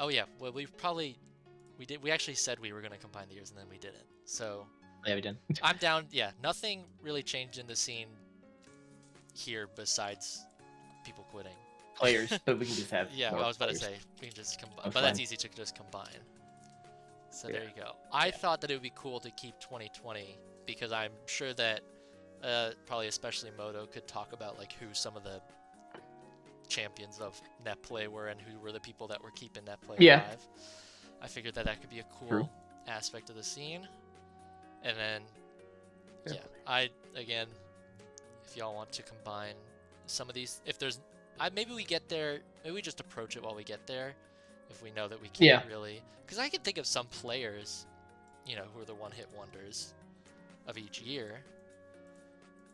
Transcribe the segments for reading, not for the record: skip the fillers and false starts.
Oh yeah, well we did. We actually said we were gonna combine the years and then we didn't. So Yeah, we did. I'm down. Yeah, nothing really changed in the scene here besides people quitting. Players, but we can just have Yeah, more I was about to players. say we can just combine, That's but that's fine. easy to just combine. So Yeah. there you go. I Yeah. thought that it would be cool to keep 2020 because I'm sure that probably especially Moto could talk about like who some of the champions of net play were and who were the people that were keeping net play Yeah. alive. I figured that that could be a cool True. aspect of the scene. And then, Yeah. yeah, again, if y'all want to combine some of these, if there's, maybe we get there, maybe we just approach it while we get there, if we know that we can't really, because I can think of some players, you know, who are the one-hit wonders of each year,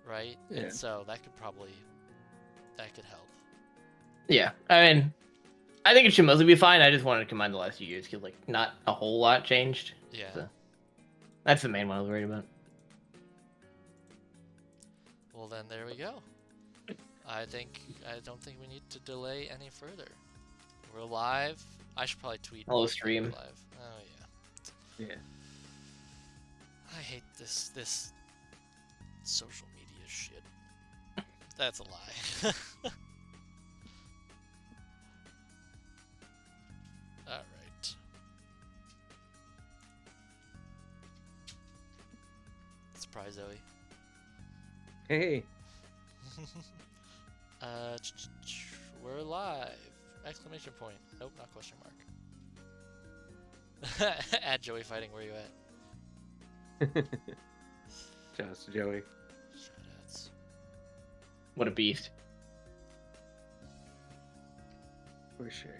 right? Yeah. And so that could help. Yeah. I mean, I think it should mostly be fine. I just wanted to combine the last few years because, like, not a whole lot changed. Yeah. So that's the main one I was worried about. Well, then there we go. I don't think we need to delay any further. We're live. I should probably tweet. Hello, that stream. we're live. Oh yeah. Yeah. I hate this social media shit. That's a lie. All right. Surprise, Zoe. Hey. We're live! Exclamation point. Nope, not question mark. At Joey fighting, where you at? Just Joey. Shoutouts. What a beast. For sure.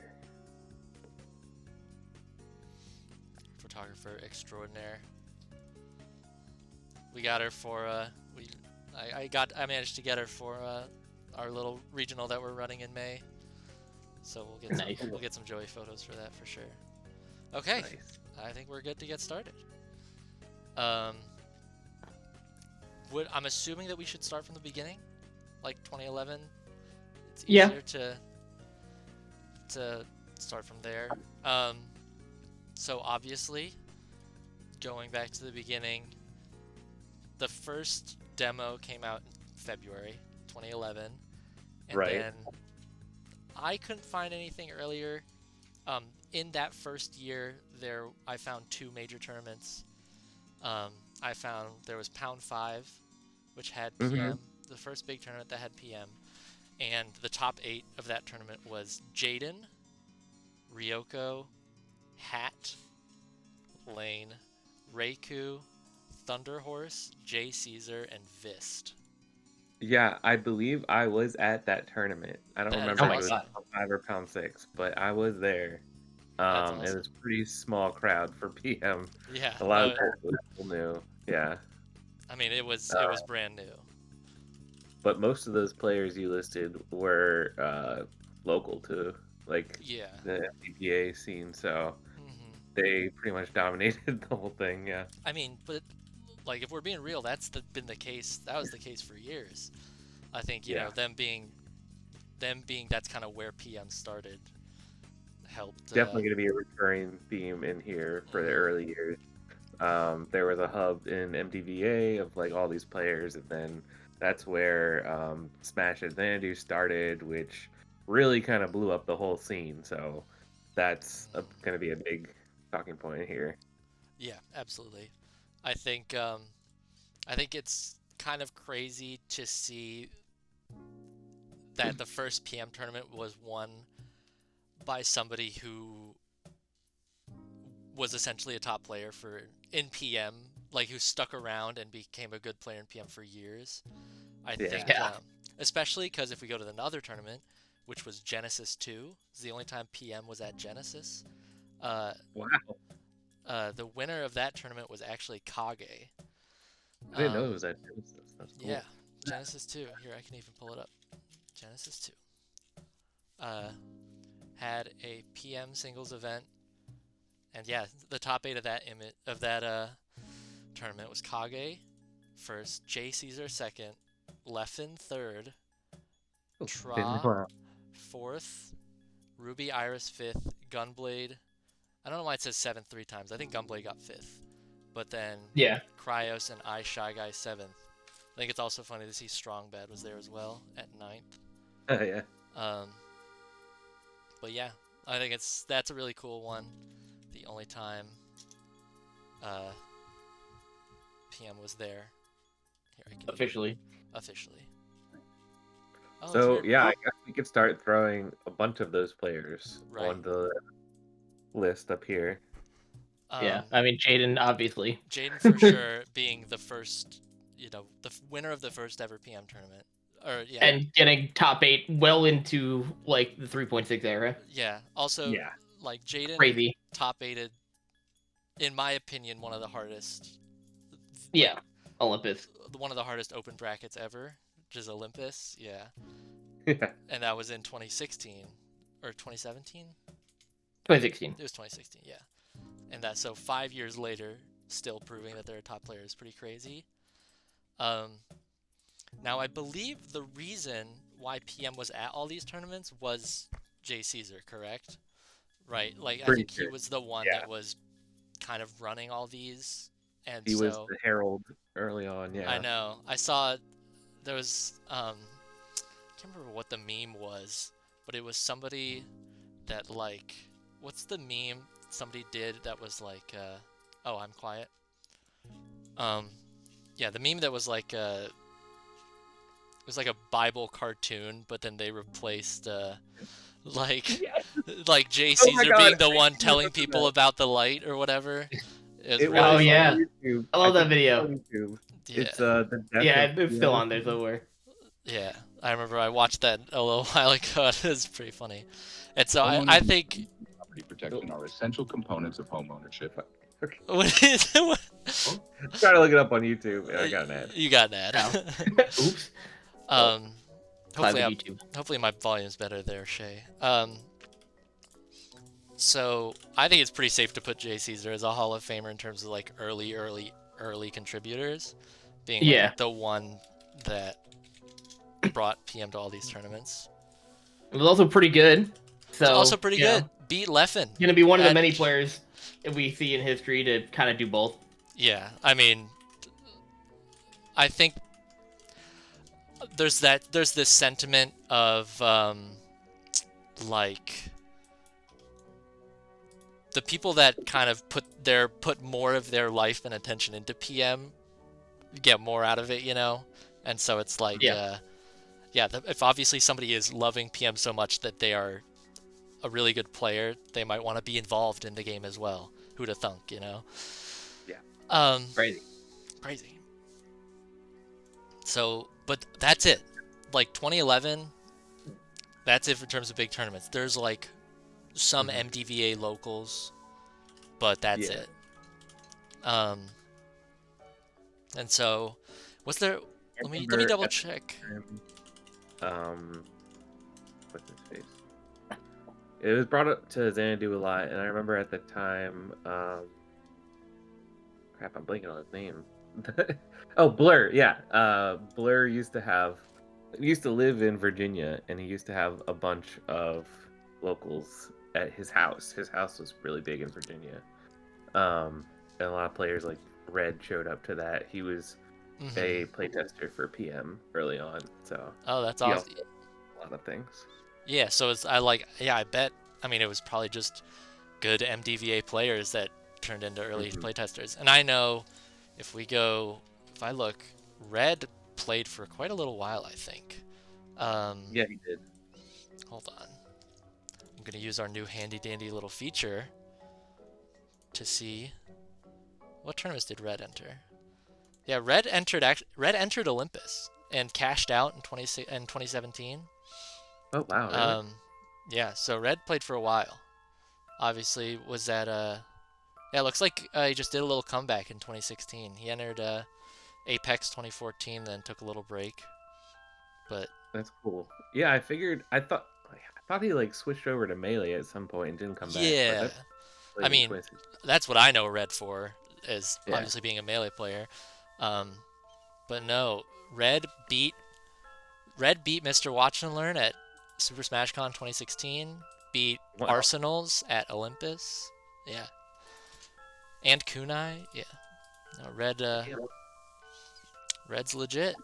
Photographer extraordinaire. We got her for I managed to get her for our little regional that we're running in May. So we'll get Nice. we'll get some Joey photos for that for sure. Okay, Nice. I think we're good to get started. I'm assuming that we should start from the beginning, like 2011. It's easier to start from there. So obviously, going back to the beginning, the first demo came out in February 2011, and Right. then I couldn't find anything earlier. In that first year, I found two major tournaments. I found there was Pound 5, which had PM, the first big tournament that had PM, and the top 8 of that tournament was Jaden, Ryoko, Hat, Lane, Reiku, Thunderhorse, J Caesar, and Vist. Yeah, I believe I was at that tournament. I don't That is remember if it was awesome. pound 5 or pound 6, but I was there. That's It awesome. was a pretty small crowd for PM. Yeah, A lot of people new. Yeah. I mean, it was brand new. But most of those players you listed were local to like Yeah. the FPGA scene, so hmm they pretty much dominated the whole thing. Yeah. I mean, but like if we're being real, been the case. That was the case for years. I think you know them being that's kind of where PM started. Helped. Definitely going to be a recurring theme in here for the early years. There was a hub in MDVA of like all these players, and then that's where Smash and Xanadu started, which really kind of blew up the whole scene. So that's going to be a big talking point here. Yeah, absolutely. I think it's kind of crazy to see that the first PM tournament was won by somebody who was essentially a top player in PM, like who stuck around and became a good player in PM for years. I think, especially because if we go to another tournament, which was Genesis 2, it's the only time PM was at Genesis. Wow. The winner of that tournament was actually Kage. I didn't know it was at Genesis. That's cool. Yeah, Genesis 2. Here, I can even pull it up. Genesis 2. Had a PM singles event, and yeah, the top 8 of that tournament was Kage first, J Caesar second, Leffen third, Tra fourth, Ruby Iris fifth, Gunblade. I don't know why it says 7th 3 times. I think Gunblade got 5th. But then Yeah. Cryos and I Shy Guy 7th. I think it's also funny to see Strong Bad was there as well at 9th. Yeah. But yeah, I think that's a really cool one. The only time PM was there. Here, I can Officially. Oh, So yeah, I guess we could start throwing a bunch of those players on the list up here. Yeah, I mean Jaden, obviously. Jaden for sure being the first, the winner of the first ever PM tournament. And getting top 8 well into like the 3.6 era. Yeah. Also, Yeah. like Jaden Crazy. top 8'd, in my opinion, one of the hardest. Yeah, Olympus. One of the hardest open brackets ever, which is Olympus. Yeah. Yeah. And that was in 2016 or 2017. 2016. It was 2016. Yeah. And that, so 5 years later, still proving that they're a top player is pretty crazy. Now I believe the reason why PM was at all these tournaments was Jay Caesar, correct? Right. Like I think he was the one that was kind of running all these, and he was the herald early on. Yeah. I know. I saw there was I can't remember what the meme was, but it was somebody that like, what's the meme somebody did that was like oh, I'm quiet. Yeah, the meme that was like it was like a Bible cartoon, but then they replaced like Jay Caesar being the one telling people about the light or whatever. It was really funny. I love that video. Yeah. It's it's still on there somewhere. Yeah, I remember I watched that a little while ago. It was pretty funny. And so I think property protection are essential components of home ownership. What is it? I'm trying to look it up on YouTube, and I got an ad. You got an ad. Oops. Hopefully my volume's better there, Shay. So I think it's pretty safe to put Jay Caesar as a Hall of Famer in terms of like early contributors, being like the one that brought PM to all these tournaments. It was also pretty good. So also pretty good. Beat Leffen. Gonna be one of the many players that we see in history to kind of do both. Yeah, I mean, I think there's this sentiment of like the people that kind of put more of their life and attention into PM get more out of it, and so it's like if obviously somebody is loving PM so much that they are a really good player, they might want to be involved in the game as well. Who'da thunk, Yeah. Crazy. So, but that's it. Like 2011, that's it in terms of big tournaments. There's like some MDVA locals, but that's it. And so, what's there? Let me double check. What's his face? It was brought up to Xanadu a lot, and I remember at the time, crap, I'm blanking on his name. Oh, Blur, yeah. Blur used to live in Virginia, and he used to have a bunch of locals at his house. His house was really big in Virginia. And a lot of players like Red showed up to that. He was a playtester for PM early on, so. Oh, that's awesome. A lot of things. Yeah, so I bet, it was probably just good MDVA players that turned into early playtesters. And I know if I look, Red played for quite a little while, I think. Yeah, he did. Hold on. I'm going to use our new handy dandy little feature to see what tournaments did Red enter. Yeah, Red entered Olympus and cashed out in 2017. Oh wow! Really? Yeah. So Red played for a while. Obviously, was at yeah. It looks like he just did a little comeback in 2016. He entered Apex 2014, then took a little break. But that's cool. Yeah, I thought he like switched over to Melee at some point and didn't come back. Yeah. That's what I know Red for, is obviously being a Melee player. But no, Red beat Mr. Watch and Learn at Super Smash Con 2016, beat Wow. Arsenals at Olympus. Yeah. And Kunai. Yeah. No, Red's legit.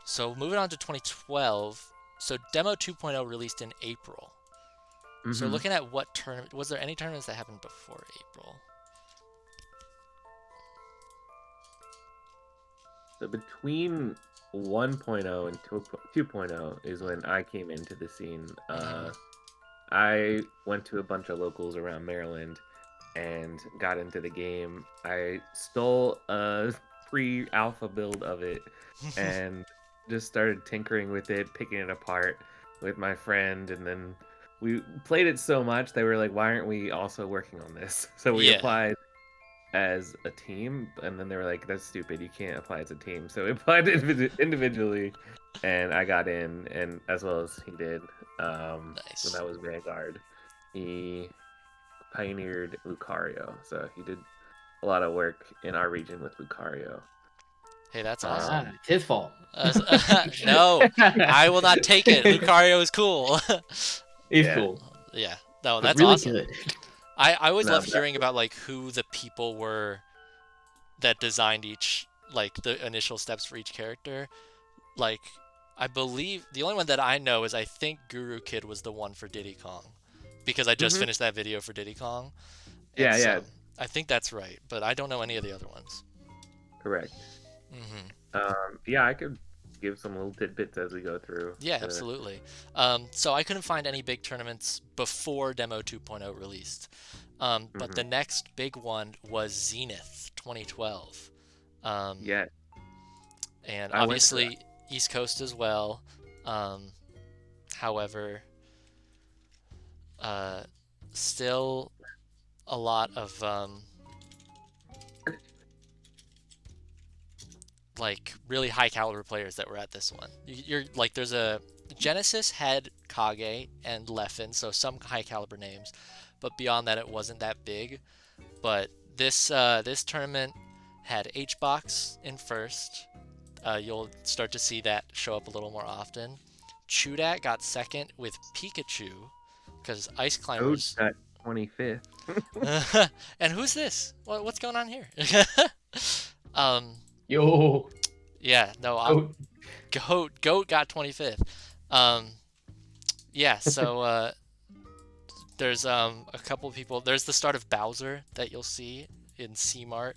So moving on to 2012. So Demo 2.0 released in April. So Mhm. looking at what tournament, was there any tournaments that happened before April? So between 1.0 and 2.0 is when I came into the scene. I went to a bunch of locals around Maryland and got into the game. I stole a pre-alpha build of it and just started tinkering with it, picking it apart with my friend, and then we played it so much they were like, "Why aren't we also working on this?" So we Yeah. applied as a team, and then they were like, "That's stupid. You can't apply as a team." So we applied individually, and I got in, and as well as he did. Nice. So that was Vanguard. He pioneered Lucario, so he did a lot of work in our region with Lucario. Hey, that's awesome. It's his fault. No, I will not take it. Lucario is cool. He's Yeah. cool. Yeah, no, But that's really awesome. good. I always No, love that- hearing about like who the people were that designed each, like the initial steps for each character. Like, I believe the only one that I know is I think Guru Kid was the one for Diddy Kong, because I just Mhm. finished that video for Diddy Kong. Yeah, And yeah. so I think that's right, but I don't know any of the other ones. Correct. Yeah, I could give some little tidbits as we go through. Yeah, the- absolutely. So I couldn't find any big tournaments before Demo 2.0 released. But the next big one was Zenith 2012. Yeah, And I went to obviously East Coast as well. However, still a lot of like really high caliber players that were at this one. You're like, there's a Genesis had Kage and Leffen, so some high caliber names, but beyond that it wasn't that big. But this tournament had HBox in first. You'll start to see that show up a little more often. Chudat got second with Pikachu, because Ice Climbers. Got 25th. And who's this? What's going on here? Yo. Yeah, no, Goat got 25th. Yeah, so there's a couple people. There's the start of Bowser that you'll see in C Mart,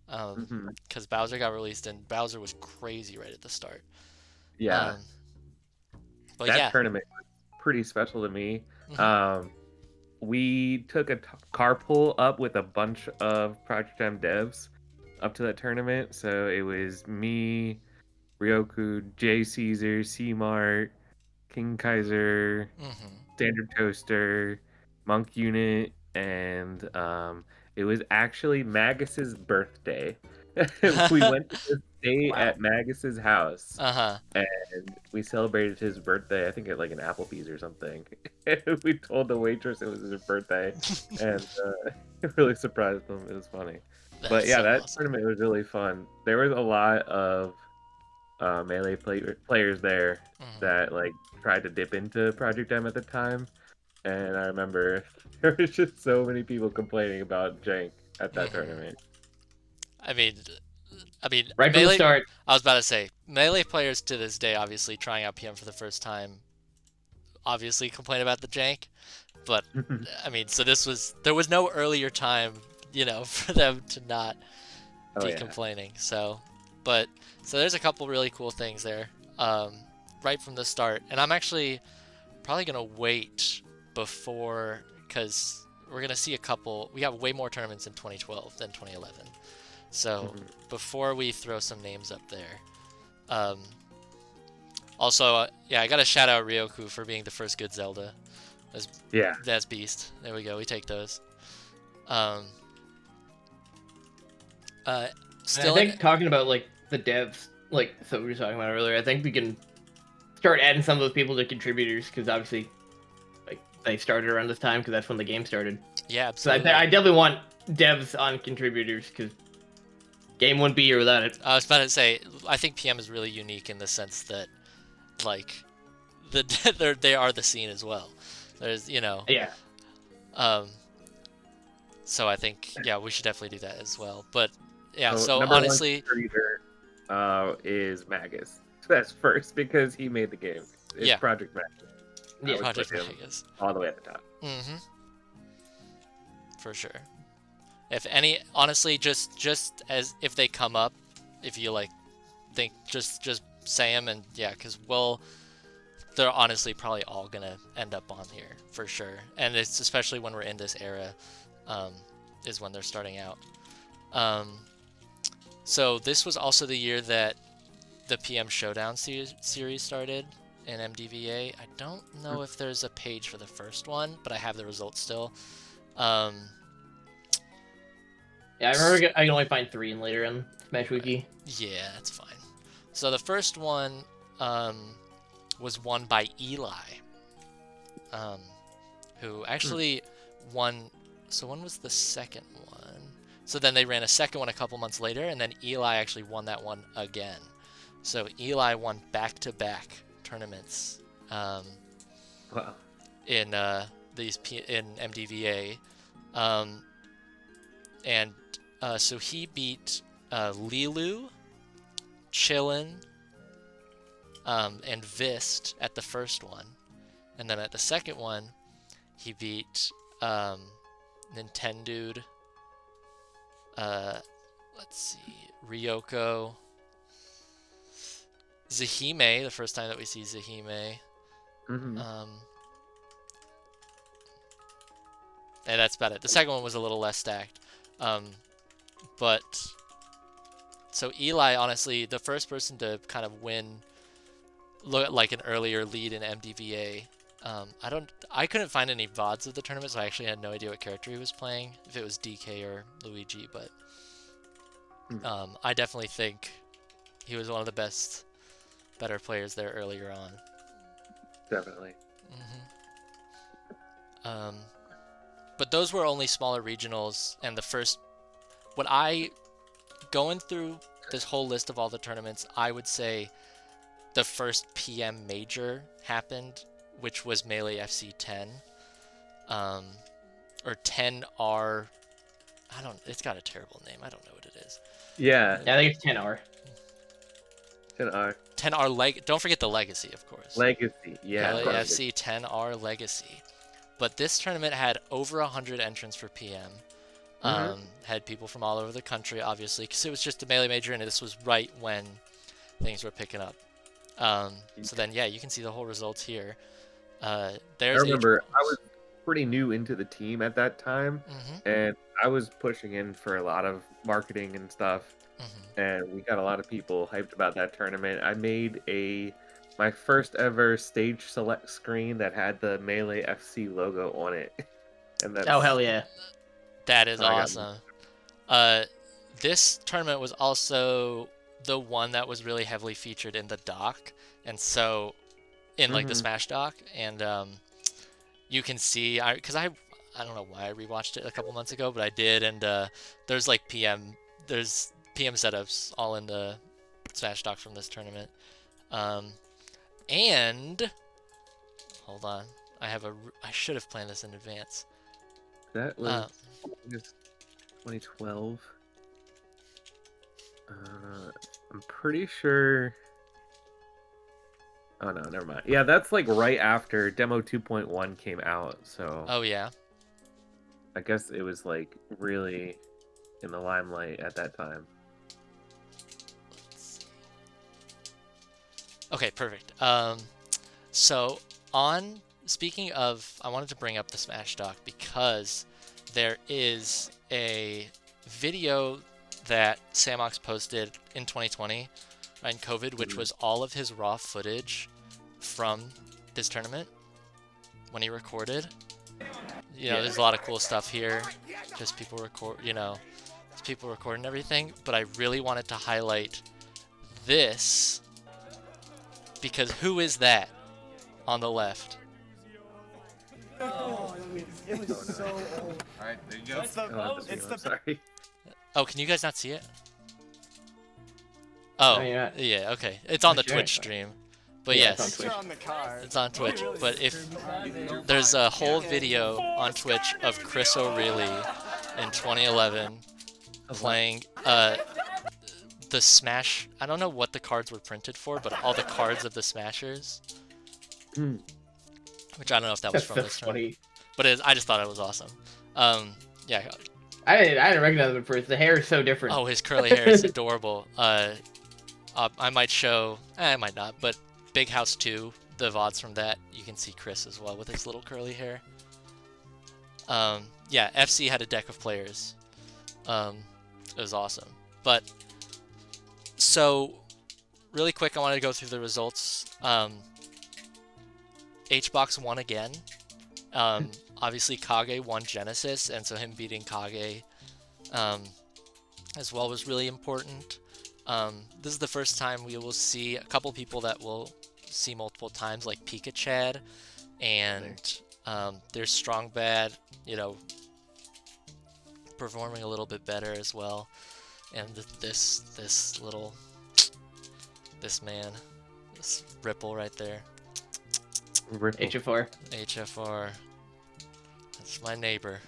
because Bowser got released and Bowser was crazy right at the start. Yeah, But that yeah, tournament was pretty special to me. Mhm. We took a carpool up with a bunch of Project M devs up to that tournament. So it was me, Ryoku, Jay Caesar, C Mart, King Kaiser, Standard Toaster, Monk Unit, and it was actually Magus's birthday. We went to stay at Magus's house, and we celebrated his birthday. I think at like an Applebee's or something. We told the waitress it was his birthday, and it really surprised them. It was funny. But yeah, so that awesome. tournament was really fun. There was a lot of melee players there that like tried to dip into Project M at the time, and I remember there was just so many people complaining about jank at that tournament. I mean, Right from the Melee, start. I was about to say, Melee players to this day, obviously trying out PM for the first time, obviously complain about the jank. But I mean, so there was no earlier time, for them to not be complaining. So there's a couple really cool things there, right from the start. And I'm actually probably gonna wait before, because we're gonna see a couple. We have way more tournaments in 2012 than 2011. So before we throw some names up there, also, yeah, I gotta shout out Ryoku for being the first good Zelda. That's beast. There we go. We take those. Still, I think talking about like the devs, like so we were talking about earlier, I think we can start adding some of those people to contributors, because obviously, like, they started around this time because that's when the game started. Yeah, So absolutely. I definitely want devs on contributors, because game wouldn't be here without it. I was about to say, I think PM is really unique in the sense that, like, they are the scene as well. There's, you know. Yeah. So I think, yeah, we should definitely do that as well. But yeah, so number honestly, one contributor, is Magus. That's first because he made the game. It's Yeah. Project Magus. I Yeah. would Project put him Vegas. all the way at the top. Mm-hmm. For sure. If any, honestly, just as if they come up, if you like, think just say them, and yeah, because they're honestly probably all gonna end up on here for sure, and it's especially when we're in this era, is when they're starting out. So this was also the year that the PM Showdown series started in MDVA. I don't know if there's a page for the first one, but I have the results still. Yeah, I remember I can only find 3 in later in Smash Wiki. Yeah, that's fine. So the first one was won by Eli, who actually won. So when was the second one? So then they ran a second one a couple months later, and then Eli actually won that one again. So Eli won back-to-back tournaments Wow. in in MDVA, and so he beat Lilu, Chillin, and Vist at the first one, and then at the second one, he beat Nintendude. Let's see, Ryoko, Zahime. The first time that we see Zahime. Mm-hmm. And that's about it. The second one was a little less stacked. But so Eli, honestly, the first person to kind of win, look like an earlier lead in MDVA. I couldn't find any VODs of the tournament, so I actually had no idea what character he was playing, if it was DK or Luigi, but I definitely think he was one of the better players there earlier on. Definitely. But those were only smaller regionals, and going through this whole list of all the tournaments, I would say the first PM major happened, which was Melee FC 10, or 10R. It's got a terrible name. I don't know what it is. Yeah. Yeah, I think it's 10R. 10R. 10R don't forget the Legacy, of course. Legacy. Yeah. Melee FC 10R Legacy. But this tournament had over 100 entrants for PM. Had people from all over the country, obviously, because it was just a Melee major, and this was right when things were picking up. So then, yeah, you can see the whole results here. I remember I was pretty new into the team at that time, and I was pushing in for a lot of marketing and stuff, and we got a lot of people hyped about that tournament. I made my first ever stage select screen that had the Melee FC logo on it. And Oh, hell yeah. That is awesome. This tournament was also the one that was really heavily featured in the doc, and so in like the Smash doc, and you can see, because I don't know why I rewatched it a couple months ago, but I did, and there's PM setups all in the Smash doc from this tournament. And hold on, I should have planned this in advance. That was 2012. I'm pretty sure. Oh no, never mind. Yeah, that's like right after Demo 2.1 came out. So. Oh yeah. I guess it was like really in the limelight at that time. Okay, perfect. So speaking of, I wanted to bring up the Smash doc because there is a video that Samox posted in 2020, right, in COVID, which was all of his raw footage from this tournament when he recorded. There's a lot of cool stuff here. Just people recording everything. But I really wanted to highlight this because who is that on the left? Oh, it was so old. All right, there you go. It's the Sorry. Oh, can you guys not see it? Oh, No, you're not. yeah, okay. It's on the Sure. Twitch stream. But Yeah, it's on yes, Twitch. on the card. it's on Twitch. But if there's a whole video on Twitch of Chris O'Reilly in 2011 playing the Smash. I don't know what the cards were printed for, but all the cards of the Smashers. Hmm. Which I don't know if that was That's from so this tournament. funny. But I just thought it was awesome. Yeah. I didn't recognize him at first. The hair is so different. Oh, his curly hair is adorable. I might show. I might not. But Big House 2, the VODs from that, you can see Chris as well with his little curly hair. Yeah, FC had a deck of players. It was awesome. But so really quick, I wanted to go through the results. HBox won again. Obviously, Kage won Genesis, and so him beating Kage as well was really important. This is the first time we will see a couple people that we'll see multiple times, like Pika Chad, and there's Strong Bad, you know, performing a little bit better as well. And this man, this Ripple right there. Ripple. HF4. HFR. That's my neighbor.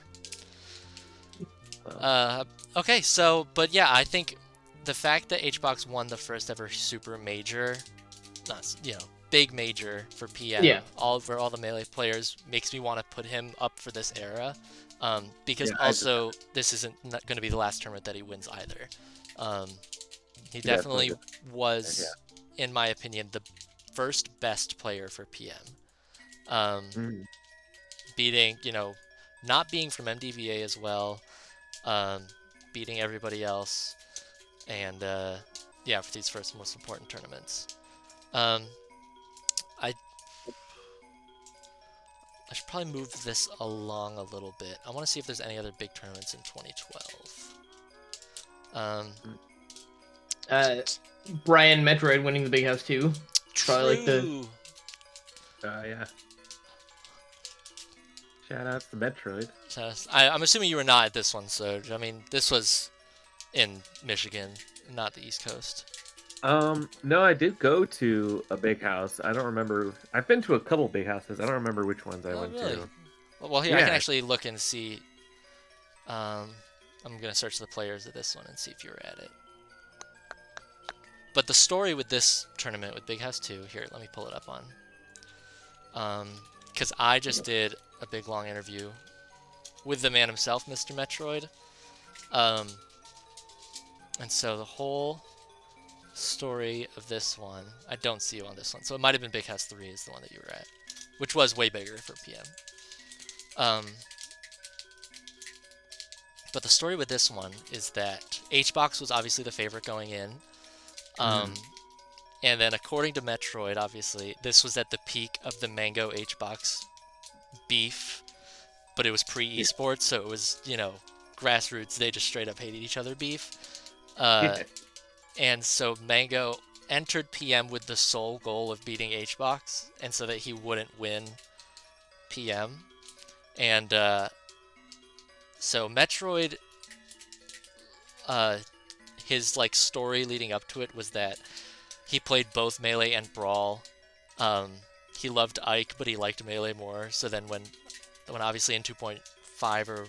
Wow. Okay, so, but yeah, I think the fact that HBox won the first ever super major, not, you know, big major for PM, Yeah. for all the Melee players, makes me want to put him up for this era. Because Yeah, also, this isn't going to be the last tournament that he wins either. He definitely was, in my opinion, the first best player for PM. Beating, you know, not being from MDVA as well, beating everybody else, and yeah, for these first most important tournaments. I should probably move this along a little bit. I want to see if there's any other big tournaments in 2012. Brian Metroid winning the Big House 2. Probably like the True. Yeah. Shout out to Metroid. I'm assuming you were not at this one, so I mean, this was in Michigan, not the East Coast. No, I did go to a big house. I don't remember. I've been to a couple big houses. I don't remember which ones I went really? to. Well, here I can Yeah. actually look and see. I'm gonna search the players of this one and see if you were at it. But the story with this tournament with Big House 2, here, let me pull it up on. Because I just did a big long interview with the man himself, Mr. Metroid. And so the whole story of this one, I don't see you on this one, so it might have been Big House 3 is the one that you were at, which was way bigger for PM. But the story with this one is that HBox was obviously the favorite going in. And then according to Metroid, obviously, this was at the peak of the Mango HBox beef, but it was pre-esports, so it was, you know, grassroots, they just straight up hated each other beef. And so Mango entered PM with the sole goal of beating HBox, and so that he wouldn't win PM. And so Metroid, his like story leading up to it was that he played both Melee and Brawl. He loved Ike, but he liked Melee more. So then when obviously in 2.5 or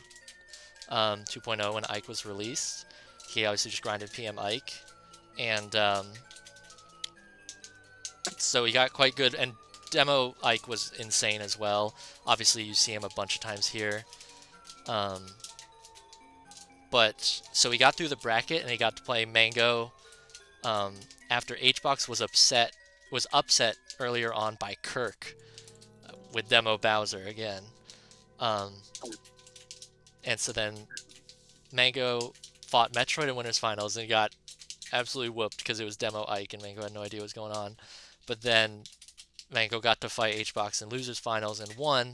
2.0 when Ike was released, he obviously just grinded PM Ike. And so he got quite good. And demo Ike was insane as well. Obviously you see him a bunch of times here. But so he got through the bracket and he got to play Mango after HBox was upset earlier on by Kirk with demo Bowser again. And so then Mango fought Metroid in Winners Finals and he got absolutely whooped because it was demo Ike and Mango had no idea what was going on. But then Mango got to fight HBox in Losers Finals and won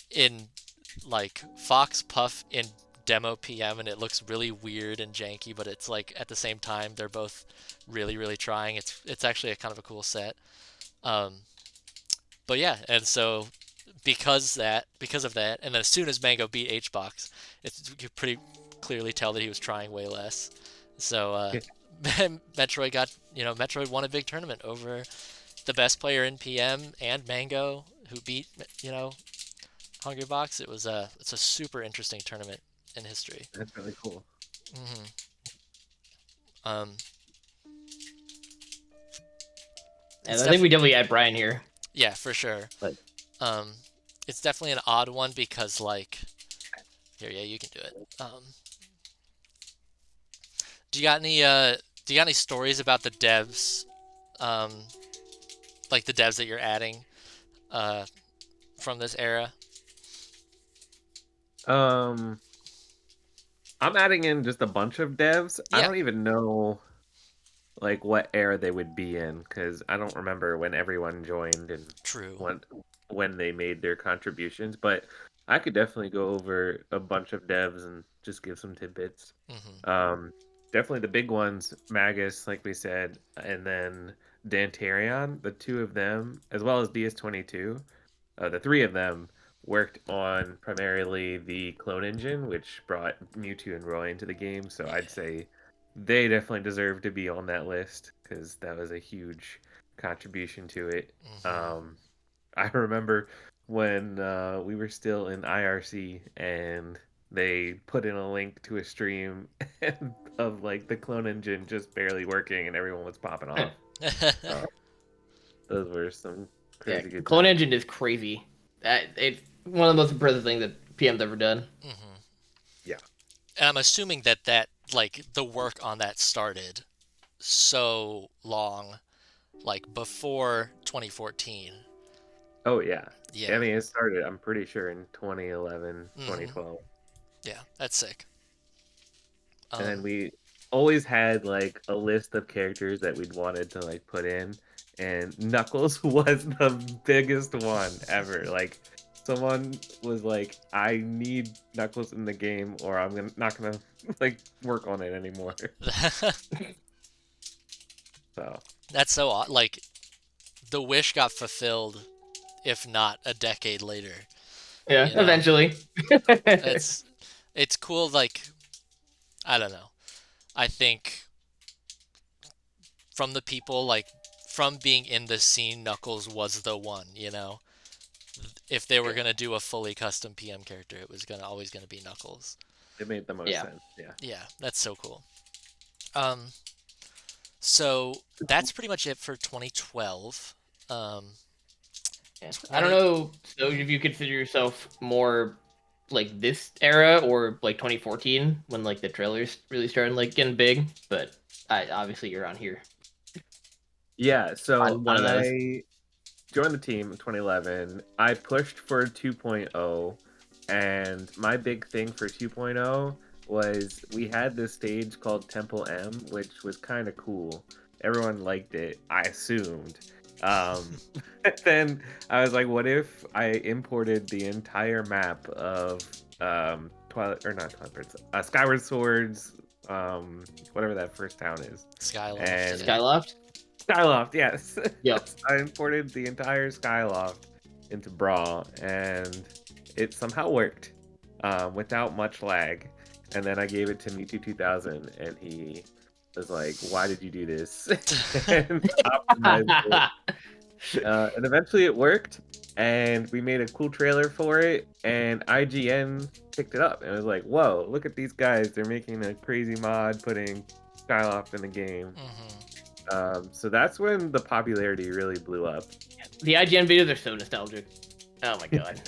in like Fox Puff in demo PM, and it looks really weird and janky, but it's like at the same time they're both really trying. It's actually a kind of a cool set. But yeah, and so because of that, and then as soon as Mango beat HBox, you pretty clearly tell that he was trying way less. So Metroid got, Metroid won a big tournament over the best player in PM and Mango, who beat, Hungrybox. It's a super interesting tournament in history. That's really cool. hmm Um, And it's I think we definitely had Brian here. yeah, for sure. But Um, it's definitely an odd one because like, here, yeah, you can do it. Do you got any stories about the devs, um, like the devs that you're adding, from this era? I'm adding in just a bunch of devs. I Yeah. don't even know like what era they would be in because I don't remember when everyone joined and True. when they made their contributions. But I could definitely go over a bunch of devs and just give some tidbits. hmm Definitely the big ones, Magus, like we said, and then Dantarion, the two of them, as well as DS22. The three of them worked on primarily the clone engine, which brought Mewtwo and Roy into the game. So I'd say they definitely deserve to be on that list because that was a huge contribution to it. hmm I remember when we were still in IRC and they put in a link to a stream of like the clone engine just barely working and everyone was popping off. Those were some crazy good Clone times. Engine is crazy. It's one of the most impressive things that PM's ever done. hmm Yeah. And I'm assuming that like the work on that started so long, like before 2014. Oh yeah. Yeah. I mean, it started, I'm pretty sure, in 2011, Mhm. 2012. Yeah, that's sick. And then we always had like a list of characters that we'd wanted to like put in, and Knuckles was the biggest one ever. Like someone was like, "I need Knuckles in the game, or not gonna like work on it anymore." So That's so odd. Like the wish got fulfilled, if not a decade later. Yeah, You know? eventually. It's cool. Like, I don't know. I think from the people, like from being in the scene, Knuckles was the one. If they were gonna do a fully custom PM character, it was always gonna be Knuckles. it made the most Yeah. sense. Yeah. Yeah, that's so cool. So that's pretty much it for 2012. Yeah. I don't know, so if you consider yourself more like this era or like 2014 when like the trailers really started like getting big, but obviously you're on here. Yeah. So On one of those. I joined the team in 2011. I pushed for 2.0, and my big thing for 2.0 was we had this stage called Temple M, which was kind of cool. Everyone liked it, I assumed. Then I was like, what if I imported the entire map of Twilight or not Twilight Princess, Skyward Swords, whatever that first town is, Skyloft. and yeah. Skyloft? Skyloft, yes. Yep. I imported the entire Skyloft into Brawl, and it somehow worked without much lag. And then I gave it to Mewtwo 2000, and he was like, "Why did you do this?" and optimized it. And eventually it worked, and we made a cool trailer for it, and IGN picked it up and was like, "Whoa, look at these guys! They're making a crazy mod, putting Skyloft in the game." So that's when the popularity really blew up. The IGN videos are so nostalgic. Oh my god.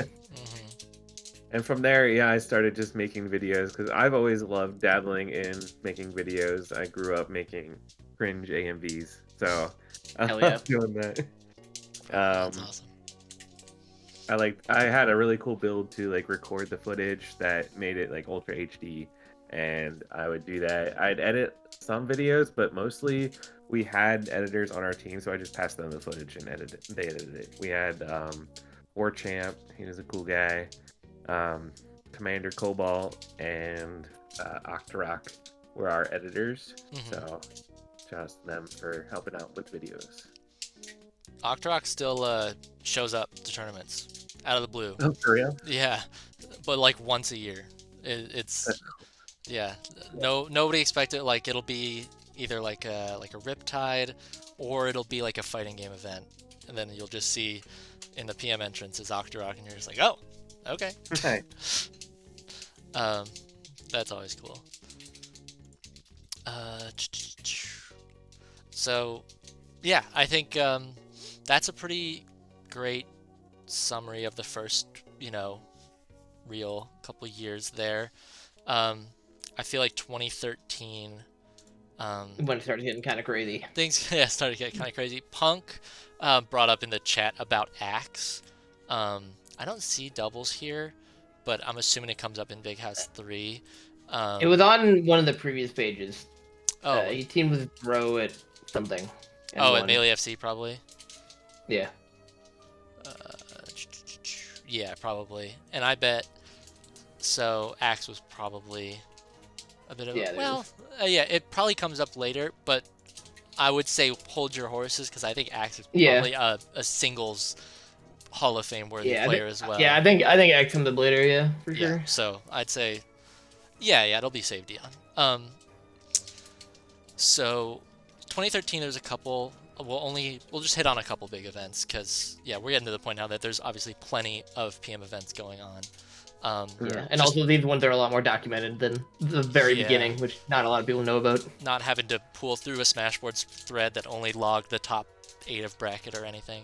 And from there, yeah, I started just making videos because I've always loved dabbling in making videos. I grew up making cringe AMVs, so I Hell love yeah. doing that. That's awesome. I had a really cool build to like record the footage that made it like ultra HD, and I would do that. I'd edit some videos, but mostly we had editors on our team, so I just passed them the footage and they edited it. We had War Champ, he was a cool guy. Commander Cobalt and Octorok were our editors, so shout out to them for helping out with videos. Octorok still shows up to tournaments out of the blue. Oh, for real? Yeah, but like once a year. It's yeah. No, nobody expected. Like it'll be either like a Riptide, or it'll be like a fighting game event, and then you'll just see in the PM entrance is Octorok, and you're just like, oh, okay. Hey. That's always cool. So, yeah, I think that's a pretty great summary of the first, real couple years there. I feel like 2013 When it started getting kind of crazy. things started to get kind of crazy. Punk brought up in the chat about Axe. I don't see doubles here, but I'm assuming it comes up in Big House 3. It was on one of the previous pages. Oh, He teamed with Bro at something. and at won. Melee FC probably. Yeah. Yeah, probably. And I bet so Axe was probably a bit of it probably comes up later, but I would say hold your horses because I think Axe is probably a singles Hall of Fame worthy player as well. Yeah, I think X comes up later, yeah, for Yeah, sure. so I'd say it'll be saved Dion. So 2013 there's a couple we'll just hit on a couple big events because we're getting to the point now that there's obviously plenty of PM events going on. And also these ones are a lot more documented than the very beginning, which not a lot of people know about. Not having to pull through a Smashboards thread that only logged the top 8 of bracket or anything.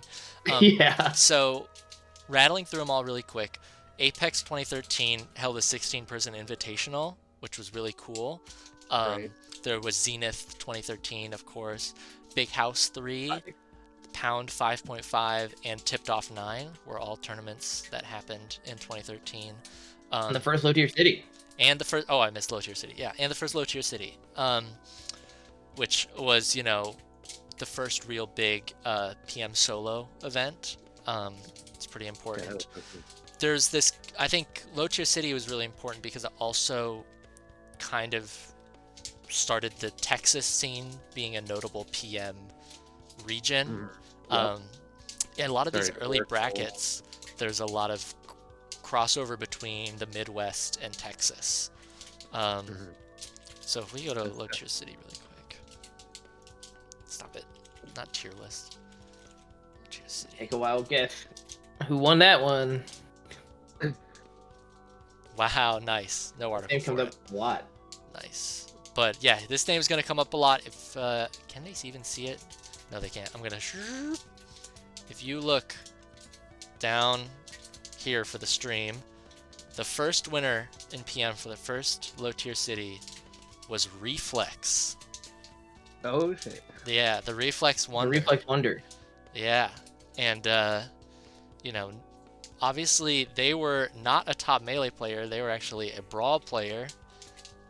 So rattling through them all really quick. Apex 2013 held a 16-person invitational, which was really cool. Right. There was Zenith 2013, of course. Big House 3, Pound 5.5, and Tipped Off 9 were all tournaments that happened in 2013. And the first low tier city. And the first, I missed Low Tier City. Yeah, and the first Low Tier City, which was, the first real big PM solo event. It's pretty important. There's this, I think Low Tier City was really important because it also kind of started the Texas scene being a notable PM region. And a lot of these early brackets, there's a lot of crossover between the Midwest and Texas. So if we go to Low Tier City really quick. Stop it. Not tier list. Low Tier City. Take a wild guess. Who won that one? Wow, nice. No article Name comes for up it. a lot. Nice. But yeah, this name's gonna come up a lot. If can they even see it? No, they can't. I'm gonna. If you look down here for the stream, the first winner in PM for the first Low Tier City was Reflex. Oh shit. Yeah, the Reflex Wonder. The Reflex Wonder. Yeah, and obviously they were not a top Melee player. They were actually a Brawl player.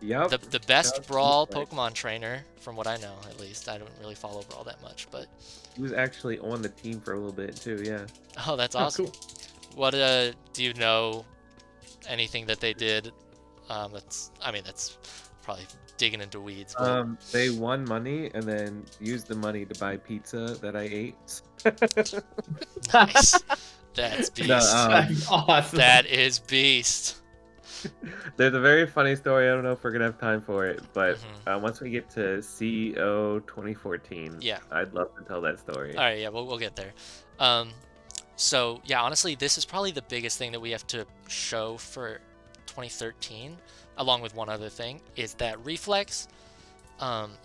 Yep. The best Yep. Brawl Right. Pokemon trainer, from what I know, at least. I don't really follow Brawl that much, but He was actually on the team for a little bit too. Yeah. oh, that's awesome. Cool. What do you know? Anything that they did? That's probably digging into weeds. But They won money and then used the money to buy pizza that I ate. nice. That's beast. That's awesome. That is beast. There's a very funny story. I don't know if we're gonna have time for it, but Mhm. once we get to CEO 2014, Yeah. I'd love to tell that story. All right, yeah, we'll get there. So yeah, honestly, this is probably the biggest thing that we have to show for 2013, along with one other thing, is that Reflex,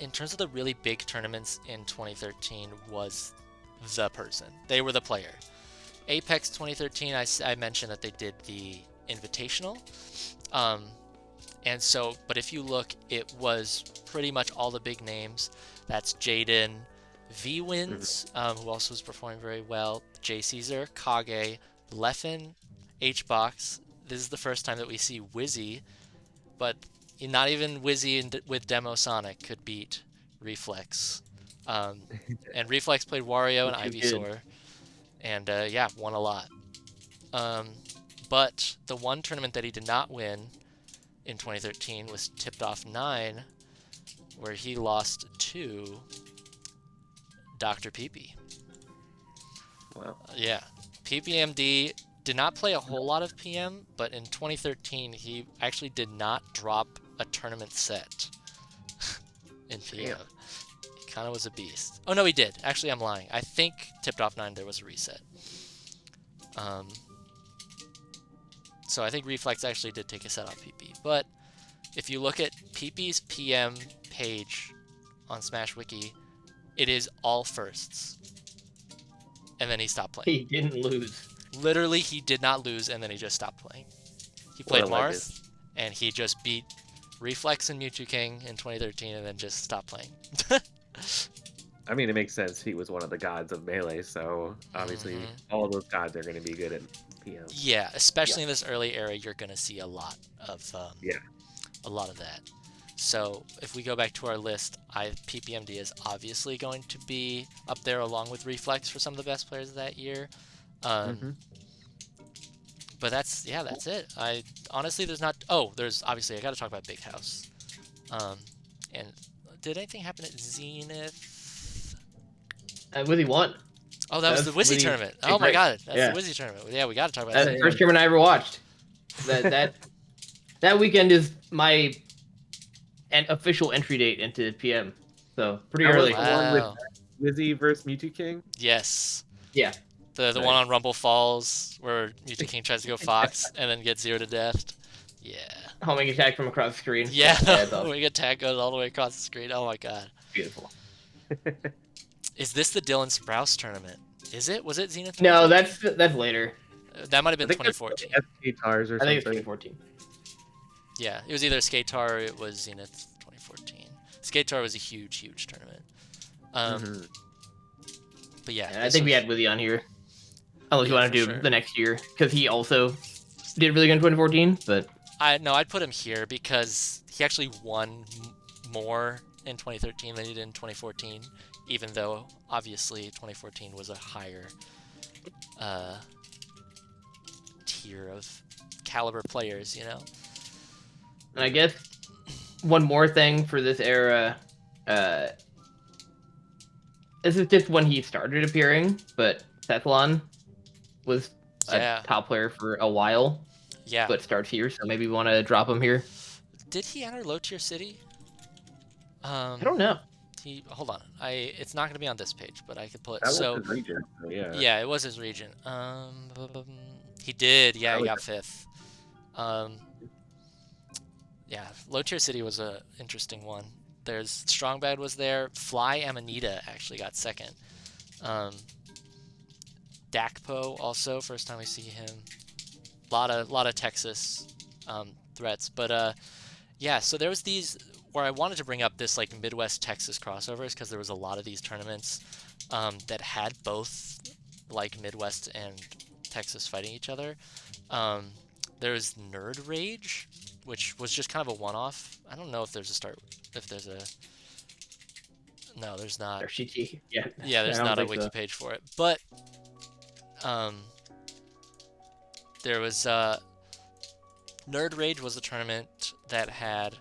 in terms of the really big tournaments in 2013, was the person. They were the player. Apex 2013, I mentioned that they did the Invitational. And so, but if you look, it was pretty much all the big names. That's Jaden, V-Wins, who also was performing very well, J. Caesar, Kage, Leffen, H-Box. This is the first time that we see Wizzy, but not even Wizzy with Demo Sonic could beat Reflex. And Reflex played Wario and Ivysaur, and won a lot. But the one tournament that he did not win in 2013 was Tipped Off 9, where he lost to Dr. Peepee. Wow. Yeah. PPMD did not play a whole lot of PM, but in 2013 he actually did not drop a tournament set in PM. kind of was a beast. Oh, no, he did. Actually, I'm lying. I think Tipped Off 9, there was a reset. So I think Reflex actually did take a set off PP. But if you look at PP's PM page on Smash Wiki, it is all firsts. And then he stopped playing. He didn't lose. Literally, he did not lose, and then he just stopped playing. He played Marth, and he just beat Reflex and Mewtwo King in 2013, and then just stopped playing. I mean, it makes sense. He was one of the gods of Melee, so obviously all of those gods are going to be good at PM. Yeah, especially in this early era, you're going to see a lot of that. So if we go back to our list, PPMD is obviously going to be up there along with Reflex for some of the best players of that year. But that's it. Honestly, there's obviously I got to talk about Big House. And did anything happen at Zenith? Wizzy won. Oh, that was the Wizzy tournament. Oh my god, that's the Wizzy tournament. Yeah, we got to talk about that. That's the first tournament I ever watched. That weekend is my official entry date into PM. So pretty early. Wow. With Wizzy versus Mewtwo King? Yes. Yeah. The one on Rumble Falls where Mewtwo King tries to go Fox and then gets 0 to death. Yeah. Homing attack from across the screen. Yeah. Homing attack goes all the way across the screen. Oh my god. Beautiful. Is this the Dylan Sprouse tournament? Is it? Was it Zenith? No, that's later. That might have been 2014. Guitars or I something. think it's 2014. Yeah, it was either Skatar or it was Zenith 2014. Skatar was a huge tournament. But yeah, I think we had Wizzy on here. Unless you want to do the next year, because he also did really good in 2014. But I'd put him here because he actually won more in 2013 than he did in 2014. Even though obviously 2014 was a higher tier of caliber players, you know. And I guess one more thing for this era, this is just when he started appearing, but Sethlon was a top player for a while. Yeah. But starts here, so maybe we want to drop him here. Did he enter low tier city? I don't know. Hold on. It's not going to be on this page, but I could pull it. That was his region, so yeah. Yeah, it was his region. He did. Yeah, he got 5th. Yeah, low tier city was a interesting one. There's Strong Bad was there. Fly Amanita actually got 2nd. Dakpo also, first time we see him. Lot of Texas threats, but yeah. So there was these where I wanted to bring up this like Midwest Texas crossovers because there was a lot of these tournaments that had both like Midwest and Texas fighting each other. There's Nerd Rage, which was just kind of a one-off. I don't know if there's no, there's not. Yeah, there's not a wiki page for it. But there was Nerd Rage was a tournament that had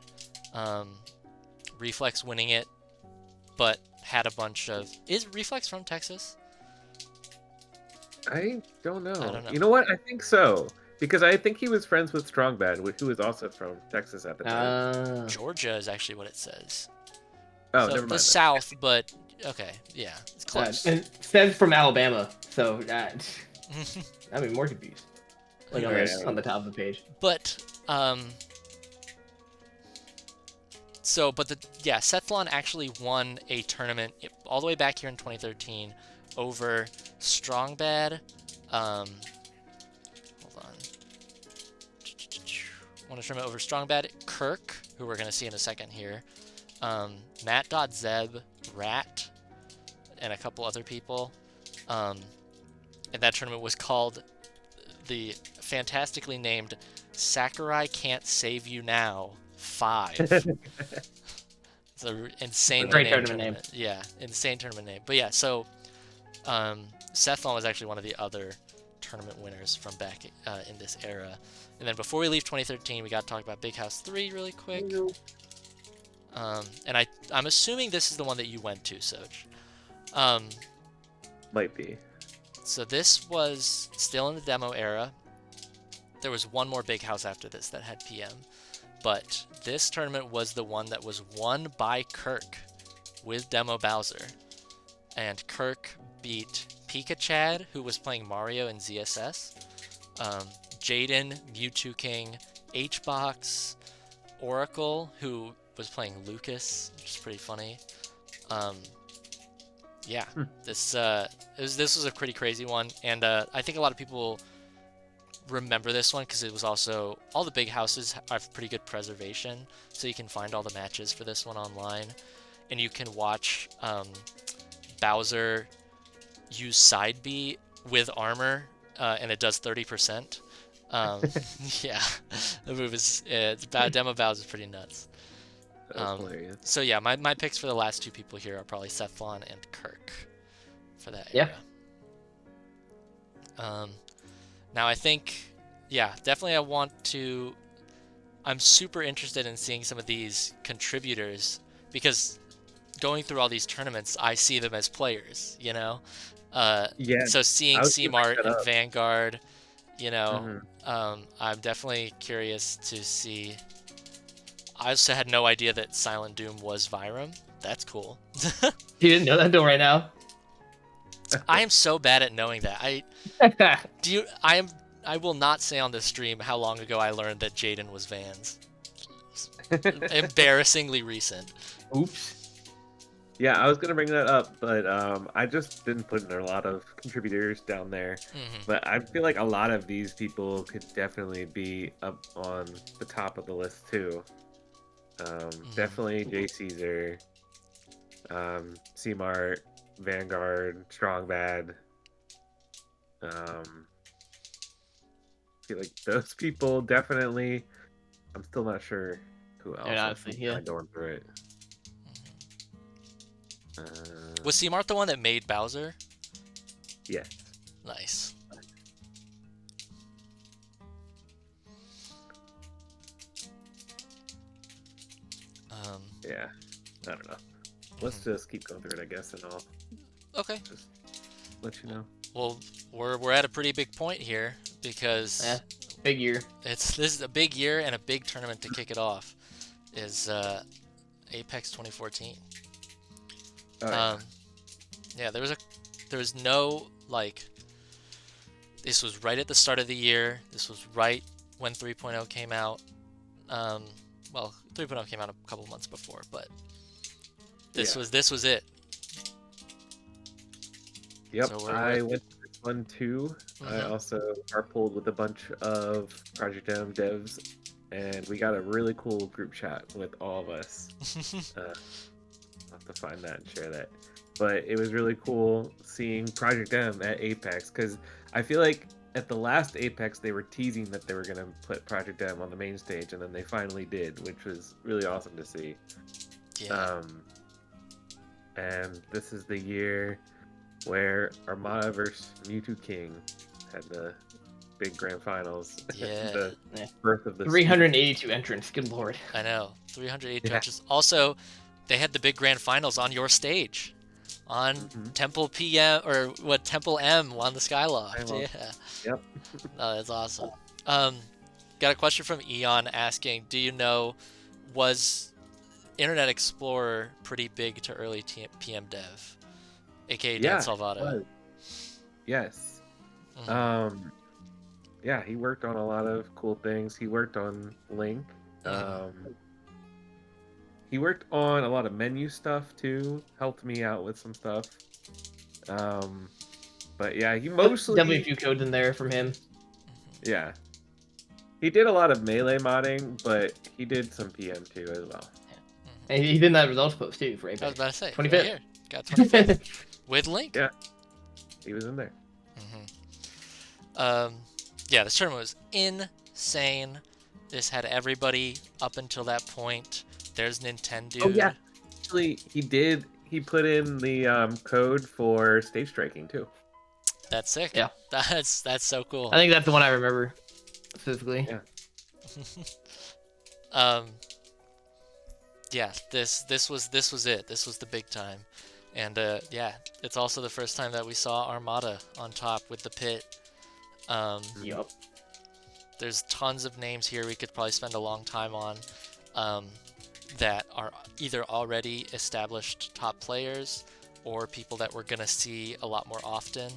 Reflex winning it, but had a bunch of. Is Reflex from Texas? I don't know. I don't know. You know what? I think so. Because I think he was friends with Strong Bad, who was also from Texas at the time. Georgia is actually what it says. Oh, so never mind. The South, but okay, yeah, it's close. It says from Alabama, so I mean more confused. Like on the top of the page. But Sethlon actually won a tournament all the way back here in 2013 over Strong Bad. Hold on. Won a tournament over Strong Bad, Kirk, who we're gonna see in a second here. Matt.Zeb, Rat, and a couple other people. And that tournament was called the fantastically named Sakurai Can't Save You Now 5. It's an insane name. Yeah, insane tournament name. But yeah, so Sethlon was actually one of the other tournament winners from back in this era. And then before we leave 2013, we got to talk about Big House 3 really quick. And I'm assuming this is the one that you went to, Soj. Might be. So this was still in the demo era. There was one more Big House after this that had PM. But this tournament was the one that was won by Kirk with Demo Bowser, and Kirk beat Pika Chad, who was playing Mario in ZSS, Jaden, Mewtwo King, Hbox, Oracle, who was playing Lucas, which is pretty funny. Yeah, this was a pretty crazy one, and I think a lot of people remember this one because it was also, all the big houses have pretty good preservation, so you can find all the matches for this one online, and you can watch Bowser use side B with armor, and it does 30%. Yeah, the move is Demo Bowser is pretty nuts. That's hilarious. So yeah, my picks for the last two people here are probably Cephalon and Kirk for that Yeah. era. Now I think, yeah, definitely I'm super interested in seeing some of these contributors, because going through all these tournaments, I see them as players, you know? Yeah. So seeing I was gonna bring C-Mart that and up. Vanguard, you know, Mhm. I'm definitely curious to see. I also had no idea that Silent Doom was Vyram. That's cool. You didn't know that until right now. I am so bad at knowing that. I will not say on this stream how long ago I learned that Jaden was Vans. Embarrassingly recent. Oops. Yeah, I was gonna bring that up, but I just didn't put in a lot of contributors down there. But I feel like a lot of these people could definitely be up on the top of the list too. Definitely J Caesar, C-Mart, Vanguard, Strong Bad. I feel like those people definitely. I'm still not sure who else. Yeah, I'm honestly, still yeah. kinda going through it. Was C-Mart the one that made Bowser? Yeah. Nice. Yeah. I don't know. Let's just keep going through it, I guess, and I'll Okay. just let you know. Well, we're at a pretty big point here because Yeah. Big year. this is a big year and a big tournament to kick it off. Is Apex 2014. Oh, yeah. Yeah, there was no, like, this was right at the start of the year. This was right when 3.0 came out. Well, 3.0 came out a couple months before, but this was it. Yep, So I went to this one too. I Mhm. also carpooled with a bunch of Project M devs, and we got a really cool group chat with all of us. I'll have to find that and share that. But it was really cool seeing Project M at Apex, because I feel like at the last Apex they were teasing that they were going to put Project M on the main stage, and then they finally did, which was really awesome to see. Yeah. And this is the year where Armada versus Mewtwo King had the big grand finals. Yeah. The Yeah. birth of the 382 entrants. Good lord. I know. 308 Yeah. judges. Also, they had the big grand finals on your stage. On Temple PM, or what, Temple M on the Skyloft. Skyloft. Yeah. Yep. Oh, that's awesome. Got a question from Eon asking, do you know, was Internet Explorer pretty big to early PM dev? AKA Dan Salvato. was. Yes. Mhm. Yeah, he worked on a lot of cool things. He worked on Link. He worked on a lot of menu stuff too. Helped me out with some stuff. But yeah, he mostly Definitely a few codes in there from him. Yeah. He did a lot of melee modding, but he did some PM too as well. And he did that results post too for I was Apex. about to say. 25th. Right here. Got 25th. With Link. Yeah. He was in there. Yeah, this tournament was insane. This had everybody up until that point. There's Nintendo. Oh yeah. Actually, he put in the code for stage striking too. That's sick. Yeah. That's so cool. I think that's the one I remember specifically. Yeah. Yeah, this was it. This was the big time. And yeah, it's also the first time that we saw Armada on top with the pit. Yup. There's tons of names here we could probably spend a long time on. that are either already established top players or people that we're gonna see a lot more often.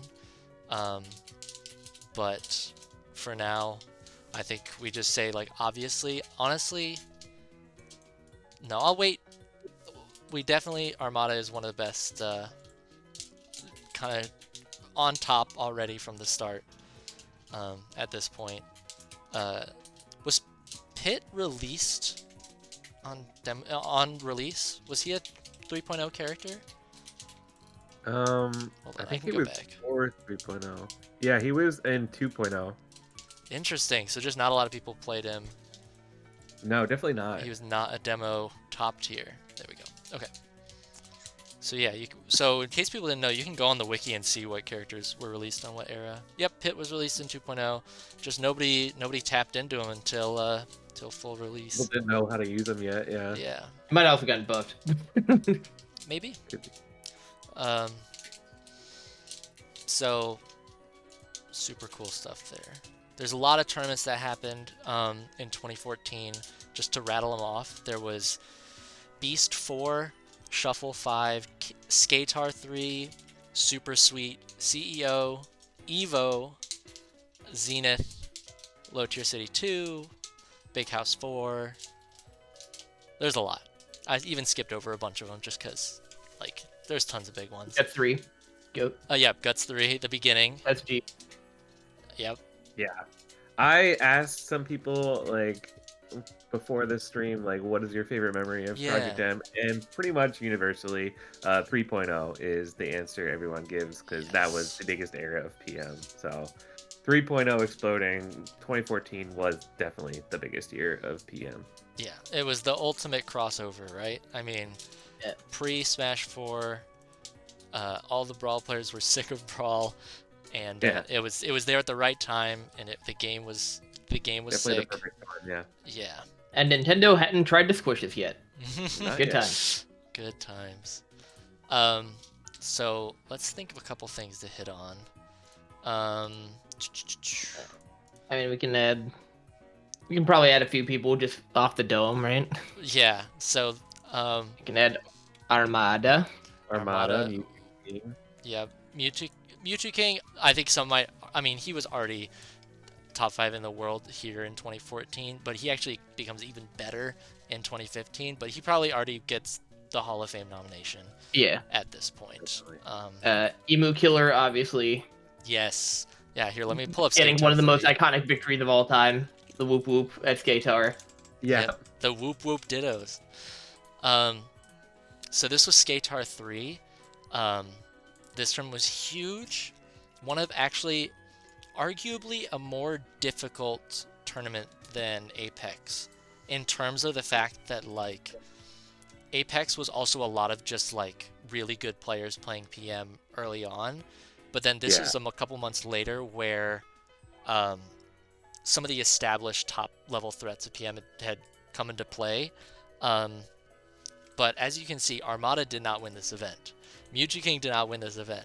But for now, I think we just say, like, obviously, honestly, no, I'll wait. We definitely, Armada is one of the best, kind of on top already from the start, at this point. Was Pitt released on release? Was he a 3.0 character? I think he was before 3.0. Yeah, he was in 2.0. Interesting. So just not a lot of people played him. No, definitely not. He was not a demo top tier. There we go. Okay. So yeah, so in case people didn't know, you can go on the wiki and see what characters were released on what era. Yep, Pitt was released in 2.0. Just nobody tapped into him until full release. People didn't know how to use them yet. Yeah. Yeah. He might have also gotten buffed. Maybe. So super cool stuff there. There's a lot of tournaments that happened in 2014. Just to rattle them off, there was Beast 4, Shuffle 5, Skatar 3, Super Sweet, CEO, Evo, Zenith, Low Tier City 2, Big House 4. There's a lot. I even skipped over a bunch of them just because, like, there's tons of big ones. Guts 3. Go. Yep, Guts 3, the beginning. That's G. Yep. Yeah. I asked some people, like, before this stream, like, what is your favorite memory of Project M? And pretty much universally, 3.0 is the answer everyone gives, because that was the biggest era of PM. So 3.0 exploding, 2014 was definitely the biggest year of PM. Yeah, it was the ultimate crossover, right? I mean, pre-Smash 4, all the Brawl players were sick of Brawl, and it was there at the right time, and the game was definitely sick. The perfect time, yeah. Yeah. And Nintendo hadn't tried to squish us yet. Good times. Good times. So let's think of a couple things to hit on. I mean, we can probably add a few people just off the dome, right? Yeah. So we can add Armada. Mewtwo King. Yeah, Mewtwo King. I think some might. I mean, he was already top 5 in the world here in 2014, but he actually becomes even better in 2015. But he probably already gets the Hall of Fame nomination. Yeah. At this point. Emu Killer, obviously. Yes. Yeah. Here, let me pull up. Getting one of the most iconic victories of all time. The Whoop Whoop at Skatar. Yeah. Yep, the Whoop Whoop Dittos. So this was Skatar 3. This term was huge. One of actually, arguably, a more difficult tournament than Apex, in terms of the fact that, like, Apex was also a lot of just, like, really good players playing PM early on, but then this was a couple months later where some of the established top level threats of PM had come into play. But as you can see, Armada did not win this event. Mewtwo King did not win this event.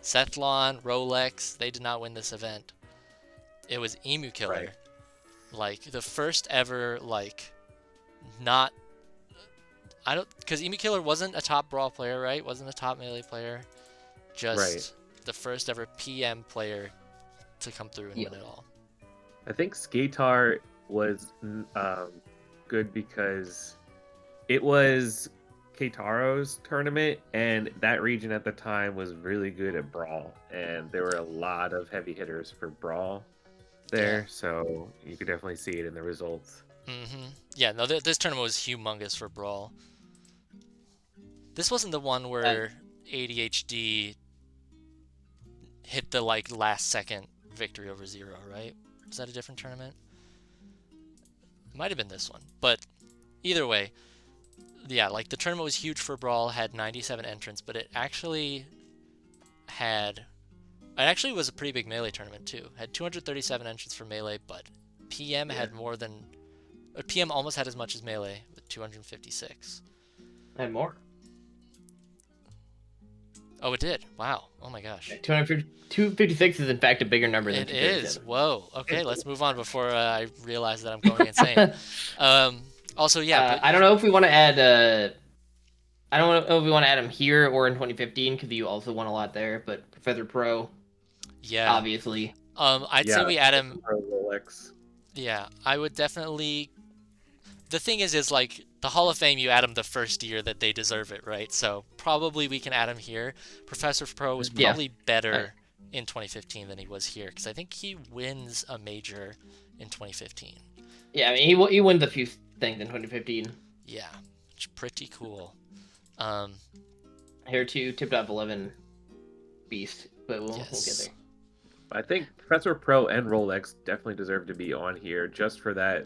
Sethlon, Rolex, they did not win this event. It was Emu Killer. Right. Like, the first ever, like, not... Because Emu Killer wasn't a top Brawl player, right? Wasn't a top Melee player. Just the first ever PM player to come through and win it all. I think Skatar was good because it was Keitaro's tournament, and that region at the time was really good at Brawl, and there were a lot of heavy hitters for Brawl there, so you could definitely see it in the results. Yeah, no, this tournament was humongous for Brawl. This wasn't the one where ADHD hit the, like, last second victory over Zero, right? Was that a different tournament? It might have been this one, but either way, yeah, like, the tournament was huge for Brawl, had 97 entrants, but it actually was a pretty big Melee tournament too. Had 237 entrants for Melee, but PM had more than... PM almost had as much as Melee, with 256. And more. Oh, it did? Wow. Oh my gosh. 256 is in fact a bigger number than 237. It is. Whoa. Okay, let's move on before I realize that I'm going insane. Also, yeah, but I don't know if we want to add. I don't know if we want to add him here or in 2015 because you also won a lot there. But Professor Pro, yeah. obviously. I'd say we add him. Pro Rolex. Yeah, I would definitely. The thing is like the Hall of Fame, you add him the first year that they deserve it, right? So probably we can add him here. Professor Pro was Yeah. probably better in 2015 than he was here because I think he wins a major in 2015. Yeah, I mean he wins a few things in 2015. Yeah, it's pretty cool. Here too, Tip Top 11 beast, but we'll get Yes. there. I think Professor Pro and Rolex definitely deserve to be on here just for that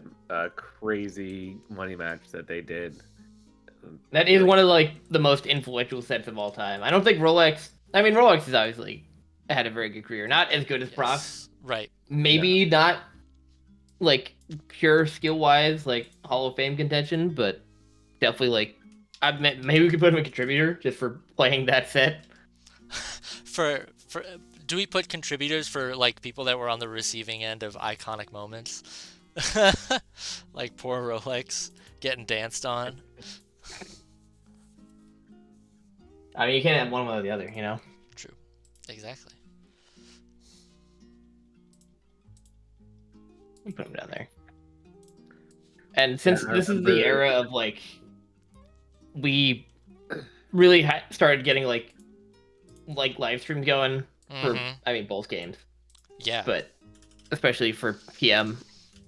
crazy money match that they did. That is one of like the most influential sets of all time. I don't think Rolex. I mean, Rolex has obviously had a very good career. Not as good as Prof. Right. Maybe not like pure skill wise, like Hall of Fame contention, but definitely like. Maybe we could put him a contributor just for playing that set. For do we put contributors for like people that were on the receiving end of iconic moments? Like poor Rolex getting danced on. I mean, you can't have one without the other, you know? True. Exactly. Put him down there. And since Yeah, I this is remember- the era of like, we really started getting like live streams going for, I mean, both games, Yeah. but especially for PM,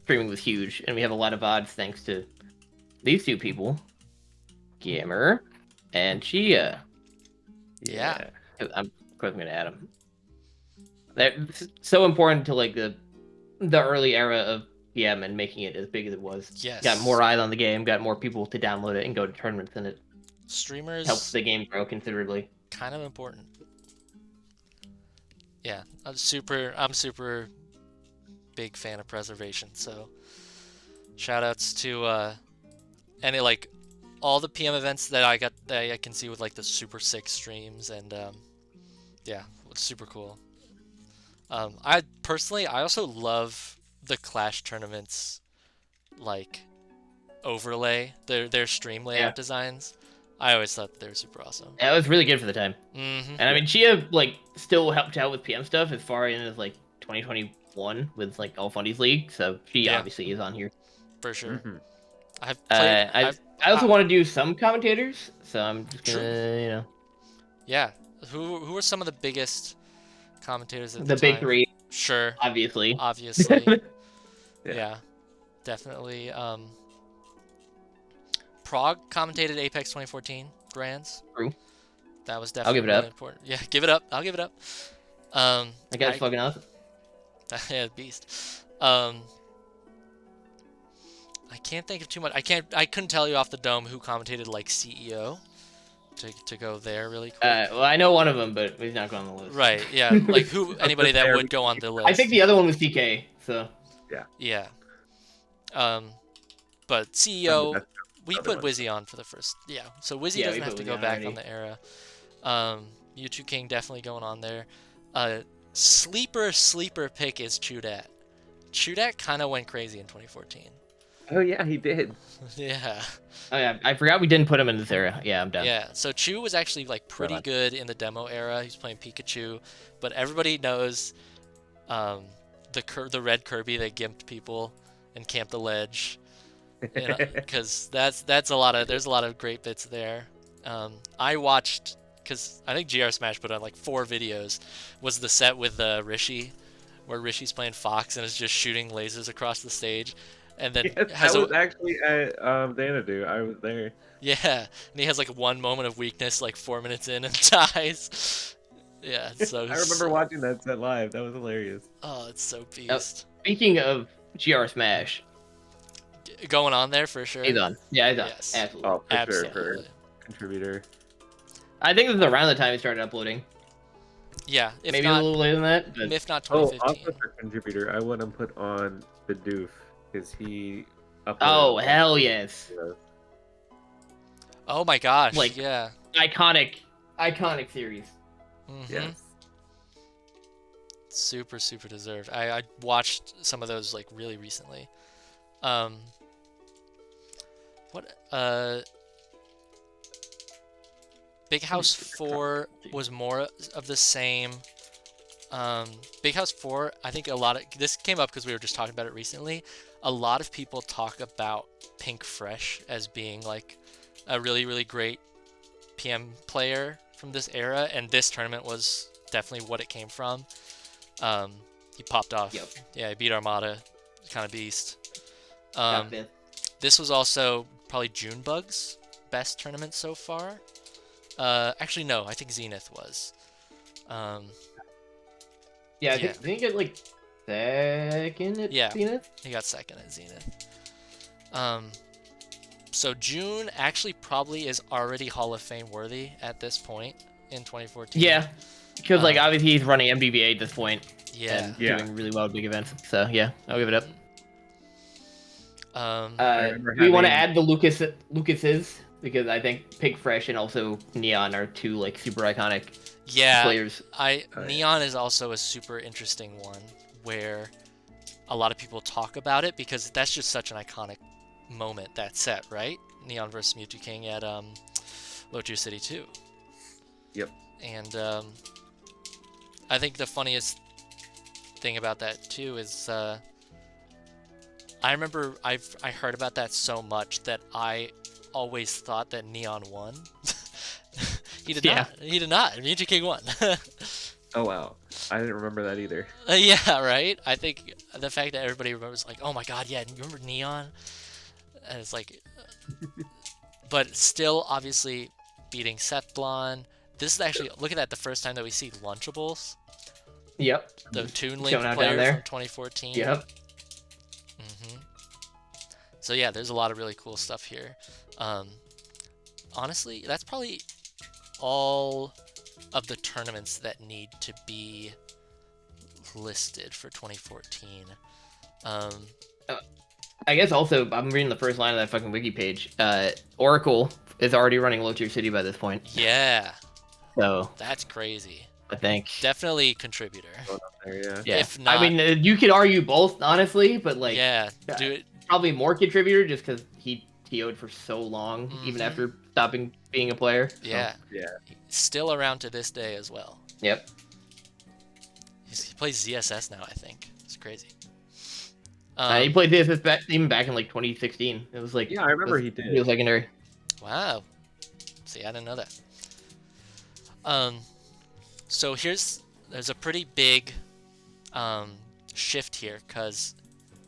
streaming was huge, and we have a lot of odds thanks to these two people, Gamer and Chia. Yeah. I'm of course gonna add them. That's so important to like the early era of PM and making it as big as it was. Yes. Got more eyes on the game, got more people to download it and go to tournaments, and it Streamers helps the game grow considerably. kind of important. Yeah, I'm super big fan of preservation, so shout outs to any like all the PM events that I can see with like the Super 6 streams, and yeah, it's super cool. I also love the Clash tournaments like overlay, their stream layout designs. I always thought they were super awesome. Yeah, it was really good for the time. Mm-hmm. And I mean, Chia like still helped out with PM stuff as far in as like 2021 with like All Fundies League, so she obviously is on here. For sure. Mhm. I've played. I also want to do some commentators, so I'm just gonna, you know. Yeah. Who are some of the biggest commentators at The big time? three, Sure. obviously. Obviously. Yeah. Definitely. Prague commentated Apex 2014 Grands. True. That was I'll definitely give it really up. important. Yeah, give it up. I'll give it up. That guy's fucking awesome. Yeah, beast. I can't think of too much. I couldn't tell you off the dome who commentated like CEO. To go there really quick. Well, I know one of them, but he's not going on the list. Right. Yeah. Like anybody that would go on the list. I think the other one was TK. So. Yeah. But CEO, That's we other put one. Wizzy on for the first. Yeah. So Wizzy Yeah, doesn't we have put to Wizzy go on back already. on the era. U2 King definitely going on there. Sleeper pick is Chudat. Chudat kind of went crazy in 2014. Oh yeah, he did. Yeah. Oh yeah, I forgot we didn't put him in this era. Yeah, I'm done. Yeah, so Chu was actually like pretty good in the demo era. He's playing Pikachu, but everybody knows the red Kirby that gimped people and camped the ledge, because there's a lot of great bits there. I watched, because I think GR Smash put on like 4 videos, was the set with Rishi, where Rishi's playing Fox and is just shooting lasers across the stage. And then Yes, I was actually at Xanadu. I was there. Yeah, and he has like one moment of weakness, like 4 minutes in, and dies. Yeah, so I remember watching that set live. That was hilarious. Oh, it's so beast. Speaking of GR Smash, Going on there for sure. he's on. Yeah, he's on. Yes. Absolutely. Oh, for sure, Absolutely. for contributor. I think this is around the time he started uploading. Yeah, if Maybe not, a little later than that. But... if not Oh, 2015. also for contributor, I want to put on the Doof because he. Oh hell yes! Oh my gosh, Like- yeah. Iconic series. Mhm. Yes. Super deserved. I watched some of those like really recently. what Big House 4 was more of the same. Big House 4, I think this came up because we were just talking about it recently. A lot of people talk about Pink Fresh as being like a really, really great PM player from this era, and this tournament was definitely what it came from. He popped off. Yep. Yeah, he beat Armada, kind of beast. Got fifth. This was also probably Junebug's best tournament so far. Actually, no, I think Zenith was. Yeah, I think he get like second at Zenith. He got second at Zenith. So June actually probably is already Hall of Fame worthy at this point in 2014. Yeah, because like obviously he's running MDVA at this point. Yeah. And doing really well at big events. So yeah, I'll give it up. We want to add the Lucases because I think Pig Fresh and also Neon are two like super iconic players. Neon is also a super interesting one where a lot of people talk about it because that's just such an iconic moment, that set, right? Neon versus Mewtwo King at Lotu City 2. Yep. And I think the funniest thing about that too is I remember I heard about that so much that I always thought that Neon won. He did not. He did not. Mewtwo King won. Oh wow, I didn't remember that either. Yeah, right. I think the fact that everybody remembers, like, oh my god, yeah, remember Neon? And it's like, but still, obviously, beating Setblon. This is actually, look at that, the first time that we see Lunchables. Yep. The Toon Link player from 2014. Yep. So yeah, there's a lot of really cool stuff here. Honestly, that's probably all of the tournaments that need to be listed for 2014. I guess also, I'm reading the first line of that fucking wiki page. Oracle is already running Lotu City by this point. Yeah. So that's crazy. I think definitely contributor. Yeah. If not, I mean, you could argue both, honestly, but like, do it. Probably more contributor just because he TO'd for so long, even after stopping being a player. Yeah. So, yeah. Still around to this day as well. Yep. He plays ZSS now, I think. It's crazy. He played ZSS even back in like 2016. It was like I remember he did. He was legendary. Wow. See, I didn't know that. So there's a pretty big shift here because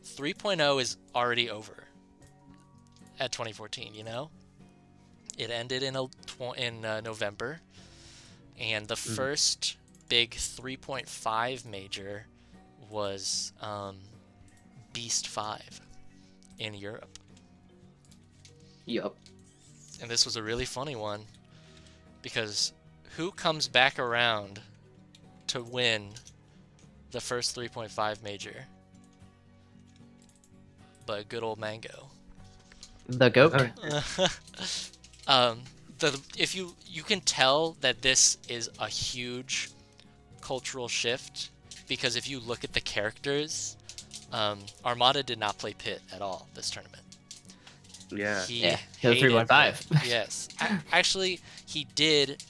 3.0 is already over at 2014. You know, it ended in November, and the first big 3.5 major was Beast 5 in Europe. Yep. And this was a really funny one because who comes back around to win the first 3.5 major but good old Mango? The goat. If you can tell that this is a huge cultural shift because if you look at the characters, Armada did not play Pit at all this tournament. Yeah. He was 3.5. Yes. Actually, he did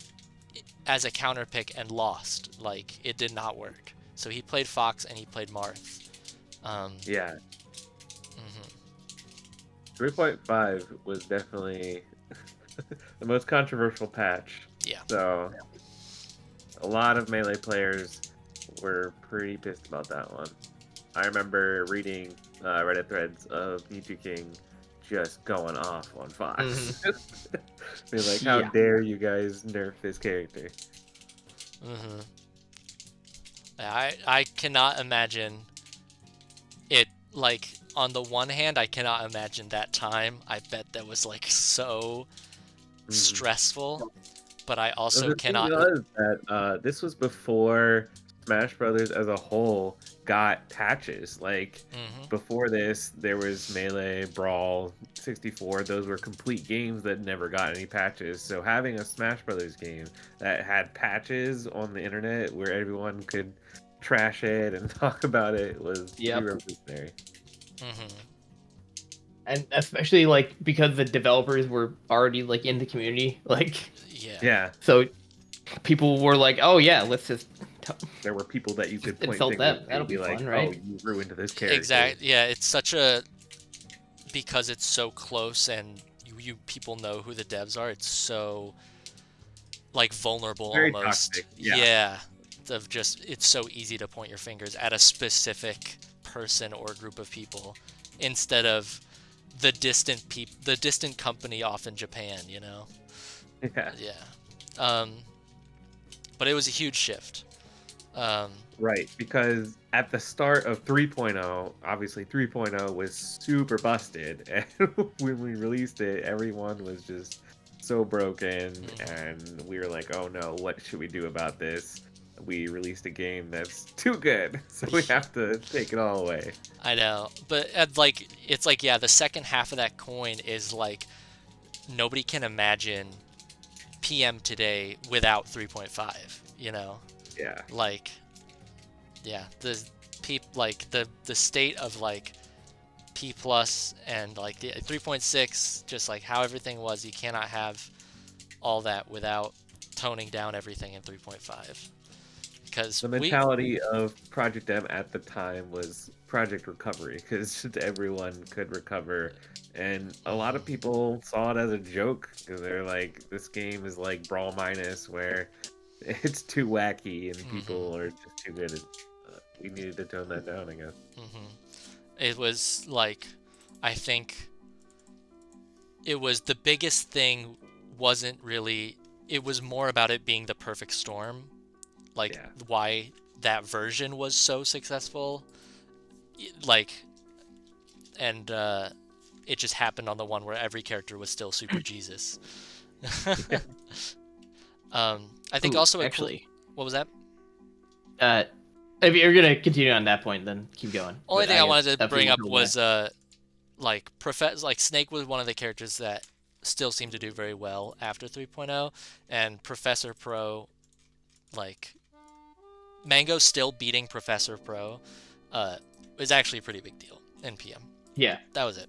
as a counter pick and lost. Like, it did not work. So he played Fox and he played Marth. Yeah. 3.5 was definitely the most controversial patch. Yeah. So a lot of Melee players were pretty pissed about that one. I remember reading Reddit threads of Mewtwo King just going off on Fox. Be like, how dare you guys nerf this character? I cannot imagine it, like, on the one hand, I cannot imagine that time. I bet that was, like, so stressful, but I also cannot... That, this was before Smash Brothers as a whole got patches. Like, before this, there was Melee, Brawl, 64. Those were complete games that never got any patches. So having a Smash Brothers game that had patches on the internet where everyone could trash it and talk about it was revolutionary. And especially like because the developers were already like in the community, like Yeah, so people were like, oh yeah, let's just there were people that you could point insult fingers them. at That'll and be be like, fun, "Oh, right? you ruined this character." Exactly. Yeah, it's such a because it's so close and you people know who the devs are. It's so like vulnerable Very almost. toxic, yeah. Of just it's so easy to point your fingers at a specific person or group of people instead of the distant company off in Japan, you know. Yeah. Yeah. But it was a huge shift. Right, because at the start of 3.0, obviously 3.0 was super busted, and when we released it, everyone was just so broken, and we were like, "Oh no, what should we do about this?" We released a game that's too good, so we have to take it all away. I know, but like it's like yeah, the second half of that coin is like nobody can imagine PM today without 3.5. You know, Yeah, like yeah, the state of like P plus and like the 3.6, just like how everything was, you cannot have all that without toning down everything in 3.5. Because the mentality of Project M at the time was Project Recovery, because everyone could recover, and a lot of people saw it as a joke because they're like, "This game is like Brawl Minus, where it's too wacky and people are just too good at." We needed to tone that down, I guess. It was like, I think it was the biggest thing. Wasn't really. It was more about it being the perfect storm. Like why that version was so successful, like, and it just happened on the one where every character was still super Jesus. I think also actually, what was that? If you're gonna continue on that point, then keep going. Only thing I wanted to bring up more was like Snake was one of the characters that still seemed to do very well after 3.0, and Professor Pro, like Mango still beating Professor Pro, is actually a pretty big deal in PM. Yeah, that was it.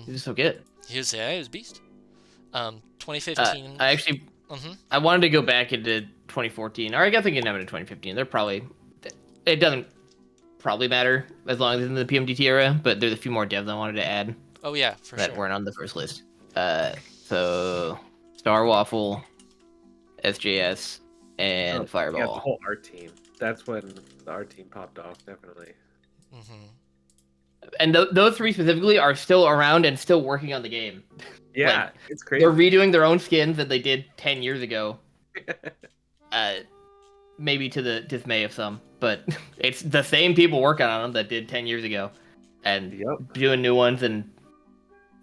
He was so good. He was beast. 2015. I actually, I wanted to go back into 2014, or I guess I can have it in 2015. They're probably, it doesn't probably matter as long as it's in the PMDT era, but there's a few more devs I wanted to add. Oh yeah, for that sure. weren't on the first list. So Star Waffle, SJS, and Fireball. Yeah, the whole art team. That's when the art team popped off, definitely. And those three specifically are still around and still working on the game. Yeah, like, it's crazy. They're redoing their own skins that they did 10 years ago. Maybe to the dismay of some, but it's the same people working on them that did 10 years ago, and doing new ones and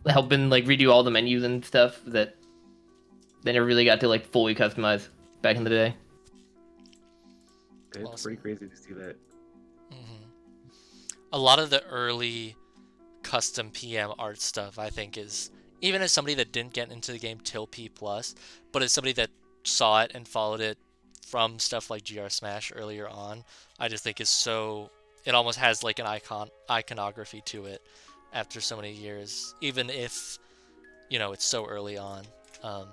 helping like redo all the menus and stuff that they never really got to like fully customize back in the day. It's pretty crazy to see that. A lot of the early custom PM art stuff, I think, is even as somebody that didn't get into the game till P+, but as somebody that saw it and followed it from stuff like GR Smash earlier on, I just think is so, it almost has like an iconography to it after so many years, even if, you know, it's so early on. A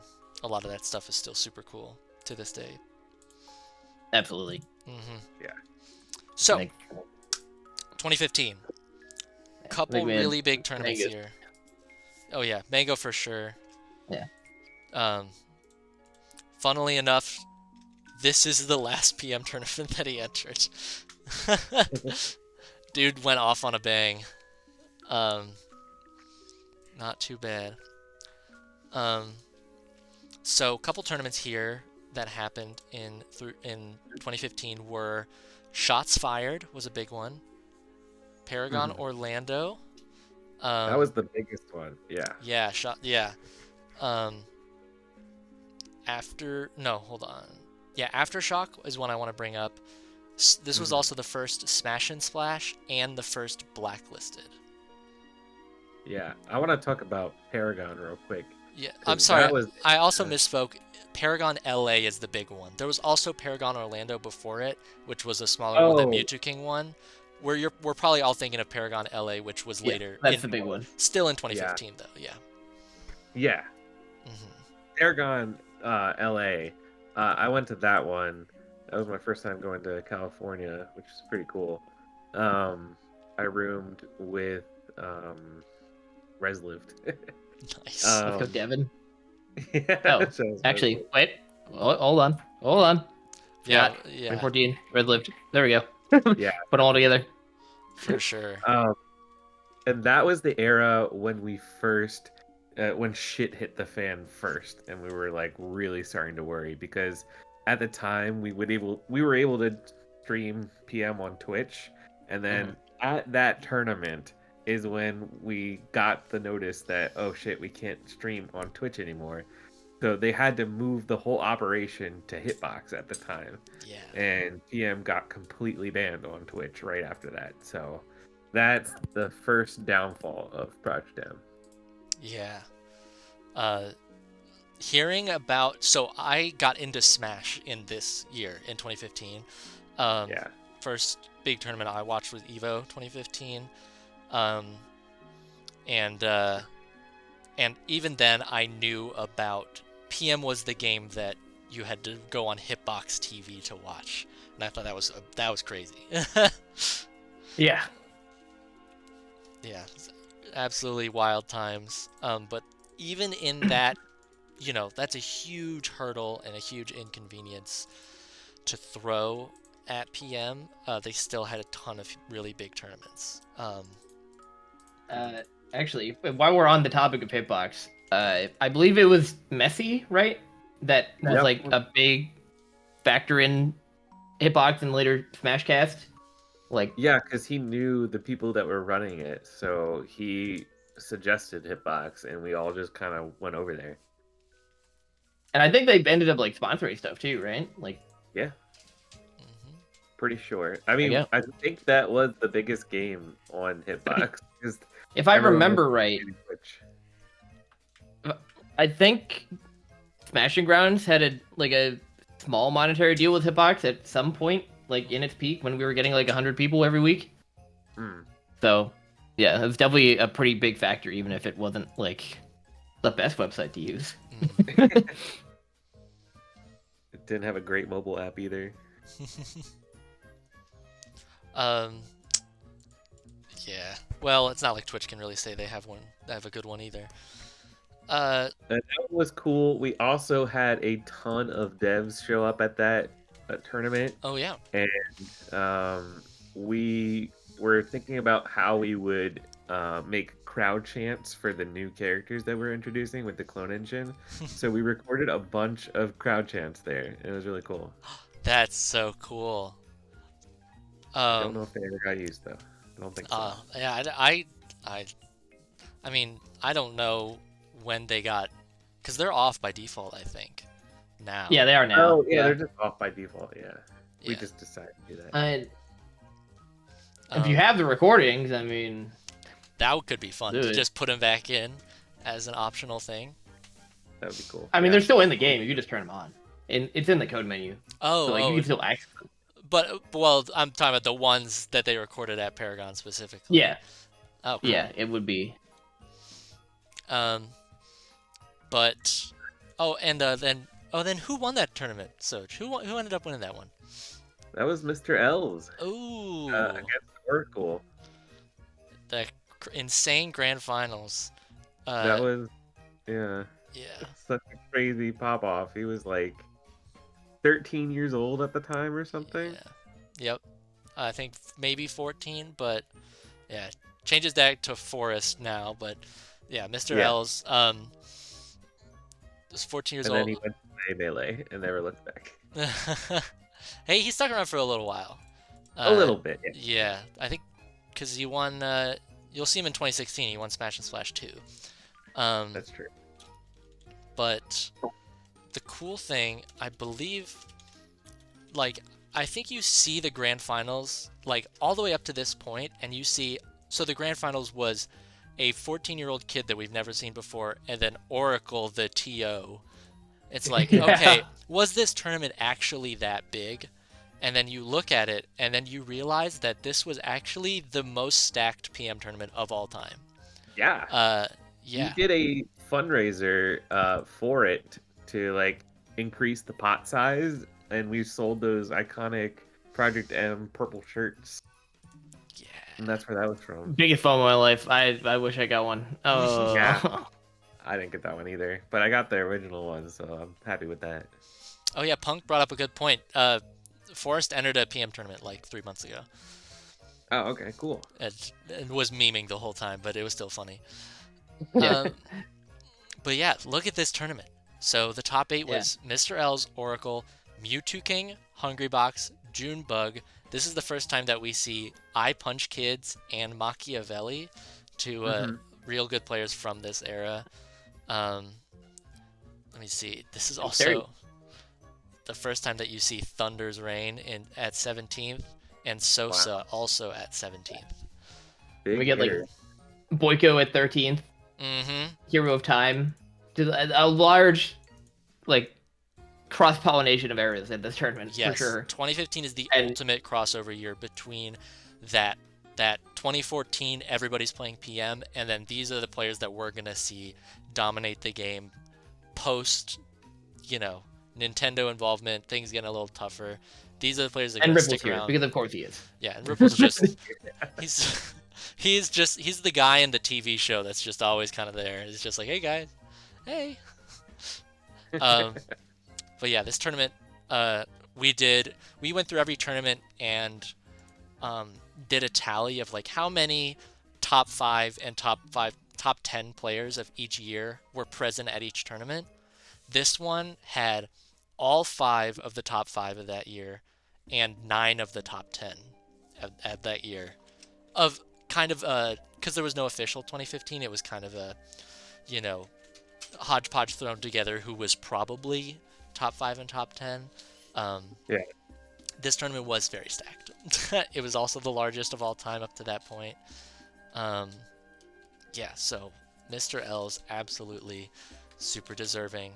lot of that stuff is still super cool to this day. Absolutely. Yeah. So, 2015. Couple really big tournaments here. Oh yeah, Mango for sure. Yeah. Funnily enough, this is the last PM tournament that he entered. Dude went off on a bang. Not too bad. So a couple tournaments here that happened in 2015 were Shots Fired was a big one. Paragon Orlando. That was the biggest one. Yeah. Yeah. Aftershock is one I want to bring up. This was also the first Smash and Splash and the first Blacklisted. Yeah, I want to talk about Paragon real quick. Yeah, I'm sorry. I also misspoke. Paragon LA is the big one. There was also Paragon Orlando before it, which was a smaller one that Mewtwo King won. we're probably all thinking of Paragon LA, which was later. That's the big one. Still in 2015 though. Yeah. Yeah. Mm-hmm. Paragon LA. I went to that one. That was my first time going to California, which is pretty cool. I roomed with Reslived. Nice. Let's go, Devin. Yeah, Oh, so it's actually, Reslived. wait. Hold on. Yeah. 2014, Red Lived. There we go. Yeah. Put them all together. For sure. And that was the era when we first, when shit hit the fan first, and we were like really starting to worry because at the time we were able to stream PM on Twitch, and then at that tournament is when we got the notice that, oh shit, we can't stream on Twitch anymore. So they had to move the whole operation to Hitbox at the time. Yeah. And PM got completely banned on Twitch right after that. So that's the first downfall of Project M. Yeah. Hearing about, so I got into Smash in this year in 2015. Yeah. First big tournament I watched was Evo 2015. And even then I knew about PM was the game that you had to go on Hitbox TV to watch, and I thought that was crazy. Yeah. Yeah, absolutely wild times. But even in that, that's a huge hurdle and a huge inconvenience to throw at PM. They still had a ton of really big tournaments. Actually, while we're on the topic of Hitbox, I believe it was Messi, right? That was Yep. like a big factor in Hitbox and later Smashcast. Like, Yeah, because he knew the people that were running it, so he suggested Hitbox, and we all just kind of went over there. and I think they ended up like sponsoring stuff too, right? Like, Yeah, Mhm. pretty sure. I mean, Yeah. I think that was the biggest game on Hitbox. Just if I everyone remember was right, playing Twitch. I think Smashing Grounds had a small monetary deal with Hitbox at some point, like in its peak when we were getting like 100 people every week. Hmm. So, yeah, it was definitely a pretty big factor, even if it wasn't like the best website to use. Mhm. It didn't have a great mobile app either. Yeah. Well, it's not like Twitch can really say they have a good one either. And that was cool. We also had a ton of devs show up at that tournament. Oh yeah. We were thinking about how we would make crowd chants for the new characters that we're introducing with the clone engine. So we recorded a bunch of crowd chants there. It was really cool. That's so cool. I don't know if they ever got used though. I don't think so. Yeah, I mean, I don't know when they got, because they're off by default, I think, now. Yeah, they are now. Oh yeah, they're just off by default. Yeah, we Yeah. just decided to do that. And if you have the recordings, I mean, that could be fun to Dude. just put them back in as an optional thing. That would be cool. I mean, Yeah. they're still in the game. You just turn them on, and it's in the code menu. Oh, So like, you can still access them. but well, I'm talking about the ones that they recorded at Paragon specifically. Yeah, Oh, cool. yeah, it would be. But then who won that tournament, Soj? Who ended up winning that one? That was Mr. L's Ooh, against Oracle. the insane grand finals. That was, yeah, Yeah. such a crazy pop off. He was like 13 years old at the time or something. Yeah. Yep. I think maybe 14, but yeah, changes that to Forrest now. But yeah, Mr. Yeah. L's was 14 years And then old. he went to play Melee and never looked back. Hey, he stuck around for a little while. A little bit, yeah. Yeah, I think because he won. You'll see him in 2016. He won Smash and Splash 2. That's true. But the cool thing, I believe, like, I think you see the grand finals, like, all the way up to this point, and you see, so the grand finals was a 14-year-old kid that we've never seen before, and then Oracle, the TO. It's like, Yeah. okay, was this tournament actually that big? and then you look at it, and then you realize that this was actually the most stacked PM tournament of all time. Yeah. Yeah. We did a fundraiser for it to like increase the pot size, and we sold those iconic Project M purple shirts. Yeah. And that's where that was from. Biggest FOMO of my life. I wish I got one. Oh. Yeah. I didn't get that one either, but I got the original one, so I'm happy with that. Oh yeah, Punk brought up a good point. Forrest entered a PM tournament like 3 months ago. Oh, okay, cool. And was memeing the whole time, but it was still funny. Yeah. But yeah, look at this tournament. So the top 8 was Mr. L's, Oracle, Mewtwo King, Hungrybox, Junebug. This is the first time that we see I Punch Kids and Machiavelli, two real good players from this era. Let me see. This is also the first time that you see Thunder's Reign at 17th and Sosa also at 17th. Big we get hitter. like Boyko at 13th. Mm-hmm. Hero of Time. A large like cross-pollination of eras at this tournament, Yes, for sure. 2015 is the And- ultimate crossover year between that 2014 everybody's playing PM, and then these are the players that we're gonna see dominate the game post, Nintendo involvement, things getting a little tougher. These are the players that are And gonna Ripple's stick here, around. because of course he is. Yeah, and Ripple's just he's the guy in the TV show that's just always kind of there. He's just like, hey guys, hey. But yeah, this tournament, we went through every tournament and did a tally of like how many top 5 and top 10 players of each year were present at each tournament. This one had all 5 of the top 5 of that year and 9 of the top 10 at that year. Of kind of because there was no official 2015, it was kind of a hodgepodge thrown together who was probably top 5 and top 10. Yeah. This tournament was very stacked. It was also the largest of all time up to that point. Yeah, so Mr. L's absolutely super deserving.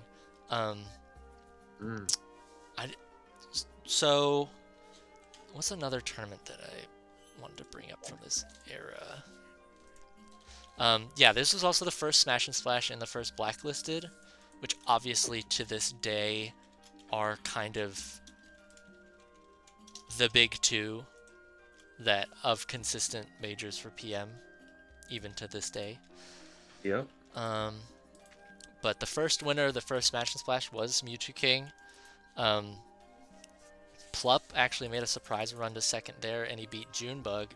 So what's another tournament that I wanted to bring up from this era? Yeah, this was also the first Smash and Splash and the first Blacklisted, which obviously to this day are kind of the big 2 that of consistent majors for PM, even to this day. Yep. But the first winner of the first Smash and Splash was Mewtwo King. Plup actually made a surprise run to second there, and he beat Junebug.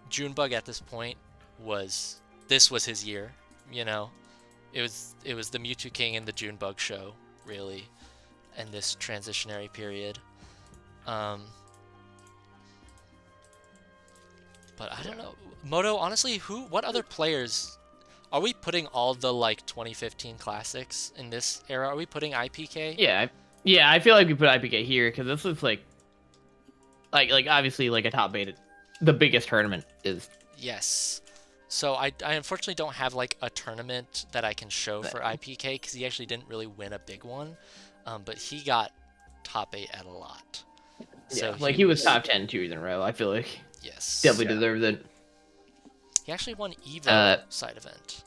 Junebug at this point was his year, It was the Mewtwo King and the Junebug show, really, in this transitionary period. But I don't know. Moto, honestly, what other players are we putting all the like 2015 classics in this era? Are we putting IPK? Yeah, I feel like we put IPK here because this is like obviously like a top 8. The biggest tournament is. Yes. So I unfortunately don't have like a tournament that I can show for IPK because he actually didn't really win a big one, but he got top 8 at a lot. So yeah, he was top 10 2 years in a row. I feel like. Yes. Definitely deserves it. He actually won Evo side event.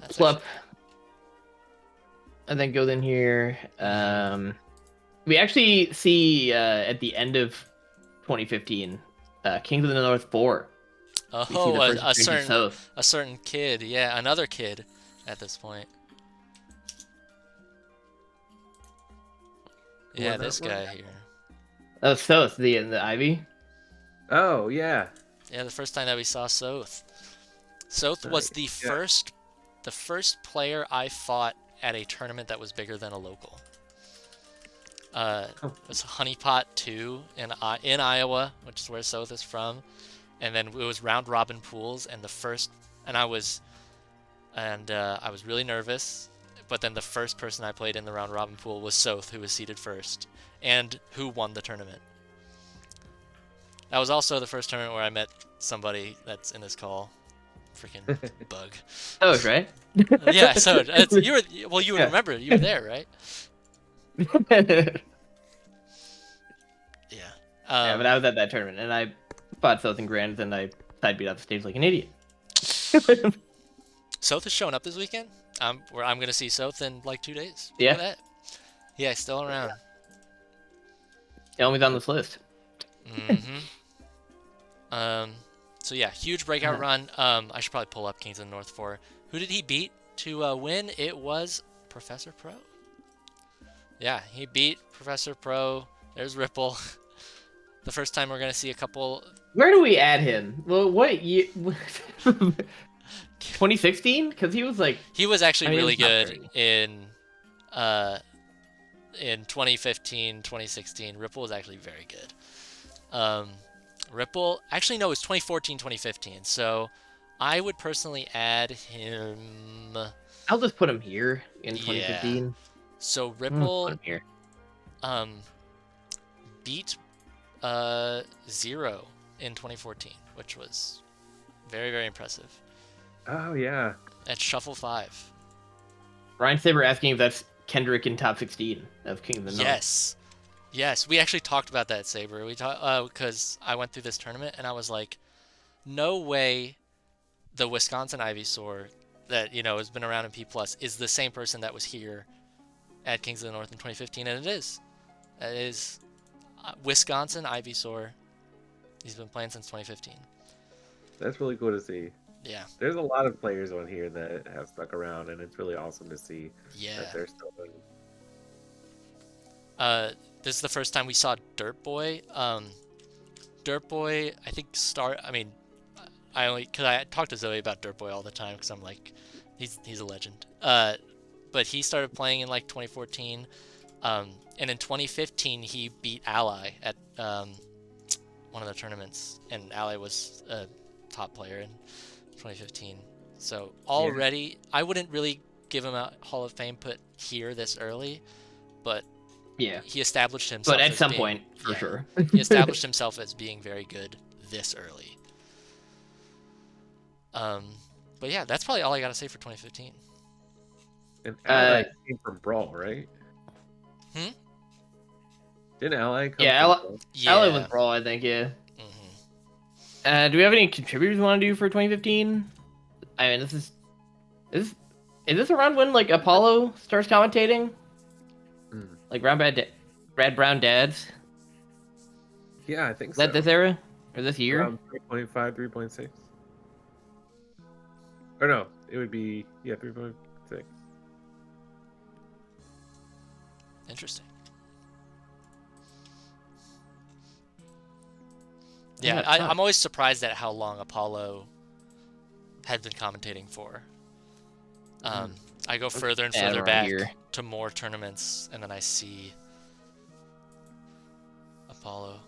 Plup. And then goes in here. We actually see at the end of 2015, Kings of the North 4. Oh, a certain kid. Yeah, another kid at this point. Yeah, this guy here. Oh, Soth, the Ivy. Oh, yeah. Yeah, the first time that we saw Soth. Soth was the first player I fought at a tournament that was bigger than a local. It was Honeypot 2 in Iowa, which is where Soth is from. And then it was round robin pools, and I was really nervous. But then the first person I played in the round robin pool was Soth, who was seeded first, and who won the tournament. That was also the first tournament where I met somebody that's in this call. Freaking Bug. Oh, right? Yeah, so you would remember. You were there, right? Yeah, but I was at that tournament, and I fought Soth in Grand, and I side beat off the stage like an idiot. Soth is showing up this weekend. I'm gonna see Soth in like 2 days. Yeah. Look at that. Yeah, he's still around. Elmi's on this list. Mm-hmm. So yeah, huge breakout run. I should probably pull up Kings of the North for. Who did he beat to win? It was Professor Pro. Yeah, he beat Professor Pro. There's Ripple. The first time we're gonna see a couple. Where do we add him? Well, what year? 2016? Because he was like. He was actually really it's not good in 2015, 2016. Ripple was actually very good. Ripple, actually no, it was 2014, 2015. So I would personally add him. I'll just put him here in 2015. Yeah. So Put Ripple him here. beat Zero in 2014, which was very, very impressive. Oh yeah. At Shuffle 5. Ryan Saber asking if that's Kendrick in top 16 of King of the North. Yes, we actually talked about that, Saber. We talked because I went through this tournament and I was like, no way the Wisconsin Ivysaur that has been around in P+ is the same person that was here at Kings of the North in 2015, and it is. It is Wisconsin Ivysaur. He's been playing since 2015. That's really cool to see. Yeah. There's a lot of players on here that have stuck around, and it's really awesome to see that they're still in. This is the first time we saw Dirt Boy. Dirt Boy, I think because I talk to Zoe about Dirt Boy all the time because I'm like, he's a legend. But he started playing in like 2014, and in 2015 he beat Ally at one of the tournaments, and Ally was a top player in 2015. So already, I wouldn't really give him a Hall of Fame put here this early, but yeah, he established himself. But at some point, for sure, he established himself as being very good this early. But yeah, that's probably all I gotta say for 2015. And Ally came from Brawl, right? Didn't Ally come from Brawl? Yeah. Ally was Brawl, I think, yeah. Do we have any contributors we want to do for 2015? I mean, is this around when like Apollo starts commentating? Like Brad Brown Dads? Yeah, I think so. Is that this era? Or this year? Around 3.5, 3.6. Or no, it would be 3.6. Interesting. Yeah, I'm always surprised at how long Apollo had been commentating for. I go further and further back to more tournaments, and then I see Apollo.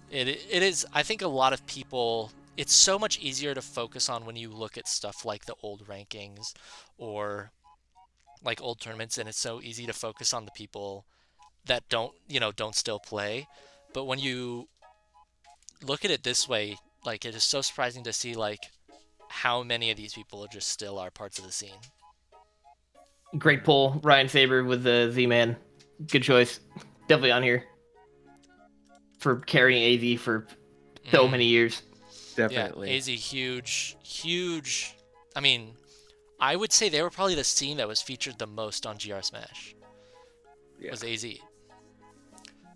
It is, I think a lot of people, it's so much easier to focus on when you look at stuff like the old rankings or like old tournaments, and it's so easy to focus on the people that don't still play. But when you look at it this way, like, it is so surprising to see like how many of these people just still are parts of the scene. Great pull, Ryan Saber with the Z-Man. Good choice. Definitely on here. For carrying AZ for so many years. Definitely. Yeah, AZ huge. I mean, I would say they were probably the scene that was featured the most on GR Smash. Yeah. Was AZ.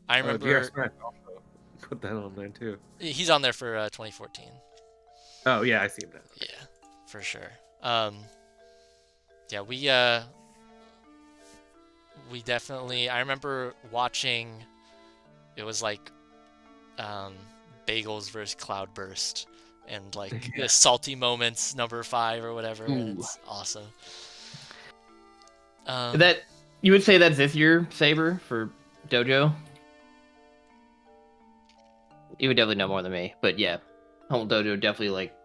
I remember. GR Smash also put that on there too. He's on there for 2014. Oh yeah, I see him now. Yeah, for sure. Yeah, we definitely. I remember watching. It was like, Bagels versus Cloudburst, and like the Salty Moments #5 or whatever. And it's awesome. That you would say that's this year, Saber, for Dojo? You would definitely know more than me, but yeah, Humble Dojo definitely like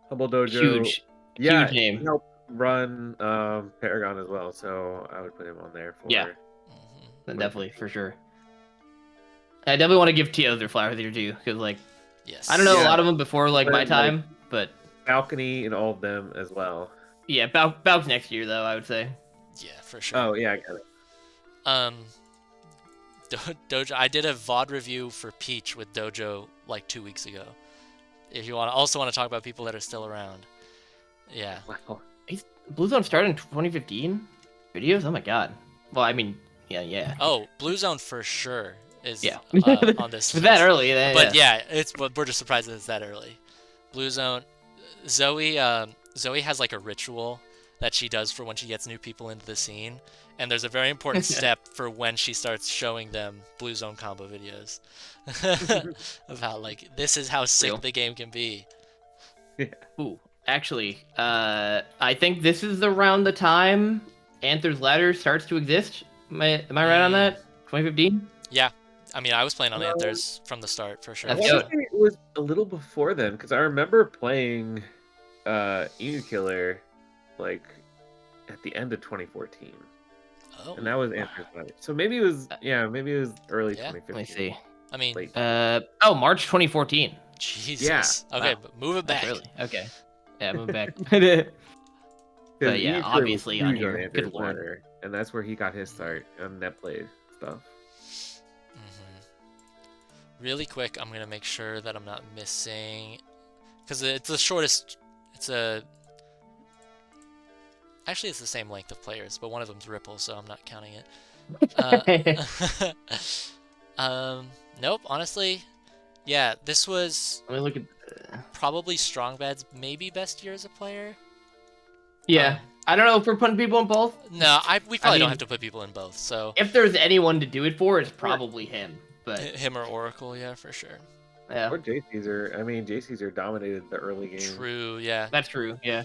Humble Dojo. Huge name. He helped run Paragon as well, so I would put him on there for. Yeah, definitely for sure. I definitely want to give TOs their flowers here too, because like, I don't know a lot of them before like my time, but Balcony and all of them as well. Yeah, Balc's next year though, I would say. Yeah, for sure. Oh yeah, I got it. Dojo. I did a VOD review for Peach with Dojo like 2 weeks ago. If you want to talk about people that are still around. Yeah. Wow. Blue Zone started in 2015. Videos? Oh my god. Well, I mean, yeah. Oh, Blue Zone for sure is Yeah. on this If that list. early, then But yeah, we're just surprised that it's that early. Blue Zone, Zoe has like a ritual that she does for when she gets new people into the scene, and there's a very important step for when she starts showing them Blue Zone combo videos of how like this is how sick Real. the game can be. Ooh, actually, I think this is around the time Anther's Ladder starts to exist. Am I right on that? 2015? Yeah, I mean I was playing on No. Anthers from the start for sure. Let's I go. want to say it was a little before then because I remember playing Emu Killer like at the end of 2014, Oh, and that was Answer's Letter. So maybe it was maybe it was early Yeah. 2015. Let me see. I mean, Late. March 2014. Jesus. Okay, Wow. but move it back. That's early. Okay. Yeah, move back. Because But yeah, Emu Killer was obviously on huge here. Answer's Good lord. Letter, and that's where he got his start on netplay stuff. Really quick, I'm gonna make sure that I'm not missing, because it's the shortest. Actually, it's the same length of players, but one of them's Ripple, so I'm not counting it. Nope. Honestly, yeah, this was Let me look at. probably Strongbad's maybe best year as a player. Yeah, I don't know if we're putting people in both. No, we probably don't mean- have to put people in both. So If there's anyone to do it for, it's probably him. But him or Oracle, yeah, for sure. yeah, Or J Caesar. I mean, J Caesar dominated the early game. True. Yeah. that's true. Yeah.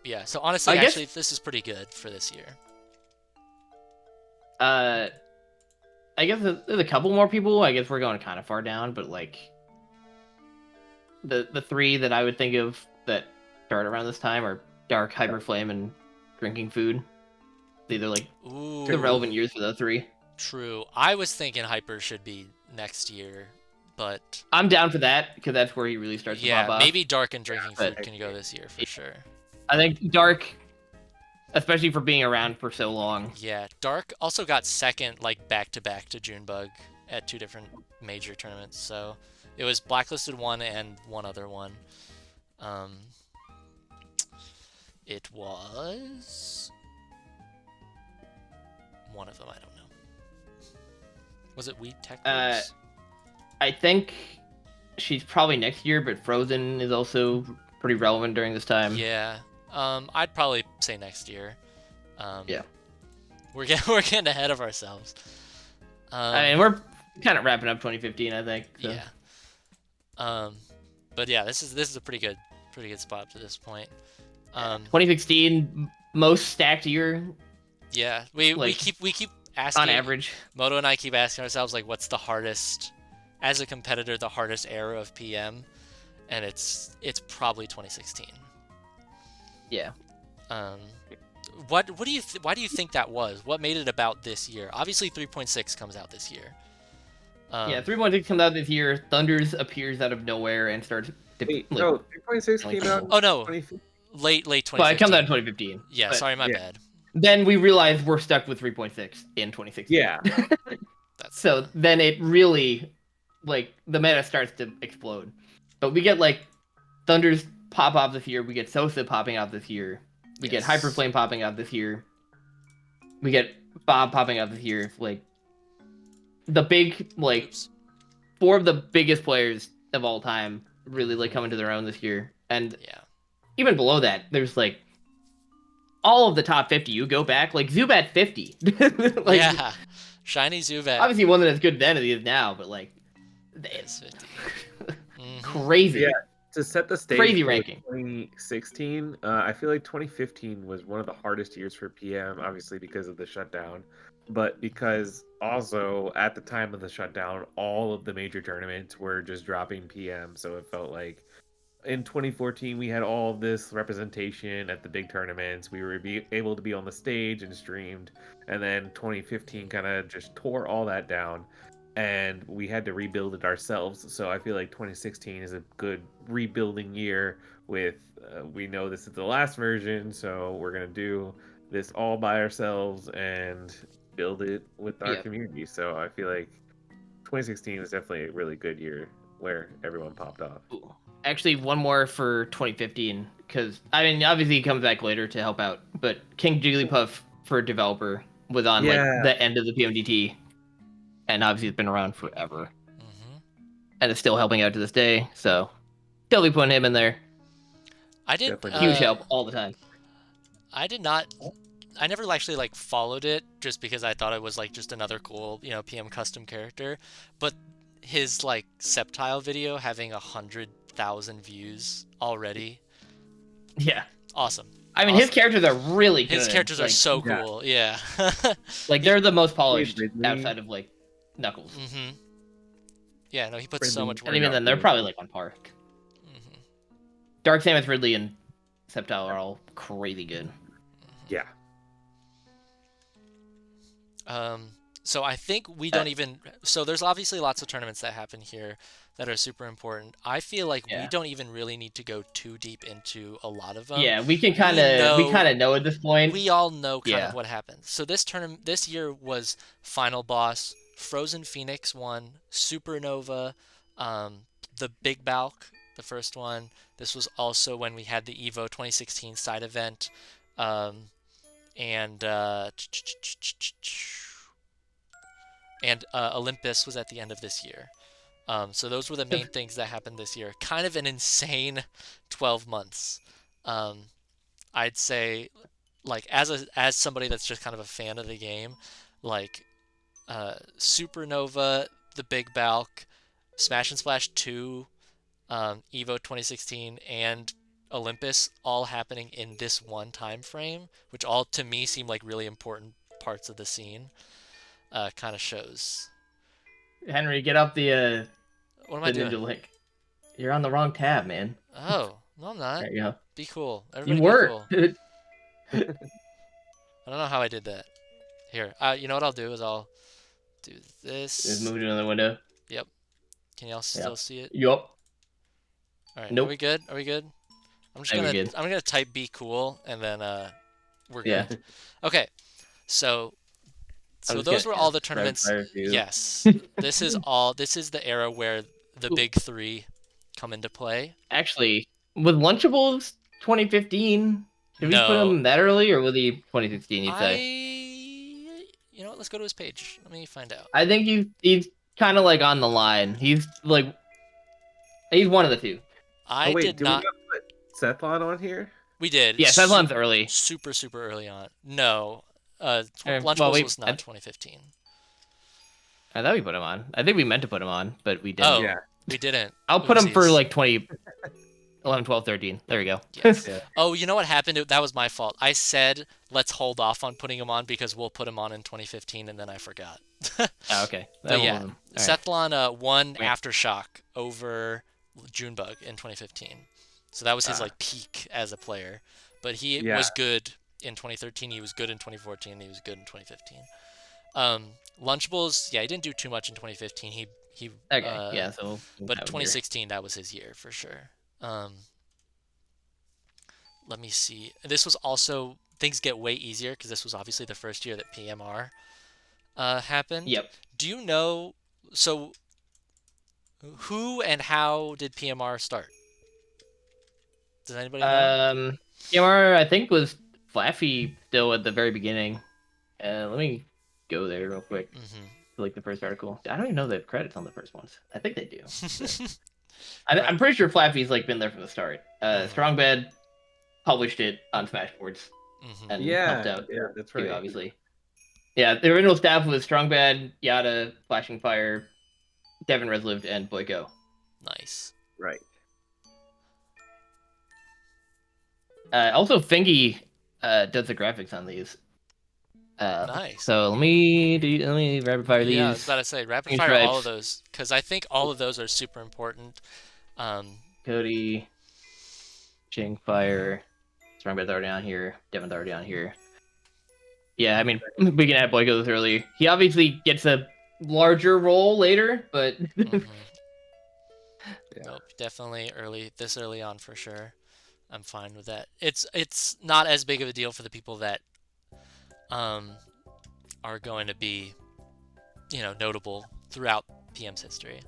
Yeah. So honestly, I guess- actually, this is pretty good for this year. I guess there's a couple more people. I guess we're going kind of far down, but like the three that I would think of that start around this time are Dark, Hyperflame, and Drinking Food. These are like Ooh. the relevant years for those three. True. I was thinking Hyper should be next year, but I'm down for that because that's where he really starts to yeah, pop off. maybe Dark and Drinking but- Food can go this year for sure. I think Dark, especially for being around for so long. Yeah, Dark also got second, like back to back to Junebug at 2 different major tournaments. So it was Blacklisted 1 and one other one. It was one of them. I don't know. Was it Weed Tech? Works? I think she's probably next year, but Frozen is also pretty relevant during this time. Yeah. I'd probably say next year. Yeah. We're getting ahead of ourselves. I mean, we're kind of wrapping up 2015, I think. So. Yeah. But yeah, this is a pretty good spot up to this point. 2016, most stacked year Yeah, we like, keep asking on average. Moto and I keep asking ourselves like, what's the hardest as a competitor, the hardest era of PM, and it's probably 2016. Yeah. What do you why do you think that was? What made it about this year? Obviously, 3.6 comes out this year. Yeah, 3.6 comes out this year. Thunders appears out of nowhere and starts. Wait, no, 3.6 came out. Oh no, 2015. late 2015. Well, it comes out in 2015. Yeah, but sorry, my yeah. bad. Then we realize we're stuck with 3.6 in 2016. Yeah. That's So then it really, like, the meta starts to explode. But we get, like, Thunders pop off this year. We get Sosa popping out this year. We get Yes. Hyperflame popping out this year. We get Bob popping out this year. Like, the big, like, Oops. 4 of the biggest players of all time really, like, coming to their own this year. And Yeah. even below that, there's, like, all of the top 50. You go back, like, Zubat 50. Like, Yeah. Shiny Zubat. obviously one that's good then as he is now, but, like, it's Is 50. Mhm. crazy. Yeah. To set the stage Crazy for ranking. 2016, I feel like 2015 was one of the hardest years for PM, obviously because of the shutdown, but because also at the time of the shutdown, all of the major tournaments were just dropping PM, so it felt like in 2014 we had all this representation at the big tournaments. We were able to be on the stage and streamed, and then 2015 kind of just tore all that down. And we had to rebuild it ourselves. So I feel like 2016 is a good rebuilding year with, we know this is the last version, so we're going to do this all by ourselves and build it with our Yep. community. So I feel like 2016 was definitely a really good year where everyone popped off. Ooh. Actually, one more for 2015, because I mean, obviously he comes back later to help out, but King Jigglypuff for developer was on like Yeah. the end of the PMDT, and obviously it's been around forever, and it's still helping out to this day. So, still be putting him in there. I did. Definitely Huge help all the time. I did not. I never actually like followed it just because I thought it was like just another cool, PM custom character. But his like Sceptile video having 100,000 views already, Yeah, awesome. I mean Awesome. his characters are really good. His characters are like, so Yeah. cool. Yeah. like they're the most polished Ridley. outside of like Knuckles, Yeah. No, he puts so Ridley. much work. and even then they're probably like on par. Dark Samus, Ridley, and Sceptile are all crazy good. Yeah. So I think we don't even. So there's obviously lots of tournaments that happen here that are super important. I feel like we Yeah. don't even really need to go too deep into a lot of them. Yeah, we can kind of know at this point. We all know kind Yeah. of what happens. So this year was Final Boss, Frozen Phoenix won, Supernova, the Big Balk, the first one. This was also when we had the Evo 2016 side event, and Olympus was at the end of this year. So those were the main things that happened this year. Kind of an insane 12 months. I'd say, like as somebody that's just kind of a fan of the game, like Supernova, the Big Balk, Smash and Splash 2, Evo 2016, and Olympus all happening in this one time frame, which all to me seem like really important parts of the scene. Kind of shows. Henry, get up the What am I doing? Ninja Link. You're on the wrong tab, man. Oh, no, I'm not. There you go. Be cool. Everybody You be were. cool. I don't know how I did that. Here, you know what I'll do is I'll do this. Just move it to another window. Yep. Can y'all still see it? Yup. All right. Nope. Are we good? Are we good? I'm just I think gonna we're good. I'm gonna type be cool and then we're good. Yeah. Okay. So I'm just those gonna were all the Rapid tournaments. fire review. Yes. This is the era where the Ooh. big three come into play. Actually, with Lunchables 2015, did we put No. him that early, or was he 2016? You'd say. You know what? Let's go to his page. Let me find out. I think he's kind of like on the line. He's one of the two. I did do not. we not put Sethlon on here? We did. Yeah, Sethlon's early. Super early on. No. Lunchables well, wait, was not 2015. I thought we put him on. I think we meant to put him on, but we didn't. Oh, Yeah. we didn't. I'll put him for Oopsies. like 2011, 12, 13. There we go. Yes. Yeah. Oh, you know what happened? That was my fault. I said let's hold off on putting him on because we'll put him on in 2015, and then I forgot. Oh, okay. But yeah, All right. Sethlon won Wait. Aftershock over Junebug in 2015. So that was his Ah. like peak as a player. But he Yeah. was good in 2013. He was good in 2014. He was good in 2015. Lunchables, yeah, he didn't do too much in 2015. He Okay. Yeah. So. but 2016 that was his year for sure. Let me see. This was also things get way easier because this was obviously the first year that PMR happened. Yep. Do you know? So, who and how did PMR start? Does anybody know? PMR, I think, was Flaffy still at the very beginning. Let me go there real quick. Like the first article. I don't even know they have credits on the first ones. I think they do. I'm pretty sure Flaffy's like been there from the start. Strongbed published it on Smashboards and helped out. Yeah, that's too, right. obviously. Yeah, the original staff was Strongbad, Yada, Flashing Fire, Devin Reslived, and Boyko. Nice. Right. Also, Fingy does the graphics on these. Nice. So let me rapid fire these. Yeah, I was about to say rapid Green fire all of stripes. those because I think all of those are super important. Cody, Ching Fire, Strongbad's already on here. Devin's already on here. Yeah, I mean, we can add Boyko this early. He obviously gets a larger role later, but Mhm. Yeah. Nope, definitely this early on for sure. I'm fine with that. It's not as big of a deal for the people that are going to be, notable throughout PM's history.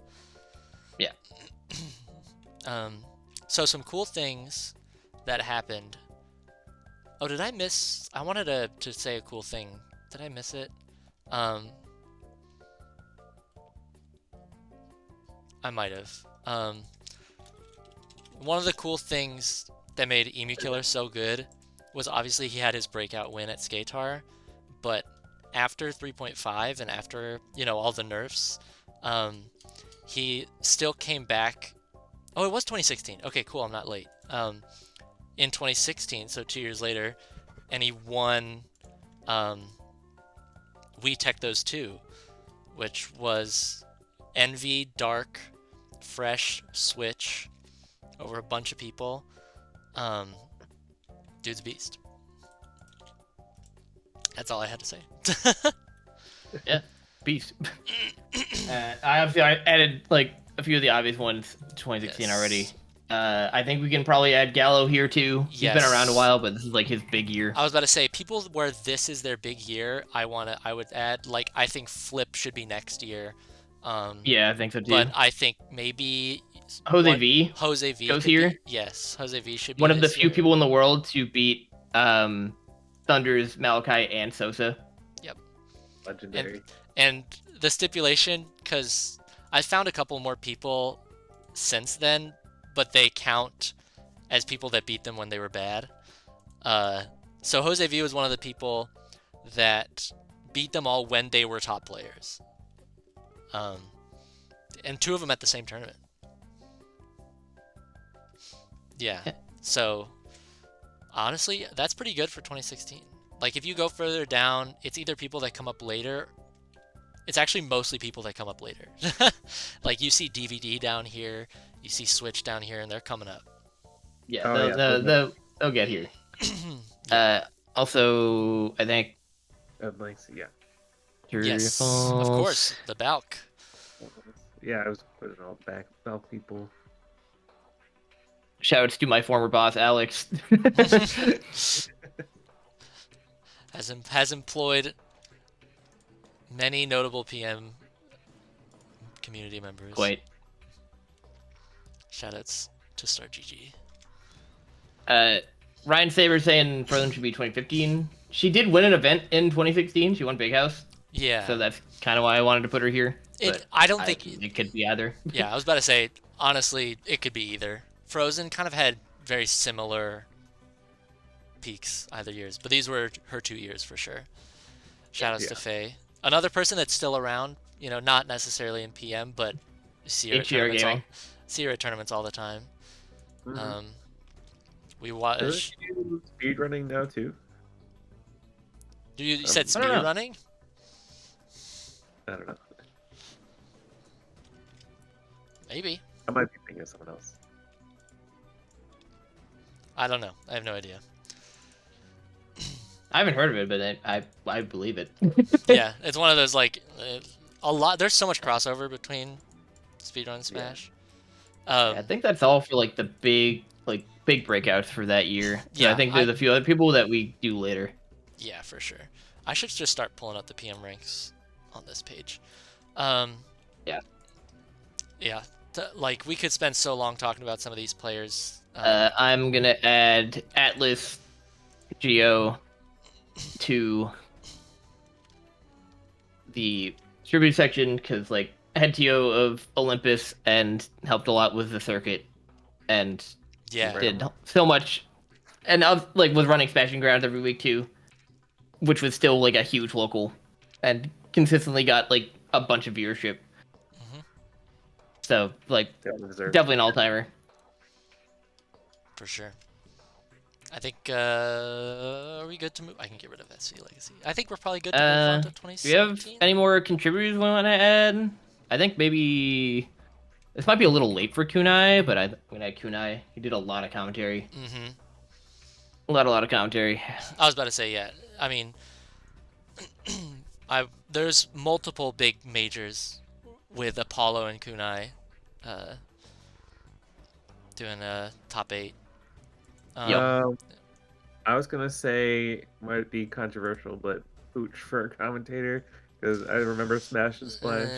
Yeah. So some cool things that happened. Oh, did I miss? I wanted to say a cool thing. Did I miss it? I might have. One of the cool things that made Emu Killer so good was obviously he had his breakout win at Skatar, but after 3.5 and after, all the nerfs, he still came back. Oh, it was 2016. Okay, cool. I'm not late. In 2016, so 2 years later, and he won We Tech Those 2, which was Envy, Dark, Fresh, Switch, over a bunch of people. Dude's a beast. That's all I had to say. Yeah, beast. I added like a few of the obvious ones to 2016 Yes. already. I think we can probably add Gallo here too. He's been around a Yes. while, but this is like his big year. I was about to say, people where this is their big year, I would add, like, I think Flip should be next year. Yeah, I think so too. But I think maybe Jose V Jose V goes could here. be, yes, Jose V should be One of the this few year. people in the world to beat Thunder's Malachi and Sosa. Legendary. And the stipulation, because I found a couple more people since then, but they count as people that beat them when they were bad. So Jose V was one of the people that beat them all when they were top players. And 2 of them at the same tournament. Yeah. So honestly, that's pretty good for 2016. Like, if you go further down, it's either people that come up later. It's actually mostly people that come up later. Like, you see DVD down here, you see Switch down here, and they're coming up. Yeah, Oh, they'll get here. Also, I think. Yeah. Yes, of course, the Balk. Yeah, I was putting all back people. Shouts to my former boss, Alex. Has employed many notable PM community members. Quite. Shoutouts to Star GG. Ryan Saber saying Frozen should be 2015. She did win an event in 2016. She won Big House. Yeah. So that's kind of why I wanted to put her here. I don't think it could be either. Yeah, I was about to say, honestly, it could be either. Frozen kind of had very similar peaks either years, but these were her 2 years for sure. Shoutouts to Faye. Another person that's still around, not necessarily in PM, but see her at tournaments all the time. Mm-hmm. We watch. Speed running now too. You said speed running? I don't know. Maybe. I might be thinking of someone else. I don't know. I have no idea. I haven't heard of it, but I believe it. Yeah, it's one of those, like, a lot. There's so much crossover between speedrun and Smash. I think that's all for like the big breakouts for that year. So Yeah, I think there's a few other people that we do later. Yeah, for sure. I should just start pulling up the PM ranks on this page. Yeah. Yeah. Like, we could spend so long talking about some of these players. I'm gonna add Atlas, Geo to the tribute section because like head TO of Olympus and helped a lot with the circuit and did so much, and I was, was running Smashing Grounds every week too, which was still like a huge local and consistently got like a bunch of viewership. Mm-hmm. So like definitely an all-timer. For sure. I think, are we good to move? I can get rid of SC Legacy. I think we're probably good to move on to 2017. Do we have any more contributors we want to add? I think maybe this might be a little late for Kunai, but I'm gonna add Kunai. He did a lot of commentary. Mm-hmm. A lot of commentary. I was about to say, yeah. I mean, there's multiple big majors with Apollo and Kunai doing a top 8. I was gonna say might be controversial, but pooch for a commentator because I remember Smash and Splash.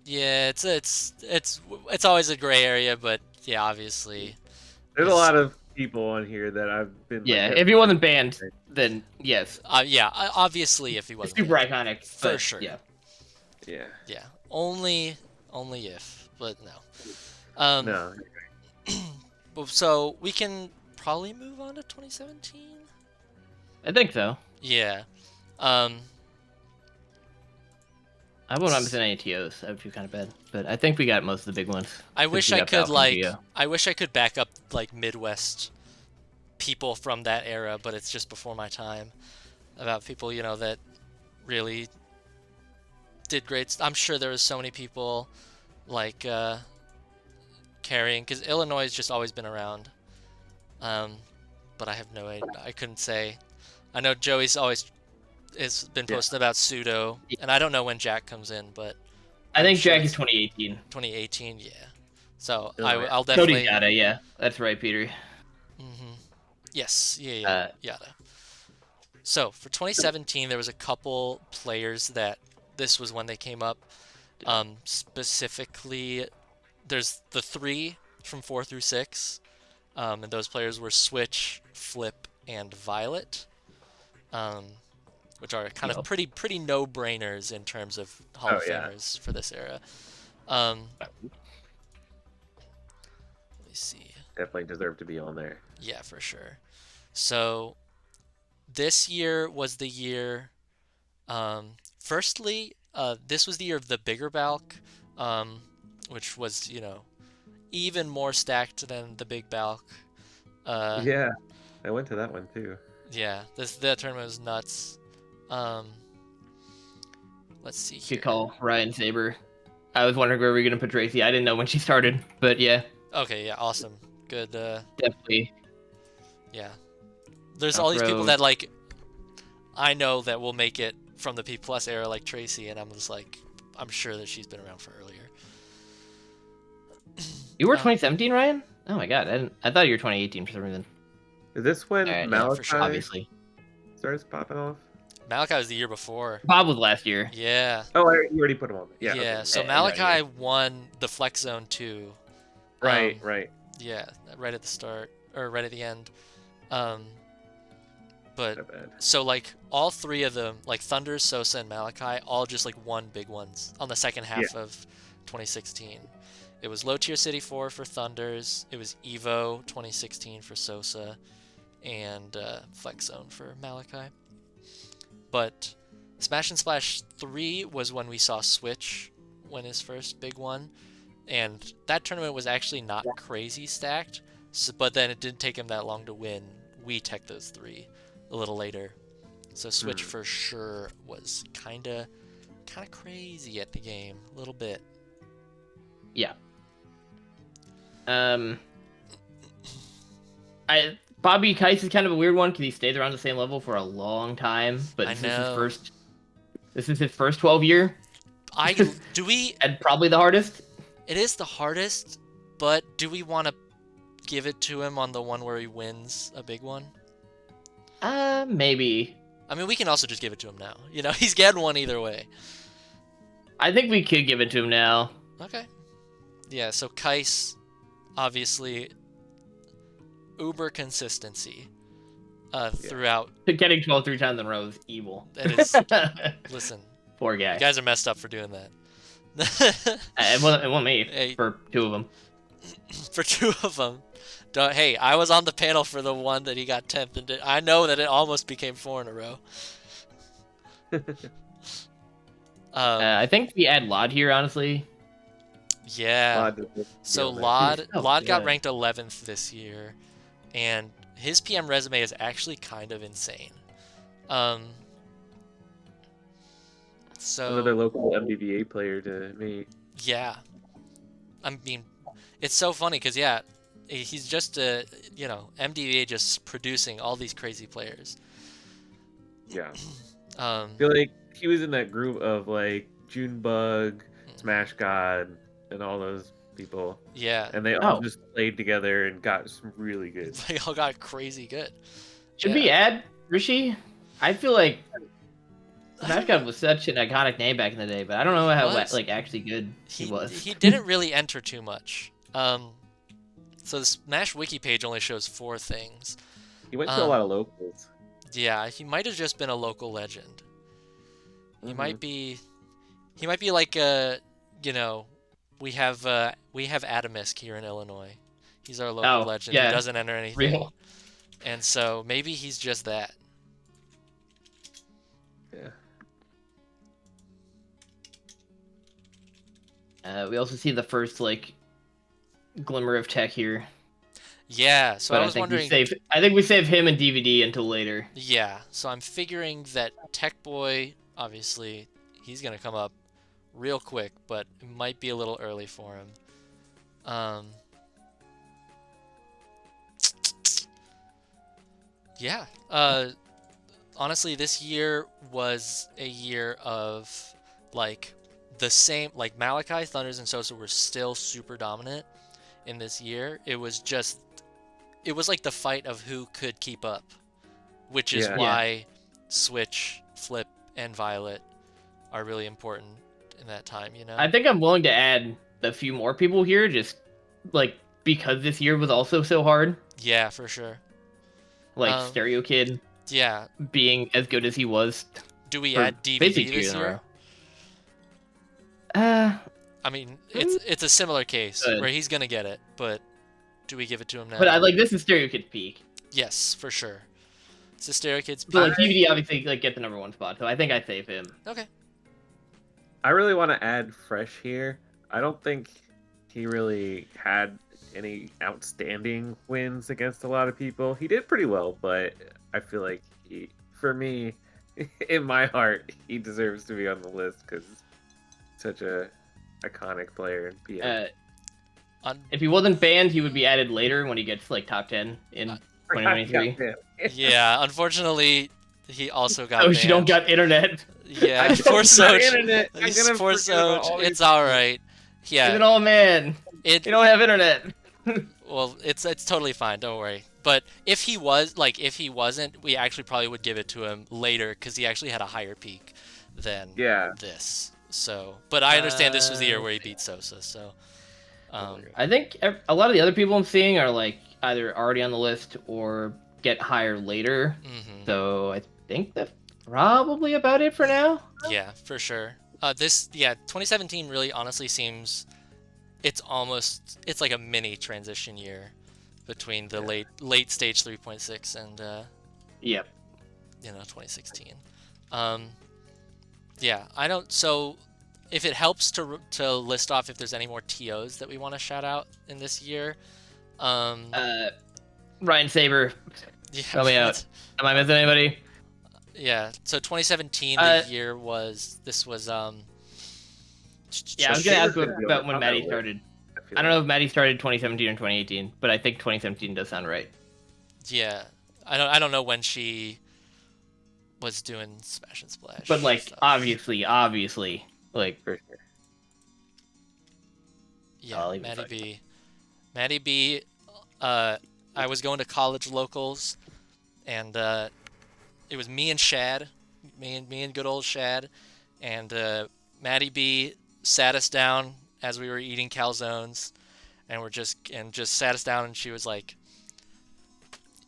Yeah, it's always a gray area, but yeah, obviously. There's a lot of people on here that I've been. Yeah, like, if he wasn't banned, then yes. Yeah, obviously if he It's wasn't super banned. iconic. For but, sure. Yeah. Yeah. Yeah. Only if, but no. No. So we can probably move on to 2017. I think so. Yeah. I wouldn't have been any TOs. That would be kind of bad. But I think we got most of the big ones. I wish we I got could Falcon Geo. I wish I could back up like Midwest people from that era, but it's just before my time. About people, that really did great. I'm sure there was so many people like carrying, because Illinois has just always been around. But I have no idea. I couldn't say. I know Joey's always has been posting about Pseudo, and I don't know when Jack comes in, but I think sure Jack is 2018. 2018, yeah. So Illinois. I'll definitely. Cody's Yada, yeah. That's right, Peter. Yes, yeah, Yada. So for 2017, there was a couple players that this was when they came up. Specifically, there's the 3 from 4 through 6, and those players were Switch, Flip, and Violet, which are kind of pretty no-brainers in terms of Hall of Famers for this era. Let me see. Definitely deserve to be on there. Yeah, for sure. So this year was the year. Firstly, this was the year of the bigger Balk, which was even more stacked than the big Balk. Yeah, I went to that one too. Yeah, that tournament was nuts. Let's see here. Good call, Ryan Saber. I was wondering where we were gonna put Tracy. I didn't know when she started, but yeah. Okay, yeah, awesome, good. Definitely. Yeah, there's all these people that I know that will make it from the P+ era, like Tracy, and I'm just like, I'm sure that she's been around for earlier. You were 2017, Ryan? Oh my god, I thought you were 2018 for some reason. Is this when Malachi for sure, obviously starts popping off? Malachi was the year before. Bob was last year. Yeah. Oh, you already put him on. Yeah. Yeah. Okay. So Malachi won the Flex Zone 2. Right. Yeah, right at the start or right at the end. But so like all 3 of them, like Thunder, Sosa, and Malachi, all just like won big ones on the second half of 2016. It was Low Tier City 4 for Thunders. It was Evo 2016 for Sosa, and Flex Zone for Malachi. But Smash and Splash 3 was when we saw Switch win his first big one, and that tournament was actually not crazy stacked. But then it didn't take him that long to win. We tech those 3 a little later, so Switch for sure was kind of crazy at the game a little bit. Yeah. Bobby Keiss is kind of a weird one because he stayed around the same level for a long time, but this is his first 12 year. And probably the hardest. It is the hardest, but do we want to give it to him on the one where he wins a big one? Maybe. I mean, we can also just give it to him now. He's getting one either way. I think we could give it to him now. Okay. Yeah, so Keiss, obviously, uber consistency throughout. Getting 12 3 times in a row is evil. It is. Listen. Poor guy. You guys are messed up for doing that. It wasn't me. For 2 of them. For 2 of them. Hey, I was on the panel for the one that he got 10th, and I know that it almost became 4 in a row. I think we add Lod here, honestly. Yeah. So Lod got ranked 11th this year, and his PM resume is actually kind of insane. So another local MBVA player to meet. Yeah. I mean, it's so funny because he's just MDVA just producing all these crazy players. Yeah. I feel like he was in that group of like Junebug, Smash God, and all those people. Yeah. And they all just played together and got some really good. They all got crazy good. Should we add Rishi? I feel like Smash God was such an iconic name back in the day, but I don't know how was. like actually good he was. He didn't really enter too much. So the Smash wiki page only shows 4 things. He went to a lot of locals. Yeah, he might have just been a local legend. He Mhm. might be like you know, we have Atomisk here in Illinois. He's our local Oh, legend. yeah. He doesn't enter anything. Real. And so maybe he's just that. Yeah. We also see the first like glimmer of tech here. Yeah, so But I was wondering. I think we save him and DVD until later. Yeah, so I'm figuring that Tech Boy, obviously, he's gonna come up real quick, but it might be a little early for him. Yeah. Honestly, this year was a year of like the same. Like Malachi, Thunders, and Sosa were still super dominant in this year. It was like the fight of who could keep up, which is Yeah. why Switch, Flip, and Violet are really important in that time, you know? I think I'm willing to add a few more people here, just like because this year was also so hard. Yeah, for sure. Like Stereo Kid Yeah. being as good as he was. Do we for add basically DVD 2 this years in a year? row. I mean, it's a similar case Good. where he's gonna get it, but do we give it to him now? But I like this is Stereo Kid's peak. Yes, for sure. It's the Stereo Kids So like peak. DVD obviously like get the #1 spot, so I think I'd save him. Okay. I really want to add Fresh here. I don't think he really had any outstanding wins against a lot of people. He did pretty well, but I feel like for me, in my heart, he deserves to be on the list because such a iconic player in PM. If he wasn't banned, he would be added later when he gets like top 10 in 2023. Yeah, unfortunately, he also got Oh, banned. you don't got internet. Yeah, I poor don't got Soj. internet. I'm gonna Poor forget about all Soj. these It's all right. Yeah. He's an old man. You don't have internet. Well, it's totally fine. Don't worry. But if he wasn't, we actually probably would give it to him later because he actually had a higher peak than this. So, but I understand this was the year where he beat Sosa. So, I think a lot of the other people I'm seeing are like either already on the list or get higher later. So I think that's probably about it for now. Yeah, for sure. 2017 really honestly seems it's like a mini transition year between the late stage 3.6 and Yep. 2016. Yeah, I don't. So if it helps to list off if there's any more TOs that we want to shout out in this year, Ryan Saber, yeah, help me out. Am I missing anybody? Yeah. So 2017, the year was Yeah, I was gonna ask about when on Maddie that started. I don't know if Maddie started 2017 or 2018, but I think 2017 does sound right. Yeah, I don't know when she was doing Smash and Splash. But like stuff. obviously, like For sure. Yeah, Maddie B. I was going to college locals, and it was me and Shad, me and good old Shad, and Maddie B sat us down as we were eating calzones, and just sat us down, and she was like,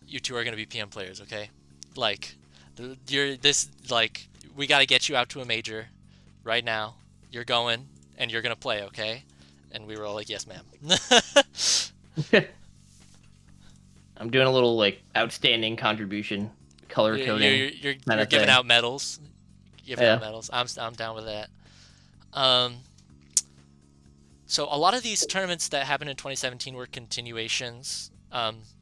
"You two are gonna be PM players, okay? Like, we gotta get you out to a major, right now. You're going, and you're gonna play, okay?" And we were all like, "Yes, ma'am." I'm doing a little like outstanding contribution, color coding. You're giving out medals. Out medals. I'm down with that. So a lot of these tournaments that happened in 2017 were continuations.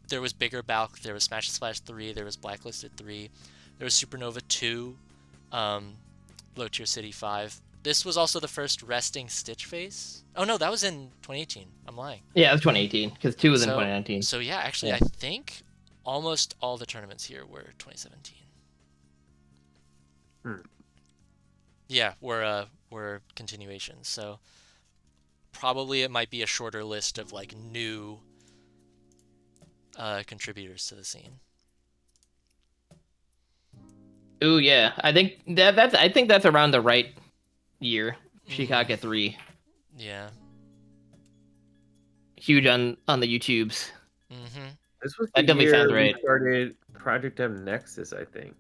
There was Bigger Balk, there was Smash and Splash 3, there was Blacklisted 3, there was Supernova 2, Low Tier City 5. This was also the first resting Stitch phase. Oh no, that was in 2018. I'm lying. Yeah, it was 2018 because 2 was in 2019. So yeah, actually, I think almost all the tournaments here were 2017. Yeah, were continuations. So probably it might be a shorter list of like new contributors to the scene. Ooh, yeah. I think that's around the right year. Shikaka 3. Yeah. Huge on the YouTubes. Mm-hmm. This was That the definitely year sounds we right. started Project M Nexus, I think.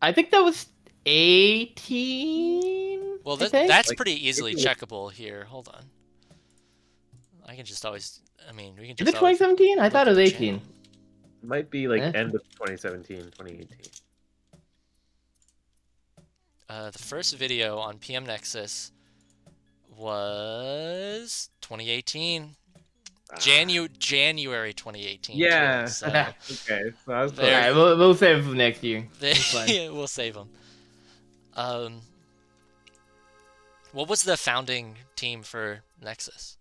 I think that was 18. Well, I think. that's Like, pretty easily it was- checkable here. Hold on. I can just always. I mean, we can Is just it always 2017? I look thought it at was the 18. channel. Might be like Eh. end of 2017, 2018. The first video on PM Nexus was 2018. Ah. January 2018. Too, Yeah. so Okay, so I was Very- All close. right, we'll save it for next year. It's fine. we'll save them. What was the founding team for Nexus?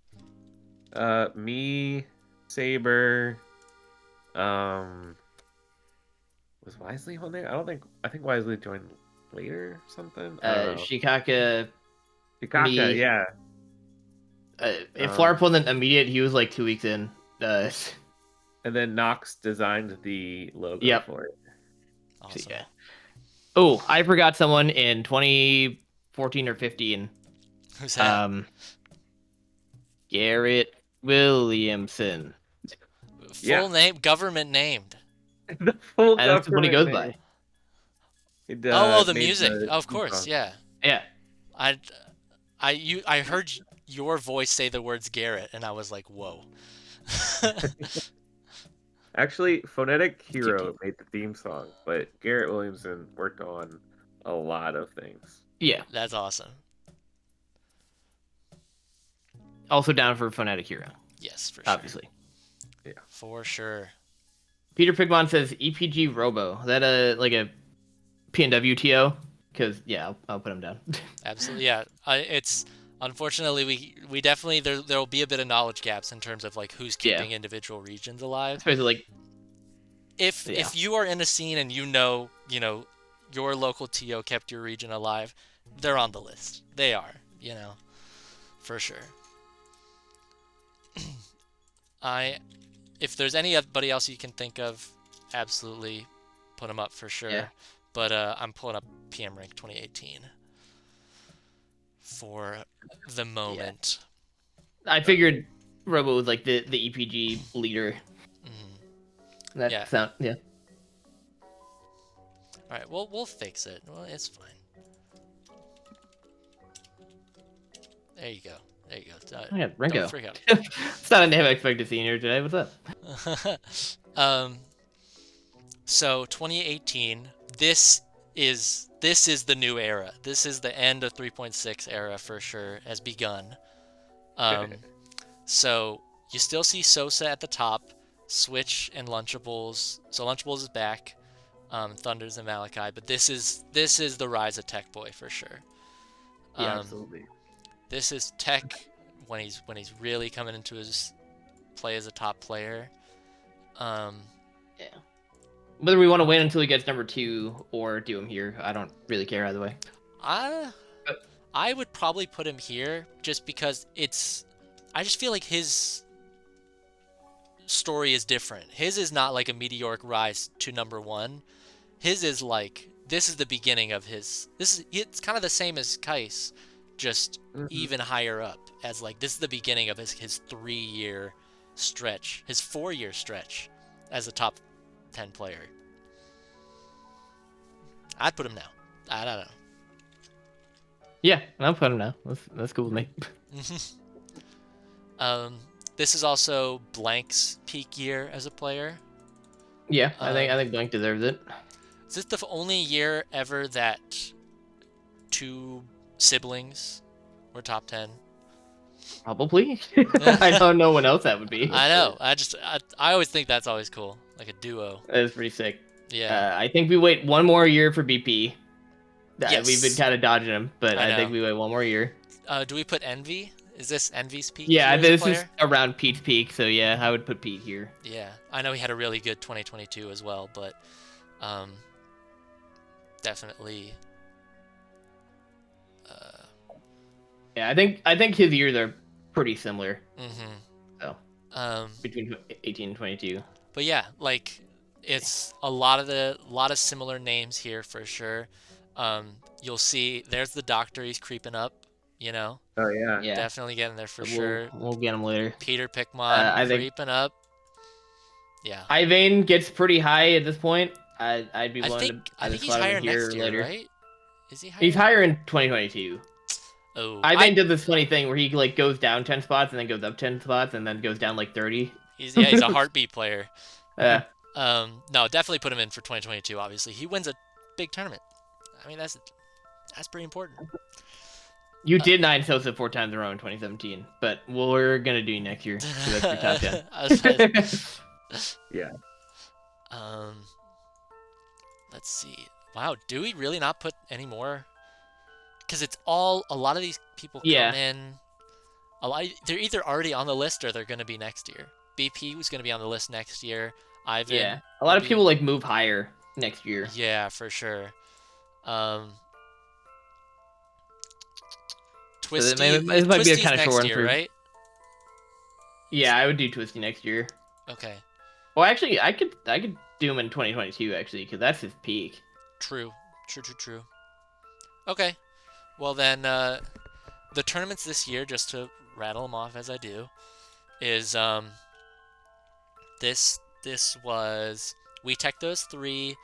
Me, Saber, was Wisely on there? I think Wisely joined later or something. I don't know. Shikaka, Hikaka, me. yeah. If Flarp wasn't immediate, he was like 2 weeks in. And then Nox designed the logo Yep. for it. Awesome. Yeah. Oh, I forgot someone in 2014 or 15. Who's that? Garrett Williamson. Full name, government named. The full And that's what he goes government by. name. The Made music. the Of theme course, song. yeah. Yeah. I heard your voice say the words Garrett, and I was like, whoa. Actually, Phonetic Hero cute. made the theme song, but Garrett Williamson worked on a lot of things. Yeah. That's awesome. Also down for Phonetic Hero, Yes, for sure. obviously. Yeah. For sure. Peter Pigmon says EPG Robo. Is that like a PNW TO? Because yeah, I'll put him down. Absolutely, yeah. It's unfortunately we definitely there will be a bit of knowledge gaps in terms of like who's keeping individual regions alive. Especially like If you are in a scene and you know your local TO kept your region alive, they're on the list. They are, for sure. If there's anybody else you can think of, absolutely put them up for sure. Yeah. But I'm pulling up PM Rank 2018 for the moment. I figured Robo was like the EPG leader. Mhm. That Yeah. sound yeah. All right, we'll fix it. Well, it's fine. There you go. There you go. Oh, yeah, Ringo. Don't freak out. It's not a name I expected to see in here today. What's up? So 2018. This is the new era. This is the end of 3.6 era for sure. Has begun. So you still see Sosa at the top, Switch and Lunchables. So Lunchables is back. Thunders and Malachi, but this is the rise of Tech Boy for sure. Yeah, absolutely. This is Tech when he's really coming into his play as a top player. Yeah. Whether we want to wait until he gets number 2 or do him here, I don't really care either way. I would probably put him here just because I just feel like his story is different. His is not like a meteoric rise to number 1. His is like, this is the beginning of his. It's kind of the same as Kais, just even higher up. As like, this is the beginning of his 3-year stretch, his 4-year stretch as a top 10 player. I'd put him now. I don't know. Yeah, I'll put him now. That's cool with me. This is also Blank's peak year as a player. Yeah, I think Blank deserves it. Is this the only year ever that 2 siblings were top 10? Probably. I don't know what else that would be. I know. I always think that's always cool, like a duo. That is pretty sick. Yeah. I think we wait one more year for BP. Yes. We've been kind of dodging him, but I I think know. we wait one more year. Do we put Envy? Is this Envy's peak? Yeah, year as a this player? is around Pete's peak, so yeah, I would put Pete here. Yeah, I know he had a really good 2022 as well, but definitely. Yeah, I think his years are pretty similar. Mm-hmm. So between 18 and 22. But yeah, like it's a lot of similar names here for sure. You'll see there's the Doctor. He's creeping up. You know, Oh yeah. Yeah, definitely getting there for we'll sure. we'll get him later. Peter Pickmon I think creeping up. Yeah. Ivane gets pretty high at this point. I'd be willing to I think he's slot him higher in here next year, later. right? Is he higher? He's higher in 2022. Oh, Ivane did this funny thing where he like goes down 10 spots and then goes up 10 spots and then goes down like 30. he's a heartbeat player. Yeah. No, definitely put him in for 2022. Obviously, he wins a big tournament. I mean, that's pretty important. You did 9 Sosa 4 times in a row in 2017, but we're gonna do you next year. So that's your top 10. I was trying to- Yeah. Let's see. Wow, do we really not put any more? Because it's all a lot of these people come in. They're either already on the list or they're going to be next year. BP was going to be on the list next year. Ivan. Yeah, a lot of people like move higher next year. Yeah, for sure. Twisty. So this might be a Twisty's kind of next short year, one for. right? Yeah, I would do Twisty next year. Okay. Well, actually, I could do him in 2022 actually, because that's his peak. True. Okay. Well then, the tournaments this year, just to rattle them off as I do, is this was We Tech Those 3,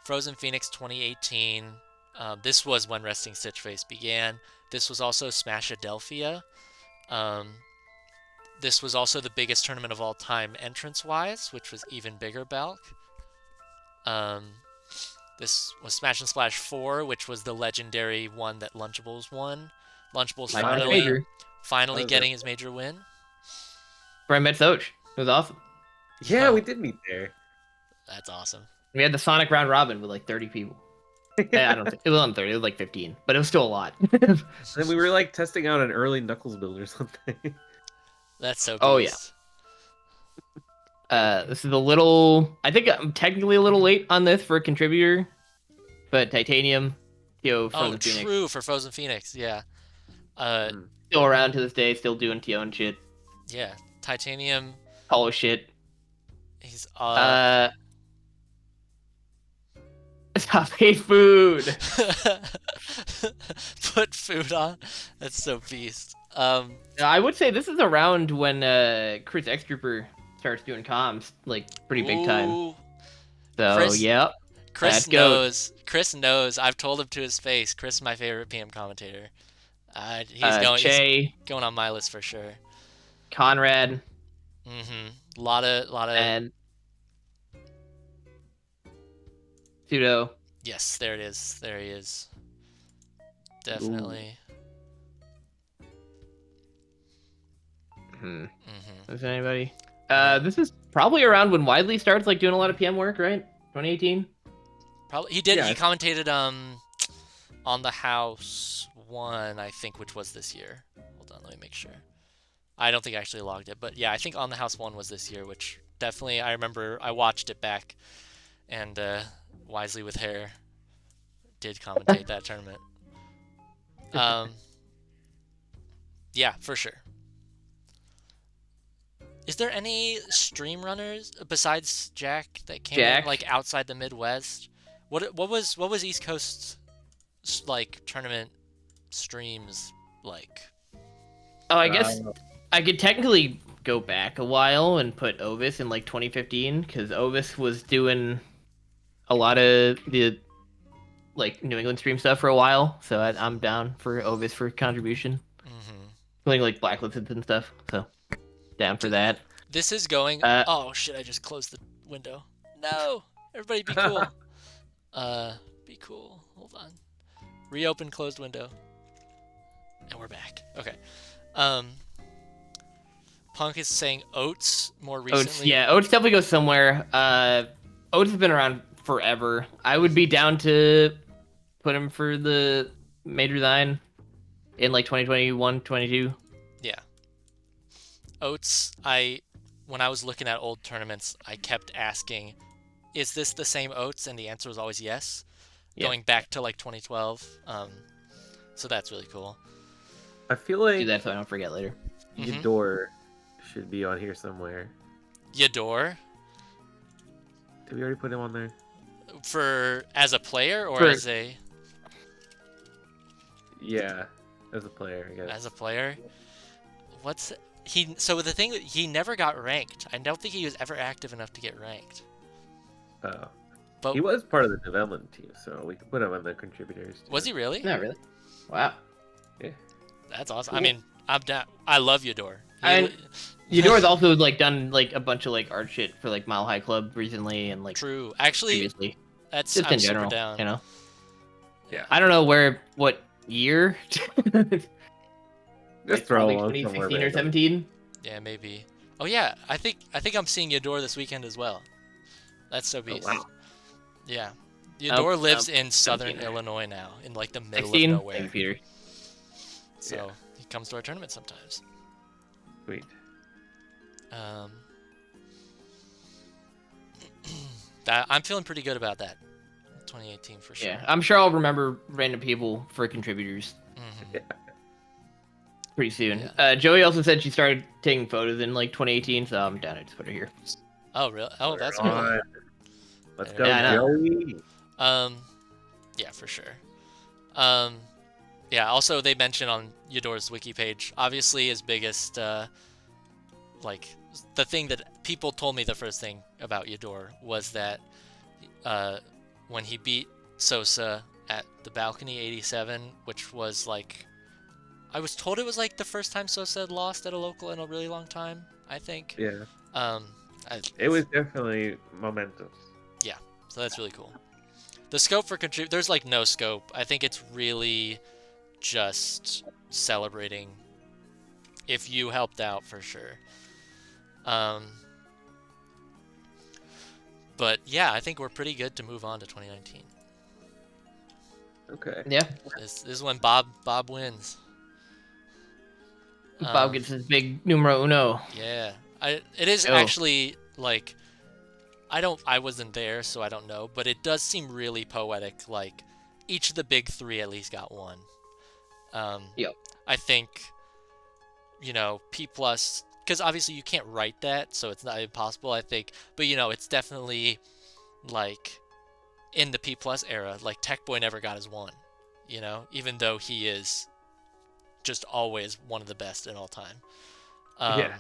Frozen Phoenix 2018. This was when Resting Stitch Face began. This was also Smashadelphia. This was also the biggest tournament of all time entrance-wise, which was even bigger bulk. This was Smash and Splash 4, which was the legendary one that Lunchables won. Lunchables finally getting his major win. Where I met SOJ. It was awesome. Yeah, we did meet there. That's awesome. We had the Sonic round robin with like 30 people. I don't think it was on 30. It was like 15, but it was still a lot. And we were like testing out an early Knuckles build or something. That's so. Oh yeah. This is a little. I think I'm technically a little late on this for a contributor, but Titanium, Frozen Phoenix. True for Frozen Phoenix. Yeah. Still around to this day, still doing TO and shit. Yeah, Titanium. Hollow shit. He's Stop hate food. Put food on. That's so beast. I would say this is around when Chris X Trooper starts doing comms, like pretty big time. So yep. Chris knows. Chris knows. I've told him to his face. Chris is my favorite PM commentator. He's going on my list for sure. Conrad. Mm-hmm. Lot of. And Pseudo. Yes, there it is. There he is. Definitely. Is there anybody? This is probably around when Widely starts like doing a lot of PM work, right? 2018. Probably he did. Yeah. He commentated on the House 1, I think, which was this year. Hold on, let me make sure. I don't think I actually logged it, but yeah, I think on the House 1 was this year, which definitely I remember. I watched it back, and Wisely with Hair did commentate that tournament. Yeah, for sure. Is there any stream runners besides Jack that came in, like outside the Midwest? What was East Coast like tournament streams like? Oh, I guess I could technically go back a while and put Ovis in like 2015 because Ovis was doing a lot of the like New England stream stuff for a while. So I'm down for Ovis for contribution, including like Blacklisted and stuff. So down for that. This is going. Oh shit! I just closed the window. No, everybody, be cool. Be cool. Hold on. Reopen closed window. And we're back. Okay. Punk is saying Oats more recently. Oats, yeah, Oats definitely goes somewhere. Oats has been around forever. I would be down to put him for the Major Design in like 2021, 22. Yeah. Oats, when I was looking at old tournaments, I kept asking, is this the same Oats? And the answer was always yes. Yeah. Going back to like 2012. So that's really cool. I feel like do that so I don't forget later. Yador should be on here somewhere. Yador? Did we already put him on there? For as a player or For- as a Yeah, as a player, I guess. as a player? What's he? So the thing, he never got ranked. I don't think he was ever active enough to get ranked. Oh. But He was part of the development team, so we could put him on the contributors. Too. was he really? Not really. Wow. Yeah. That's awesome. Cool. I mean, I'm down. I love Yador. And Eudor's also like done like a bunch of like art shit for like Mile High Club recently and like True. Actually, previously. that's Just I'm in general, super down. you know. Yeah. I don't know what year. Just Like, throw probably him somewhere 2016 or random. 17. Yeah, maybe. Oh yeah, I think I'm seeing Yador this weekend as well. That's so beast. wow. Yeah. Yador lives in 17. southern Illinois now, in like the middle 16. of nowhere. Thank you, Peter. So Yeah. he comes to our tournament sometimes. Sweet. I'm feeling pretty good about that. 2018 for sure. Yeah, I'm sure I'll remember random people for contributors Mhm. pretty soon. Yeah. Joey also said she started taking photos in like 2018, so I'm down to just put her here. Oh really? Oh, Put that's her really. on. Let's Yeah, go, I know. Joey. Yeah, for sure. Yeah. Also, they mention on Yador's wiki page, obviously his biggest, like, the thing that people told me the first thing about Yador was that, when he beat Sosa at the Balcony 87, which was like, I was told it was like the first time Sosa had lost at a local in a really long time. I think. Yeah. It was definitely momentous. So that's really cool. The scope for there's like no scope. I think it's really just celebrating if you helped out for sure. But yeah, I think we're pretty good to move on to 2019. Okay. Yeah, This is when Bob wins. Bob gets his big numero uno. Yeah, it is Oh. actually like I wasn't there, so I don't know, but it does seem really poetic. Like each of the big three at least got one. Yep. I think, P plus, because obviously you can't write that, so it's not impossible. I think, but it's definitely like in the P plus era, like Tech Boy never got his one. Even though he is just always one of the best in all time. Yeah.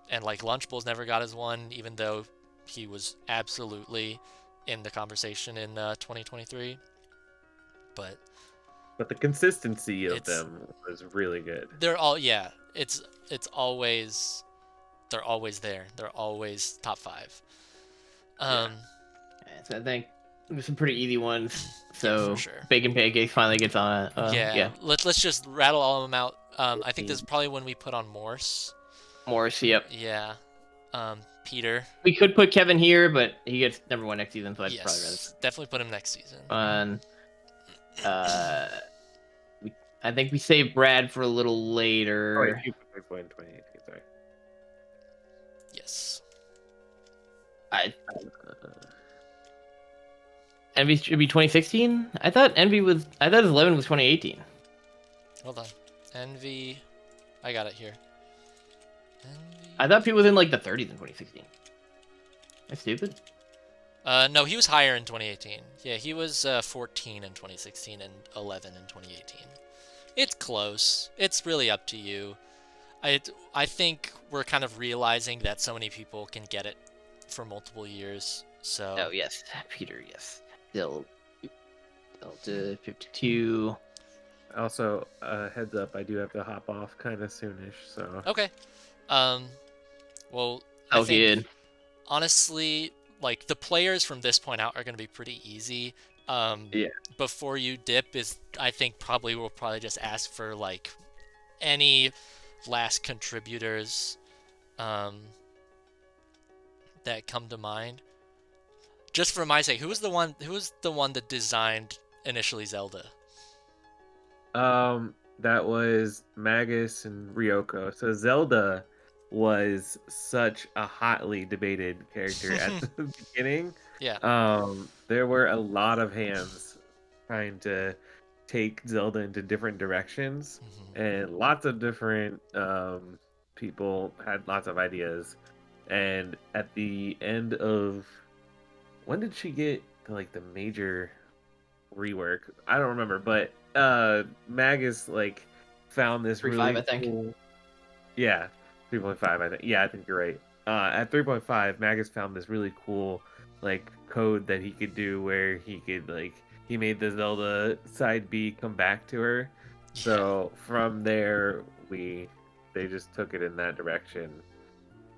And like Lunchables never got his one, even though he was absolutely in the conversation in 2023. But the consistency of It's- them was really good. they're all it's always they're always there. They're always top 5. Yeah, so I think there's some pretty easy ones. So for sure. Bacon Pancakes finally gets on. Yeah. Let's just rattle all of them out. I think this is probably when we put on Morse. Morris, yep. Yeah. Peter. We could put Kevin here, but he gets number 1 next season, so I'd probably rather Yes. Definitely put him next season. on. I think we saved Brad for a little later. Oh, wait, you put Big Boy in 2018, sorry. Yes. Envy should be 2016. I thought his 11 was 2018. Hold on. Envy. I got it here. Envy. I thought he was in like the 30s in 2016. That's stupid. No, he was higher in 2018. Yeah, he was 14 in 2016 and 11 in 2018. It's close. It's really up to you. I think we're kind of realizing that so many people can get it for multiple years. So. Oh yes, Peter. Yes, still to 52. Also, heads up, I do have to hop off kind of soonish, so. Okay. Well. I Oh, think, good. honestly, like the players from this point out are going to be pretty easy. Yeah. Before you dip I think we'll probably just ask for like any last contributors that come to mind. Just for my sake, who was the one that designed initially Zelda? That was Magus and Ryoko. So Zelda was such a hotly debated character at the beginning. Yeah. There were a lot of hands trying to take Zelda into different directions, and lots of different people had lots of ideas. And at the end of when did she get like the major rework? I don't remember, but Magus like found this 3.5, really I think. cool. Yeah, 3.5. I think. Yeah, I think you're right. At 3.5, Magus found this really cool like code that he could do where he could like he made the Zelda side B come back to her. So from there, they just took it in that direction.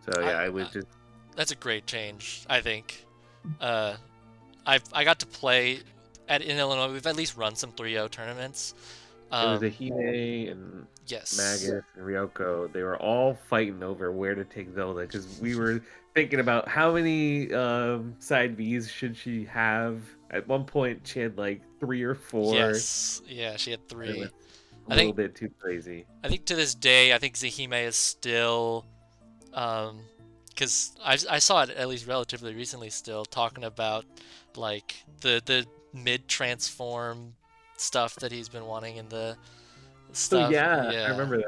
So yeah, I was just That's a great change, I think. I got to play in Illinois. We've at least run some 3-0 tournaments. it was a Hime and Yes. Magus and Ryoko. They were all fighting over where to take Zelda because we were thinking about how many side Bs should she have. At one point, she had like 3 or 4. Yes. Yeah, she had It 3. was I a little bit too crazy. I think to this day, I think Zahime is still, because I saw it at least relatively recently, still talking about like the mid transform stuff that he's been wanting in the So stuff. yeah, I remember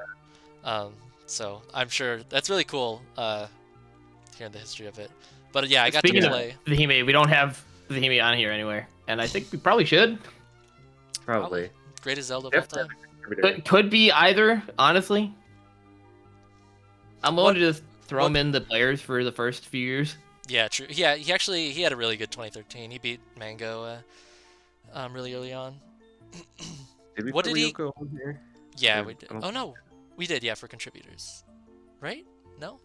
that. So I'm sure that's really cool. Hearing the history of it, but yeah, I got Speaking to of play. Zahime, we don't have Zahime on here anywhere, and I think we probably should. Probably. Greatest Zelda of all time. Could be either, honestly. I'm willing to just throw him what- in the players for the first few years. Yeah, true. Yeah, he had a really good 2013. He beat Mango really early on. Did we What put did he- Ryoko on here? Yeah, Or- we did. I don't Oh no, we did. Yeah, for contributors, right? No,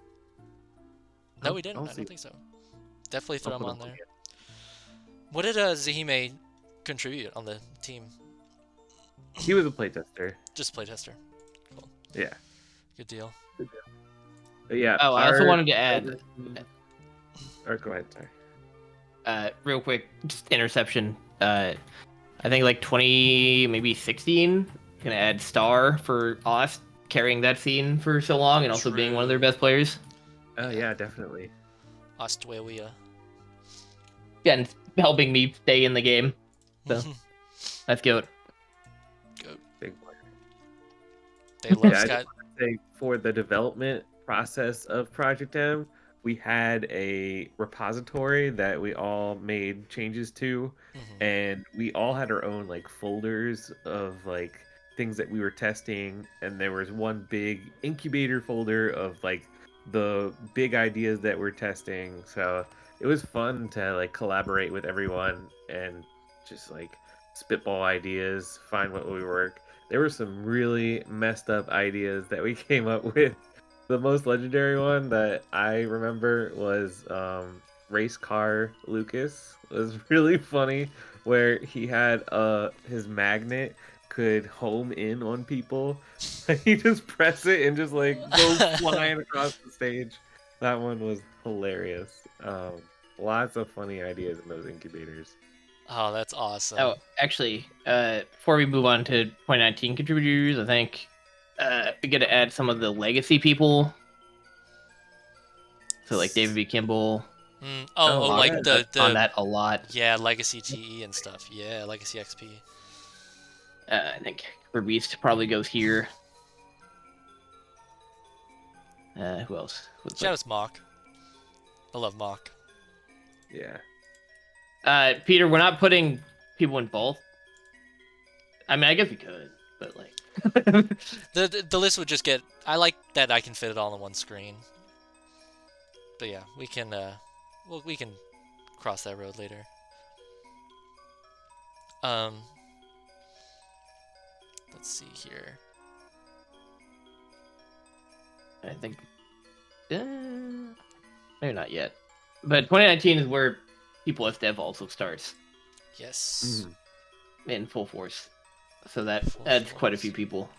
no, we didn't. I'll I see. don't think so. Definitely throw I'll him put on him there. What did Zahime contribute on the team? He was a playtester. Just playtester. Yeah. Good deal. But yeah. Oh, I also wanted to add, Or go ahead, sorry. real quick, just interception. I think like 20, maybe 16. Gonna add Star for Ost carrying that scene for so long and also being one of their best players. Oh yeah, definitely. Australia. Yeah, and helping me stay in the game. So that's good. Big player. They love Yeah, I Scott. Say for the development process of Project M, we had a repository that we all made changes to, and we all had our own like folders of like things that we were testing, and there was one big incubator folder of like the big ideas that we're testing. So it was fun to like collaborate with everyone and just like spitball ideas, find what would work. There were some really messed up ideas that we came up with. The most legendary one that I remember was race car Lucas. It was really funny where he had his magnet could home in on people. He just press it and just like goes flying across the stage. That one was hilarious. Lots of funny ideas in those incubators. Oh, that's awesome. Oh, actually, before we move on to 2019 contributors, I think we got to add some of the legacy people. So like David B. Kimball. Like the on that a lot. Yeah, Legacy TE and stuff. Yeah, Legacy XP. I think Beast probably goes here. Who else? Shout out to Mock. I love Mock. Yeah. Peter, we're not putting people in both. I mean, I guess we could, but like the list would just get. I like that I can fit it all on one screen. But yeah, we can. We can cross that road later. Let's see here. I think maybe not yet. But 2019 is where People as Dev also starts Yes. in full force. So that Full adds quite a force. few people.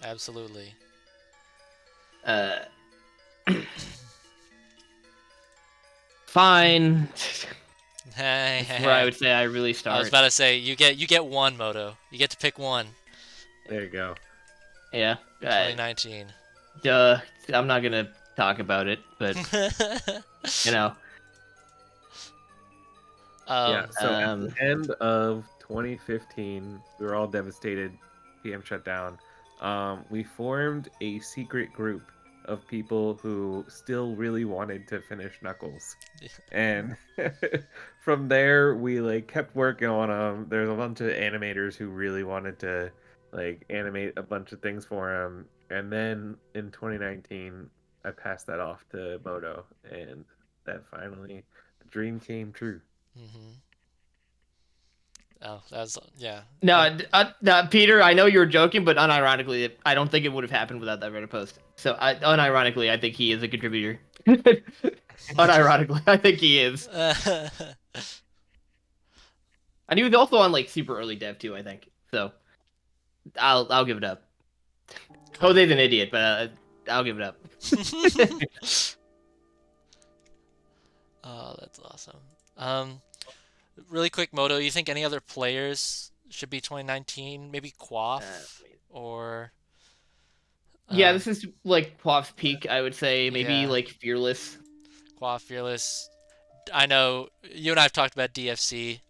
Absolutely. Fine. Hey, That's where I would say I really start. I was about to say you get one Moto. You get to pick one. There you go. Yeah. 2019. Duh. I'm not gonna talk about it, but you know. Yeah, so at Um, the end of 2015, we were all devastated. PM shut down. We formed a secret group of people who still really wanted to finish Knuckles. And from there, we like kept working on them. There's a bunch of animators who really wanted to like animate a bunch of things for him. And then in 2019, I passed that off to Moto, and that finally, the dream came true. Mm-hmm. Oh, that's yeah. No, Peter, I know you were joking, but unironically, I don't think it would have happened without that Reddit post. So, unironically, I think he is a contributor. Unironically, I think he is. And he was also on like super early dev too, I think. So, I'll give it up. Jose's an idiot, but I'll give it up. Oh, that's awesome. Really quick, Moto, you think any other players should be 2019? Maybe Quaff or Yeah, this is like Quaff's peak, I would say. Maybe yeah. like Fearless. Quaff, Fearless. I know you and I have talked about DFC.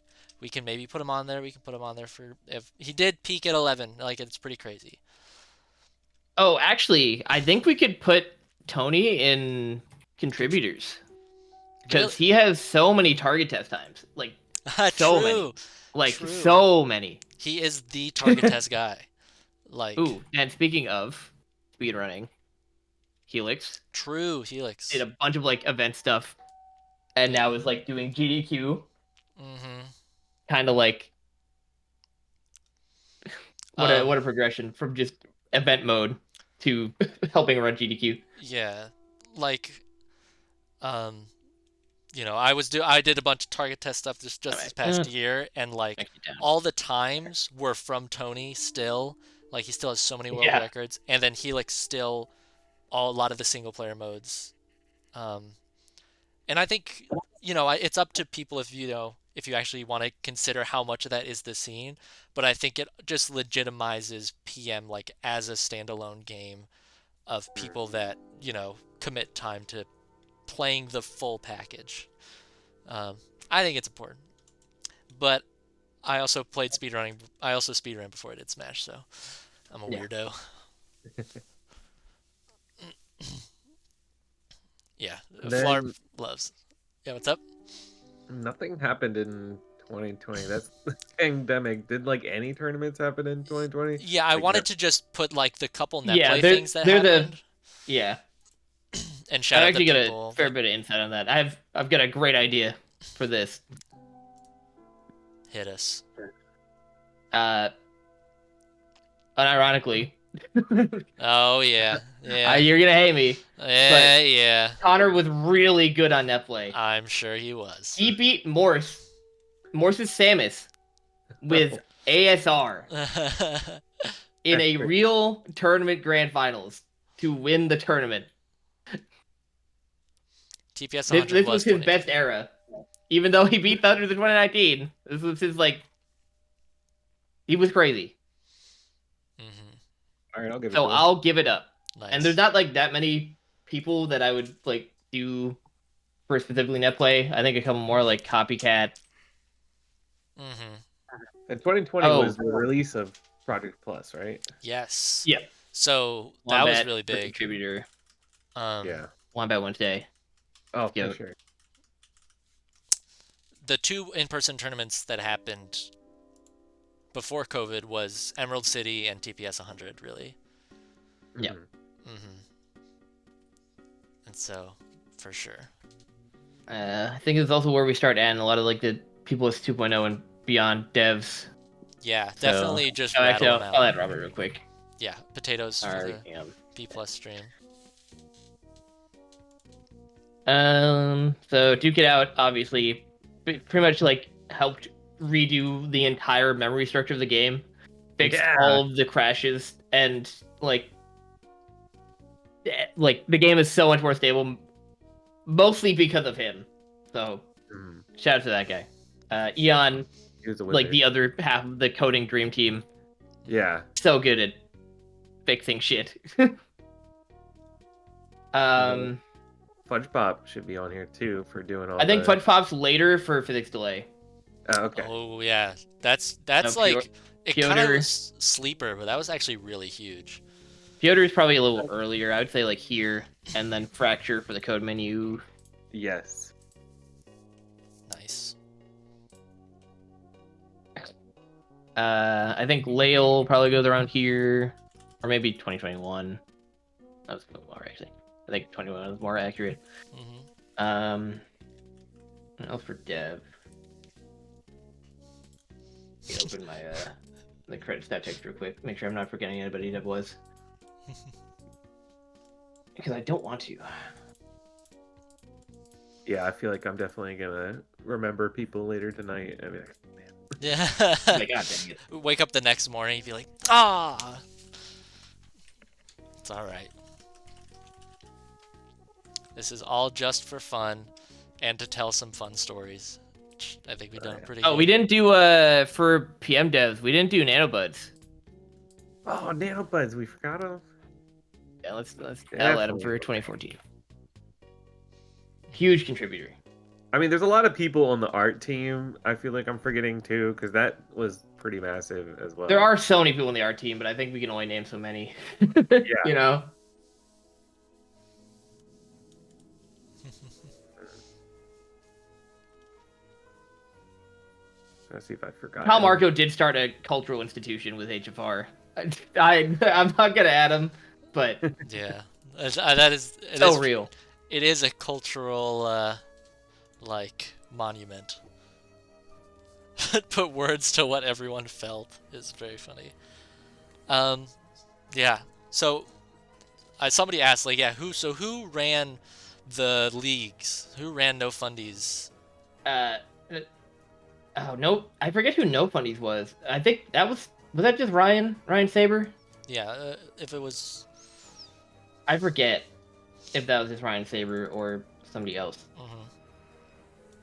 We can maybe put him on there. We can put him on there for if he did peak at 11. Like it's pretty crazy. Oh, actually, I think we could put Tony in contributors because he has so many target test times. Like so True. many. Like True. so many. He is the target test guy. Like ooh, and speaking of speedrunning, Helix. True, Helix. Did a bunch of like event stuff and now is like doing GDQ. Mm-hmm. Kind of like what a progression from just event mode to helping run GDQ. Yeah. Like you know, I did a bunch of target test stuff just this past year, and like all the times were from Tony still. Like he still has so many world records, and then Helix still a lot of the single player modes. And I think it's up to people if you actually want to consider how much of that is the scene, but I think it just legitimizes PM like as a standalone game of people that commit time to playing the full package. I think it's important, but I also played speedrunning. I also speedran before I did Smash, so I'm a weirdo. Yeah, Flarb loves. Yeah, what's up? Nothing happened in 2020. That's the pandemic. Did like any tournaments happen in 2020? Yeah, I wanted to just put like the couple netplay Yeah, things that happened. Yeah. And shout out the people. I actually people. got a fair bit of insight on that. I've got a great idea for this. Hit us. Unironically. Oh yeah, yeah. You're gonna hate me. Yeah, yeah. Connor was really good on netplay. I'm sure he was. He beat Morse's Samus with ASR in a real tournament grand finals to win the tournament. TPS 100 this was his best era. Even though he beat Thunder in 2019, this was his he was crazy. Mm-hmm. All right, I'll give it. So I'll give it up. Nice. And there's not like that many people that I would like do for specifically netplay. I think a couple more like Copycat. Mm-hmm. And 2020 was the release of Project Plus, right? Yes. Yep. So that was really big. Contributor. Yeah. Wombat Wednesday. Oh, for sure. The two in-person tournaments that happened before COVID was Emerald City and TPS 100, really. Yeah. Mm-hmm. And so, for sure. I think it's also where we start adding a lot of like the people with 2.0 and beyond devs. Yeah, definitely just actually, rattle them out. I'll add Robert real quick. Yeah, potatoes for the B+ stream. So Duke It Out obviously pretty much like helped redo the entire memory structure of the game, fixed all of the crashes, and like the game is so much more stable, mostly because of him. So shout out to that guy. Eon, like the other half of the coding dream team. Yeah, so good at fixing shit. Fudge Pop should be on here too for doing all. I think Fudge Pop's later for physics delay. Okay. Oh yeah, that's like it kind of was sleeper, but that was actually really huge. Piotr is probably a little earlier. I would say like here, and then Fracture for the code menu. Yes. Nice. I think Lael probably goes around here, or maybe 2021. That was more actually. I think 21 is more accurate. Mm-hmm. What else for dev? Let me open my the credit stat text real quick. Make sure I'm not forgetting anybody that was. Because I don't want to. Yeah, I feel like I'm definitely gonna remember people later tonight. I mean, man. Yeah. Oh my god, dang it. Wake up the next morning and be like, ah. It's all right. This is all just for fun, and to tell some fun stories. I think we've done a pretty. Oh, good. we didn't do for PM devs. We didn't do nanobuds. Oh, nanobuds, we forgot them. Yeah, let's add them for 2014. Huge contributor. I mean, there's a lot of people on the art team. I feel like I'm forgetting too, because that was pretty massive as well. There are so many people in the art team, but I think we can only name so many. Yeah. You know. Let's see if I forgot. Kyle him. Marco did start a cultural institution with HFR. I'm not gonna add him, but Yeah, that is. It so is, real. It is a cultural, like, monument. Put words to what everyone felt is very funny. Yeah. So, somebody asked, like, yeah, who ran the leagues? Who ran No Fundies? Oh no, I forget who No Fundies was. I think that was that just Ryan Saber? Yeah, if it was. I forget if that was just Ryan Saber or somebody else.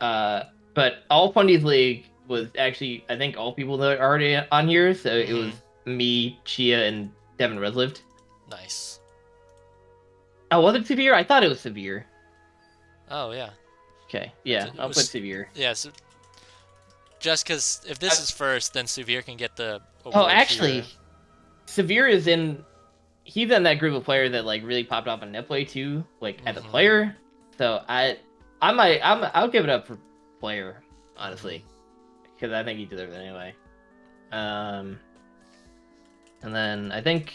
Mhm. But All Fundies League was actually, I think, all people that are already on here. So it was me, Chia, and Devin Reslift. Nice. Oh, was it Severe? I thought it was Severe. Oh yeah. Okay, yeah, It I'll was- put Severe. Yeah. So, just because if this is first, then Suvir can get the. Oh, award actually, here. Severe is in. He's in that group of players that like really popped off in Netplay too, like as a Mhm. player. So I'll give it up for player, honestly, because I think he deserves it anyway. And then I think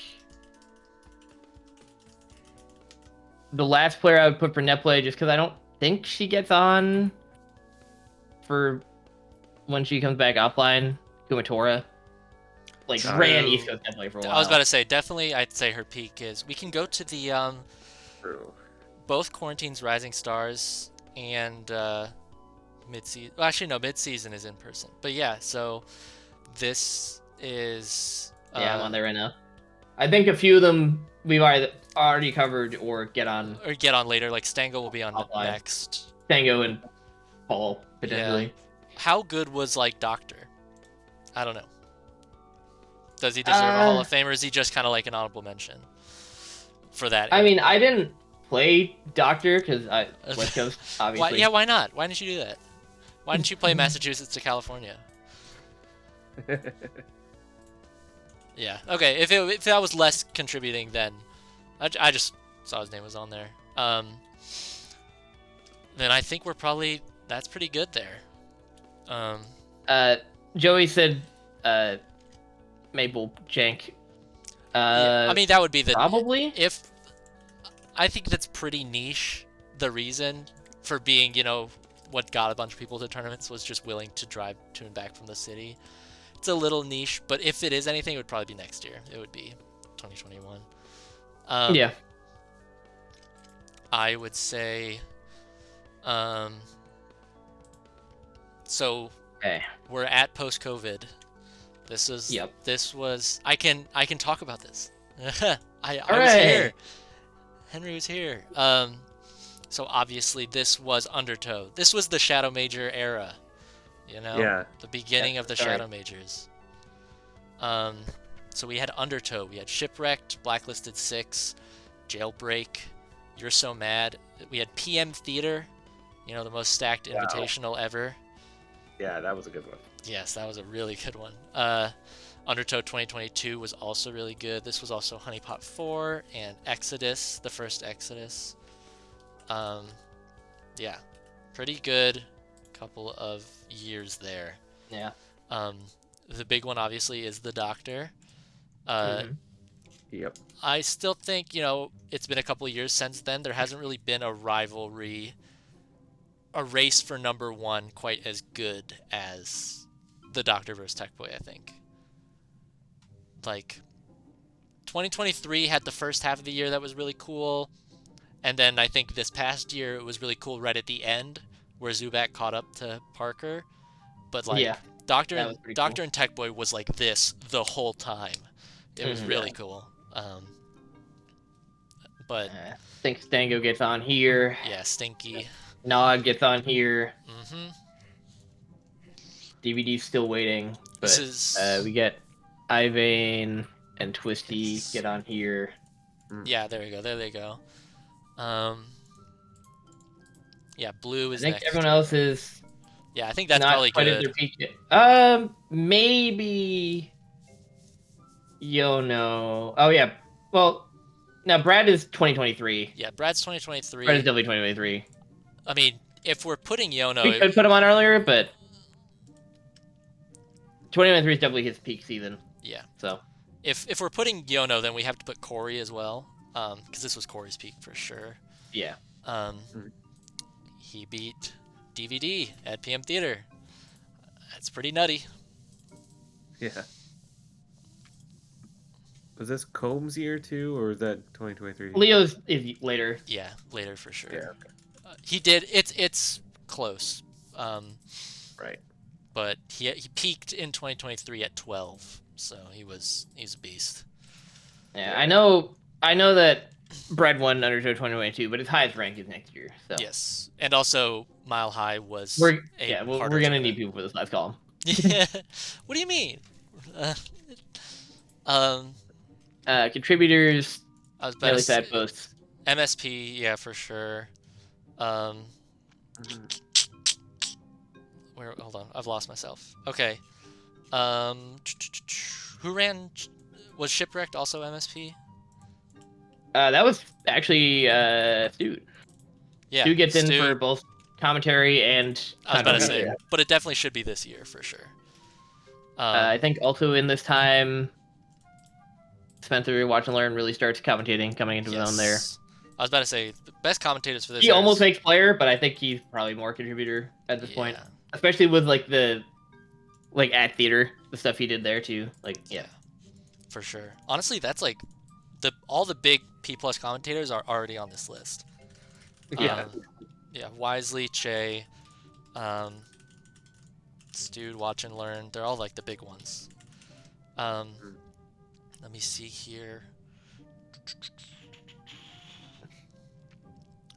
the last player I would put for Netplay, just because I don't think she gets on for when she comes back offline, Kumatora. Like ran East Coast Netplay for a while. I was about to say, definitely, I'd say her peak is. We can go to the True. both Quarantine's Rising Stars and mid-season. Well, actually, no, mid-season is in person. But yeah, so this is. Yeah, I'm on there right now. I think a few of them we've either already covered or get on. Or get on later. Like Stango will be on Offline. next. Tango and Paul potentially. How good was like Doctor? I don't know. Does he deserve a Hall of Fame, or is he just kind of like an honorable mention for that? I mean, I didn't play Doctor because I West Coast obviously. Why not? Why didn't you do that? Why didn't you play Massachusetts to California? Yeah. Okay. If that was less contributing, then I just saw his name was on there. Then I think that's pretty good there. Joey said Maple Jank. Yeah, I mean, that would be the probably. If I think that's pretty niche. The reason for being, what got a bunch of people to tournaments was just willing to drive to and back from the city. It's a little niche, but if it is anything, it would probably be next year. It would be 2021. Yeah. I would say. So Okay. we're at post-COVID. This is. Yep. This was. I can talk about this. I was Hooray! here. Henry was here. So obviously this was Undertow. This was the Shadow Major era. Yeah. The beginning of the sorry. Shadow Majors. So we had Undertow, we had Shipwrecked, Blacklisted 6, Jailbreak, You're So Mad. We had PM Theater, the most stacked invitational ever. Yeah, that was a good one. Yes, that was a really good one. Undertow 2022 was also really good. This was also Honeypot 4 and Exodus, the first Exodus. Yeah, pretty good couple of years there. Yeah. The big one obviously is the Doctor. Yep. I still think, it's been a couple of years since then. There hasn't really been a rivalry, a race for number one quite as good as the Doctor versus Tech Boy, I think. Like, 2023 had the first half of the year that was really cool. And then I think this past year it was really cool right at the end where Zubat caught up to Parker. But like Yeah, Doctor that was and pretty Doctor cool. and Tech Boy was like this the whole time. It was really cool. But I think Stango gets on here. yeah, Stinky. Nod gets on here. Mm-hmm. DVD's still waiting. But This is we get Ivane and Twisty get on here. yeah, there we go. There they go. Yeah, Blue I is think next. everyone else is Yeah, I think that's not probably quite at good. their peak yet. Maybe Yono. Oh yeah. Well, now Brad is 2023. Yeah, Brad's 2023. Brad is definitely 2023. I mean, if we're putting Yono, We could put him on earlier, but 2023 is definitely his peak season. yeah. So If we're putting Yono, then we have to put Corey as well, because this was Corey's peak for sure. yeah. He beat DVD at PM Theater. That's pretty nutty. Yeah. Was this Combs' year too, or was that 2023? Leo's is later. Yeah, later for sure. Yeah. He did. It's close. Right. But he peaked in 2023 at 12, so he's a beast. Yeah, I know that Brad won Undertow 2022, but his highest rank is next year. So Yes, and also Mile High was. we're harder gonna need tournament. people for this last column. Yeah. What do you mean? Contributors, I was about daily to say side posts. MSP, yeah, for sure. Where? Hold on, I've lost myself. Okay. Who ran? Was Shipwrecked also MSP? That was actually Stu. Yeah. Stu gets in Stu. for both commentary and. I was about to content. say, but it definitely should be this year for sure. I think also in this time, Spencer Watch and Learn really starts commentating, coming into his own there. I was about to say the best commentators for this. He almost makes player, but I think he's probably more contributor at this point, especially with like at theater, the stuff he did there too. Like yeah, for sure. Honestly, that's like all the big P+ commentators are already on this list. Yeah. Yeah, Wisely, Che, Stu, Watch and Learn. They're all like the big ones. Let me see here.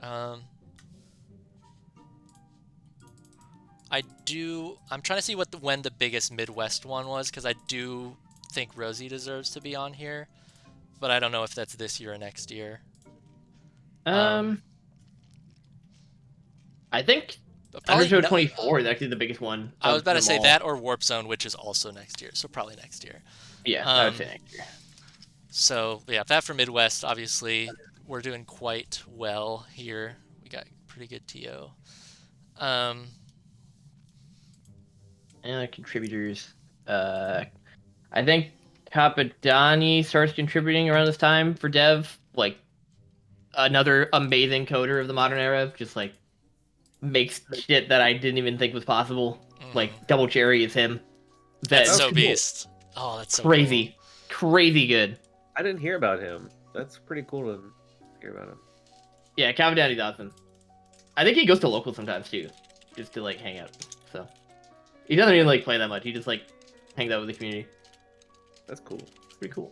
I'm trying to see when the biggest Midwest one was, because I do think Rosie deserves to be on here, but I don't know if that's this year or next year. I think Undertow 24 is actually the biggest one. I was about to of say them all. that or Warp Zone, which is also next year, so probably next year. Yeah, I would say next year. So yeah, that for Midwest, obviously we're doing quite well here. We got pretty good TO. And contributors. I think Capadani starts contributing around this time for Dev. Like another amazing coder of the modern era. Just like makes shit that I didn't even think was possible. Like Double Cherry is him. That's so cool. beast. Oh, that's so crazy. Crazy good. I didn't hear about him. That's pretty cool to hear about him. Yeah, Capadani's awesome. I think he goes to local sometimes too. Just to like hang out. So he doesn't even like play that much. He just like hangs out with the community. That's cool. It's pretty cool.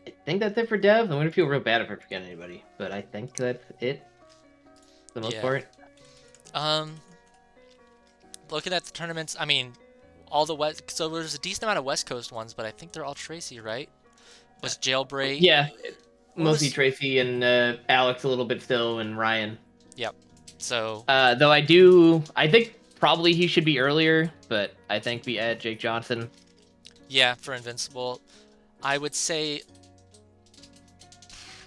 I think that's it for Dev. I'm gonna feel real bad if I forget anybody, but I think that's it. For the most part. Looking at the tournaments, I mean, all the West. So there's a decent amount of West Coast ones, but I think they're all Tracy, right? Was Jailbreak? Yeah, mostly was- Tracy and Alex a little bit still, and Ryan. Yep. So Though I think probably he should be earlier, but I think we add Jake Johnson. Yeah, for Invincible, I would say.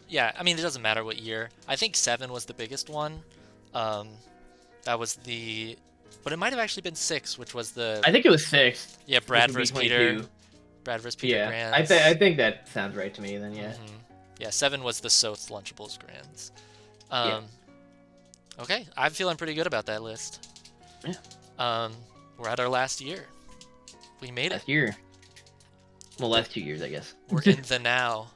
Yeah, I mean, it doesn't matter what year. I think 7 was the biggest one. That was the... But it might have actually been 6, which was the... I think it was 6. Yeah, Brad versus Peter. Brad versus Peter Yeah, Grands. I think that sounds right to me then, yeah. Yeah, 7 was the Soth Lunchables Grands. Yeah. Okay, I'm feeling pretty good about that list. Yeah. We're at our last year. We made it. Last year. Well, last 2 years, I guess. We're in the now.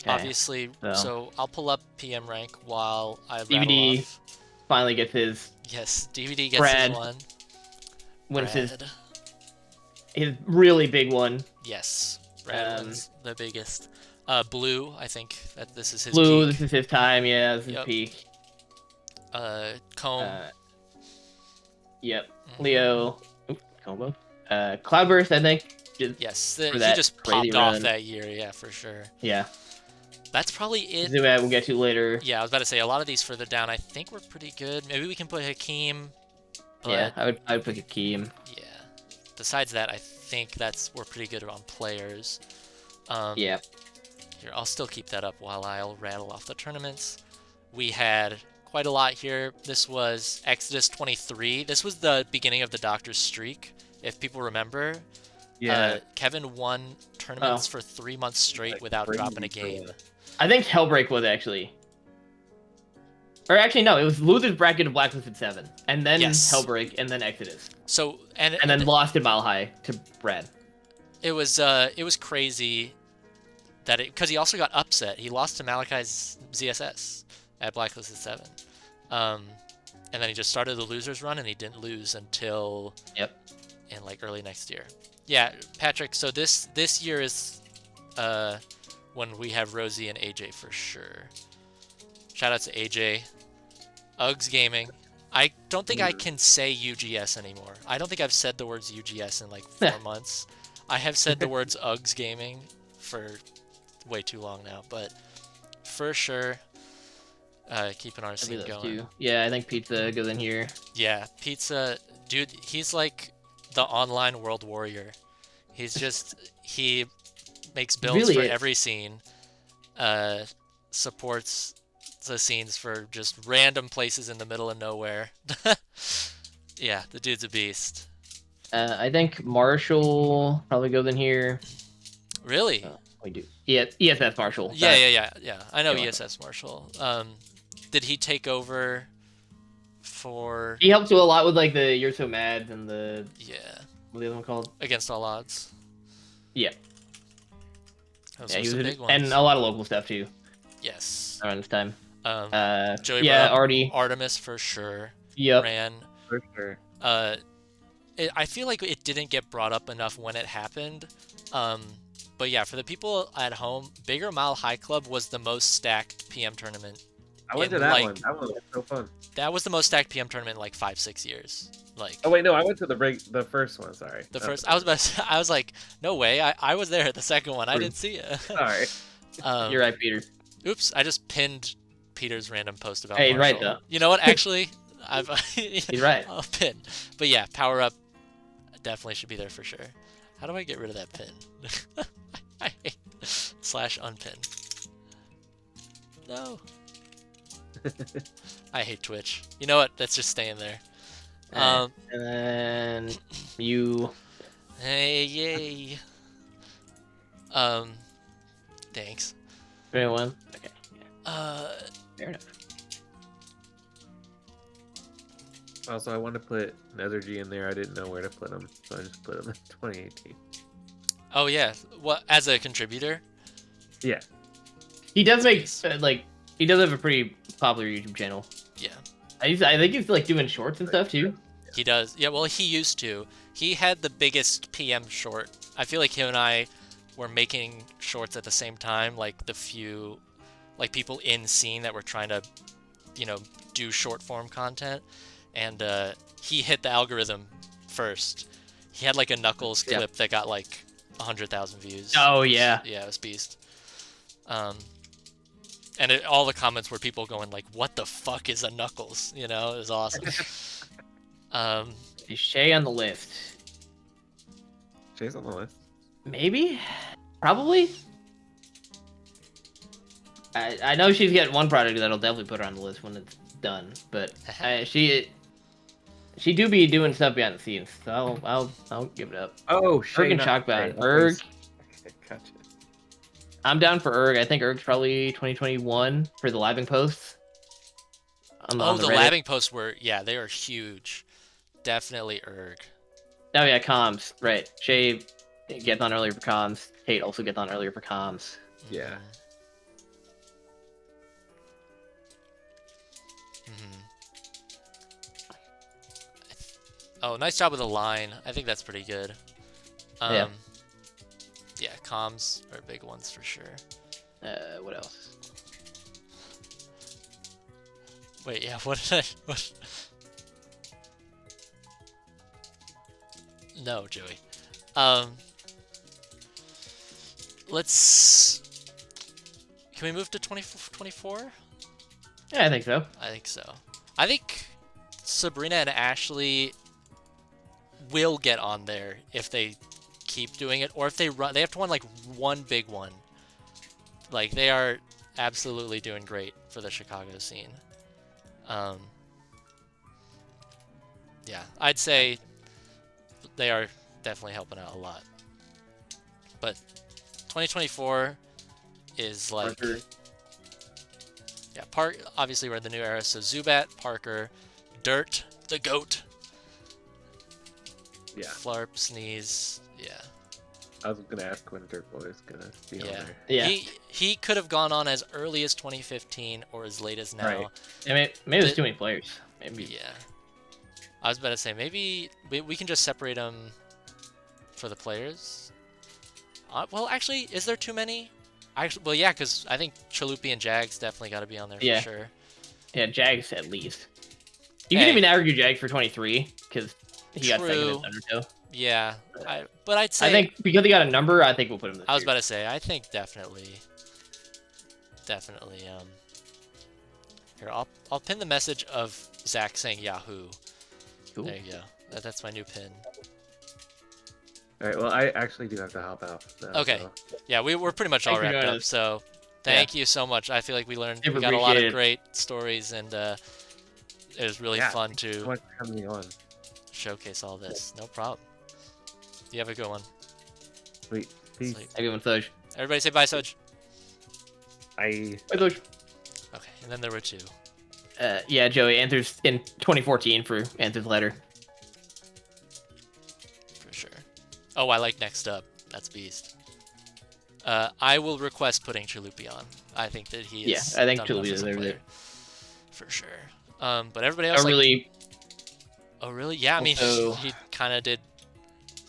Okay, Obviously, so I'll pull up PM rank while I rattle DVD off. finally gets his... Yes, DVD gets Brad his one. wins Brad. his really big one. Yes, Brad wins the biggest. Blue, I think that this is his Blue, peak. this is his time, yeah, this is his peak. Comb. Yep. Leo. Combo. Cloudburst, I think. Yes, he that just crazy popped off run. that year, yeah, for sure. Yeah. That's probably it. Zubat we'll get to later. Yeah, I was about to say, a lot of these further down, I think we're pretty good. Maybe we can put Hakeem. But, Yeah, I would pick Hakeem. Yeah. Besides that, I think we're pretty good on players. Yeah. Here, I'll still keep that up while I'll rattle off the tournaments. We had quite a lot here. This was Exodus 23. This was the beginning of the Doctor's streak, if people remember. Yeah. Kevin won tournaments for 3 months straight Like without crazy dropping a game. I think Hellbreak was actually. Or actually, no, it was Losers Bracket of Blacklisted 7. And then Yes. Hellbreak, and then Exodus. So and then lost in Mile High to Brad. it was crazy that because he also got upset. He lost to Malachi's ZSS at Blacklisted 7. And then he just started the losers run and he didn't lose until in like early next year. Yeah, Patrick, so this year is when we have Rosie and AJ for sure. Shout out to AJ. Uggs Gaming. I don't think I can say UGS anymore. I don't think I've said the words UGS in like 4 months. I have said the words Uggs Gaming for way too long now, but for sure, keeping our scene going. Yeah, I think Pizza goes in here. Yeah, Pizza, dude, he's like the online world warrior. He's just, he makes builds for every scene, supports the scenes for just random places in the middle of nowhere. Yeah, the dude's a beast. I think Marshall probably goes in here. Really? We do. Yeah, ESS Marshall. Yeah. I know ESS Marshall. Did he take over for... He helped you a lot with like the You're So Mad and the... Yeah. What the other one called? Against All Odds. Yeah. Those were some big ones. And a lot of local stuff too. Yes. Around this time. Joey already. Artemis for sure. Yep. Ran. For sure. I feel like it didn't get brought up enough when it happened. But yeah, for the people at home, Bigger Mile High Club was the most stacked PM tournament. I went to that one. That one was so fun. That was the most stacked PM tournament in like 5-6 years. Like. Oh wait, no, I went to the first one. Sorry. The first. I was like, no way. I was there at the second one. I didn't see it. Sorry. You're right, Peter. Oops, I just pinned Peter's random post about Hey, Marshall. he's right though. You know what? Actually, He's right. I'll pin. But yeah, power up definitely should be there for sure. How do I get rid of that pin? I hate /unpin. No. I hate Twitch. You know what? That's just staying there. And then you. Hey, yay. Thanks. 21. Okay. Fair enough. Also, I wanted to put Nethergy in there. I didn't know where to put him, so I just put him in 2018. Oh yeah, what as a contributor? Yeah. He does make he does have a pretty popular YouTube channel. Yeah. I think he's like doing shorts and stuff too. He does. Yeah, well, he used to. He had the biggest PM short. I feel like him and I were making shorts at the same time, like the few, like people in scene that were trying to, do short form content. And he hit the algorithm first. He had like a Knuckles clip that got like 100,000 views. Oh yeah. Yeah, it was beast. And all the comments were people going like, "What the fuck is a Knuckles?" You know, it was awesome. Is Shay on the list? Shay's on the list. Maybe, probably. I know she's got one product that'll definitely put her on the list when it's done, but she do be doing stuff behind the scenes, so I'll give it up. Oh, Erg Shay, and not Shockbound. Shay. Erg. Okay, gotcha. I'm down for Erg. I think Erg's probably 2021 for the labbing posts. Oh, the Reddit. labbing posts were, yeah, they are huge. Definitely Erg. Oh yeah, comms. Right. Shay gets on earlier for comms. Tate also gets on earlier for comms. Yeah. Oh, nice job with the line. I think that's pretty good. Yeah. Yeah, comms are big ones for sure. What else? Wait, yeah, what did I... What? No, Joey. Let's... Can we move to 24? Yeah, I think so. I think so. I think Sabrina and Ashley will get on there if they keep doing it, or if they run. They have to run like one big one. Like they are absolutely doing great for the Chicago scene. Yeah, I'd say they are definitely helping out a lot. But 2024 is like. Parker. Yeah, obviously we're in the new era, so Zubat, Parker, Dirt, the GOAT. Yeah. Flarp, Sneeze, yeah. I was gonna ask when Dirt Boy is gonna be on Yeah. there. Yeah. He could have gone on as early as 2015 or as late as now. Right. I mean, maybe there's too many players. Maybe. Yeah. I was about to say, maybe we can just separate them for the players. Well, actually, is there too many? Well, yeah, because I think Chalupi and Jags definitely got to be on there for sure. Yeah, Jags at least. You can even argue Jags for 23 because he got second in Undertow. Yeah, but I'd say I think because he got a number, I think we'll put him. I was about to say, I think definitely. Here, I'll pin the message of Zach saying Yahoo. Cool. There you go. That's my new pin. All right. Well, I actually do have to hop out. Now, Okay. So. Yeah, we're pretty much all wrapped up. So thank you so much. I feel like we got a lot of great stories, and it was really fun to so much for having me on. showcase all this. No problem. You have a good one. Sweet. Peace. Sleep. Have a good one, Soj. Everybody say bye, Soj. Bye, Soj. Okay, and then there were two. Yeah, Joey answers in 2014 for Answer's letter. For sure. Oh, I like next up. That's beast. I will request putting Chalupi on. I think that he is. Yeah, I think done enough Chalupi as a deserves player. it. For sure. But everybody else. Oh, really? Yeah, I mean, he kind of did.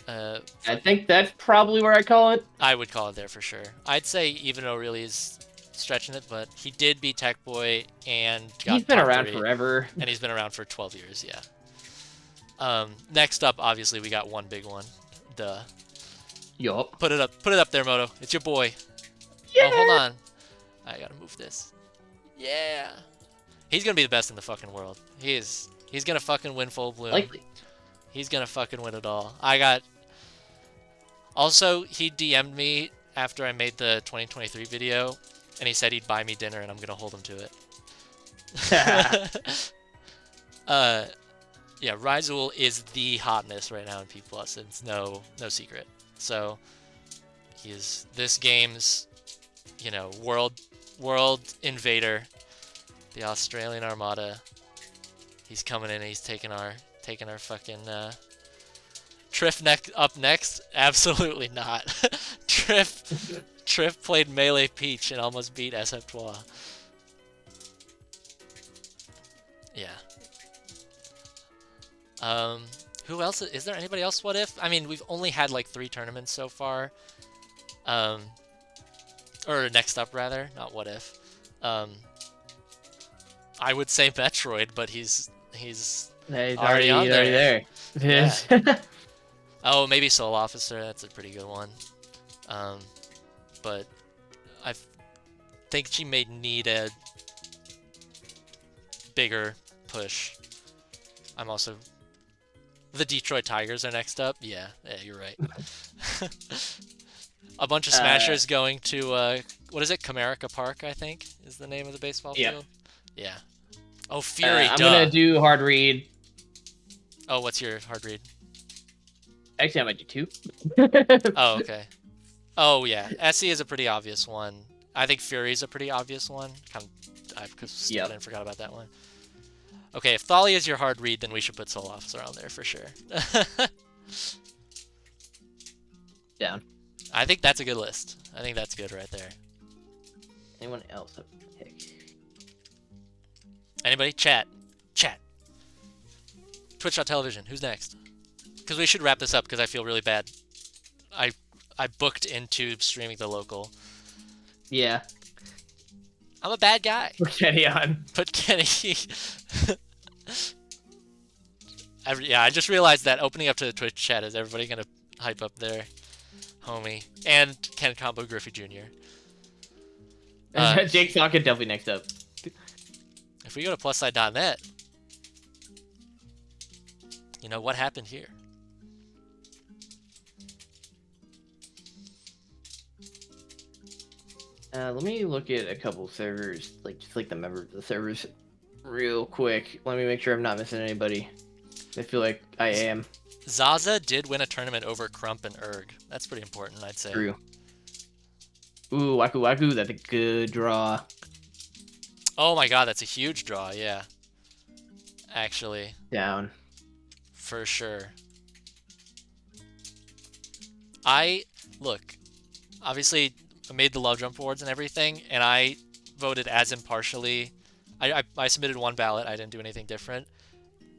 I think that's probably where I call it. I would call it there for sure. I'd say even O'Reilly is stretching it, but he did beat Tech Boy and got he's been top around 3, forever. and he's been around for 12 years. Yeah. Next up, obviously, we got one big one. Duh. Yup. Put it up there, Moto. It's your boy. Yeah. Oh, hold on. I gotta move this. Yeah. He's gonna be the best in the fucking world. He's gonna fucking win Full Bloom. Likely. He's gonna fucking win it all. Also, he DM'd me after I made the 2023 video, and he said he'd buy me dinner, and I'm gonna hold him to it. Yeah, Rizul is the hotness right now in P+. It's no secret. So, he is this game's, world invader, the Australian Armada. He's coming in. He's taking our fucking Triff up next. Absolutely not. Triff played Melee Peach and almost beat SF2. Yeah. Who else? Is there anybody else? What if? I mean, we've only had like 3 tournaments so far. Or next up rather, not what if. I would say Metroid, but he's already on there. Yeah. Oh, maybe Soul Officer. That's a pretty good one. But think she may need a bigger push. I'm also... The Detroit Tigers are next up. Yeah, you're right. A bunch of Smashers going to, what is it? Comerica Park, I think, is the name of the baseball field. Yeah. Oh, Fury, I'm duh. gonna do hard read. Oh, what's your hard read? Actually, I might do 2. Oh, okay. Oh, yeah. Essie is a pretty obvious one. I think Fury's a pretty obvious one. I forgot about that one. Okay, if Thalia is your hard read, then we should put Soul Officer on there for sure. Down. I think that's a good list. I think that's good right there. Anyone else have a pick? Anybody? Chat. Twitch.tv. Who's next? Because we should wrap this up because I feel really bad. I booked into streaming the local. Yeah. I'm a bad guy. Put Kenny on. Put Kenny. I just realized that opening up to the Twitch chat is everybody gonna hype up their homie and Ken Combo Griffey Jr. Jake Socket definitely next up. If we go to plusside.net, you know what happened here. Let me look at a couple servers, just the members of the servers, real quick. Let me make sure I'm not missing anybody. I feel like I am. Zaza did win a tournament over Crump and Erg. That's pretty important, I'd say. True. Ooh, Waku Waku, that's a good draw. Oh my god, that's a huge draw, yeah. Actually. Down. For sure. Look, obviously I made the Love Jump Awards and everything, and I voted as impartially. I submitted one ballot, I didn't do anything different.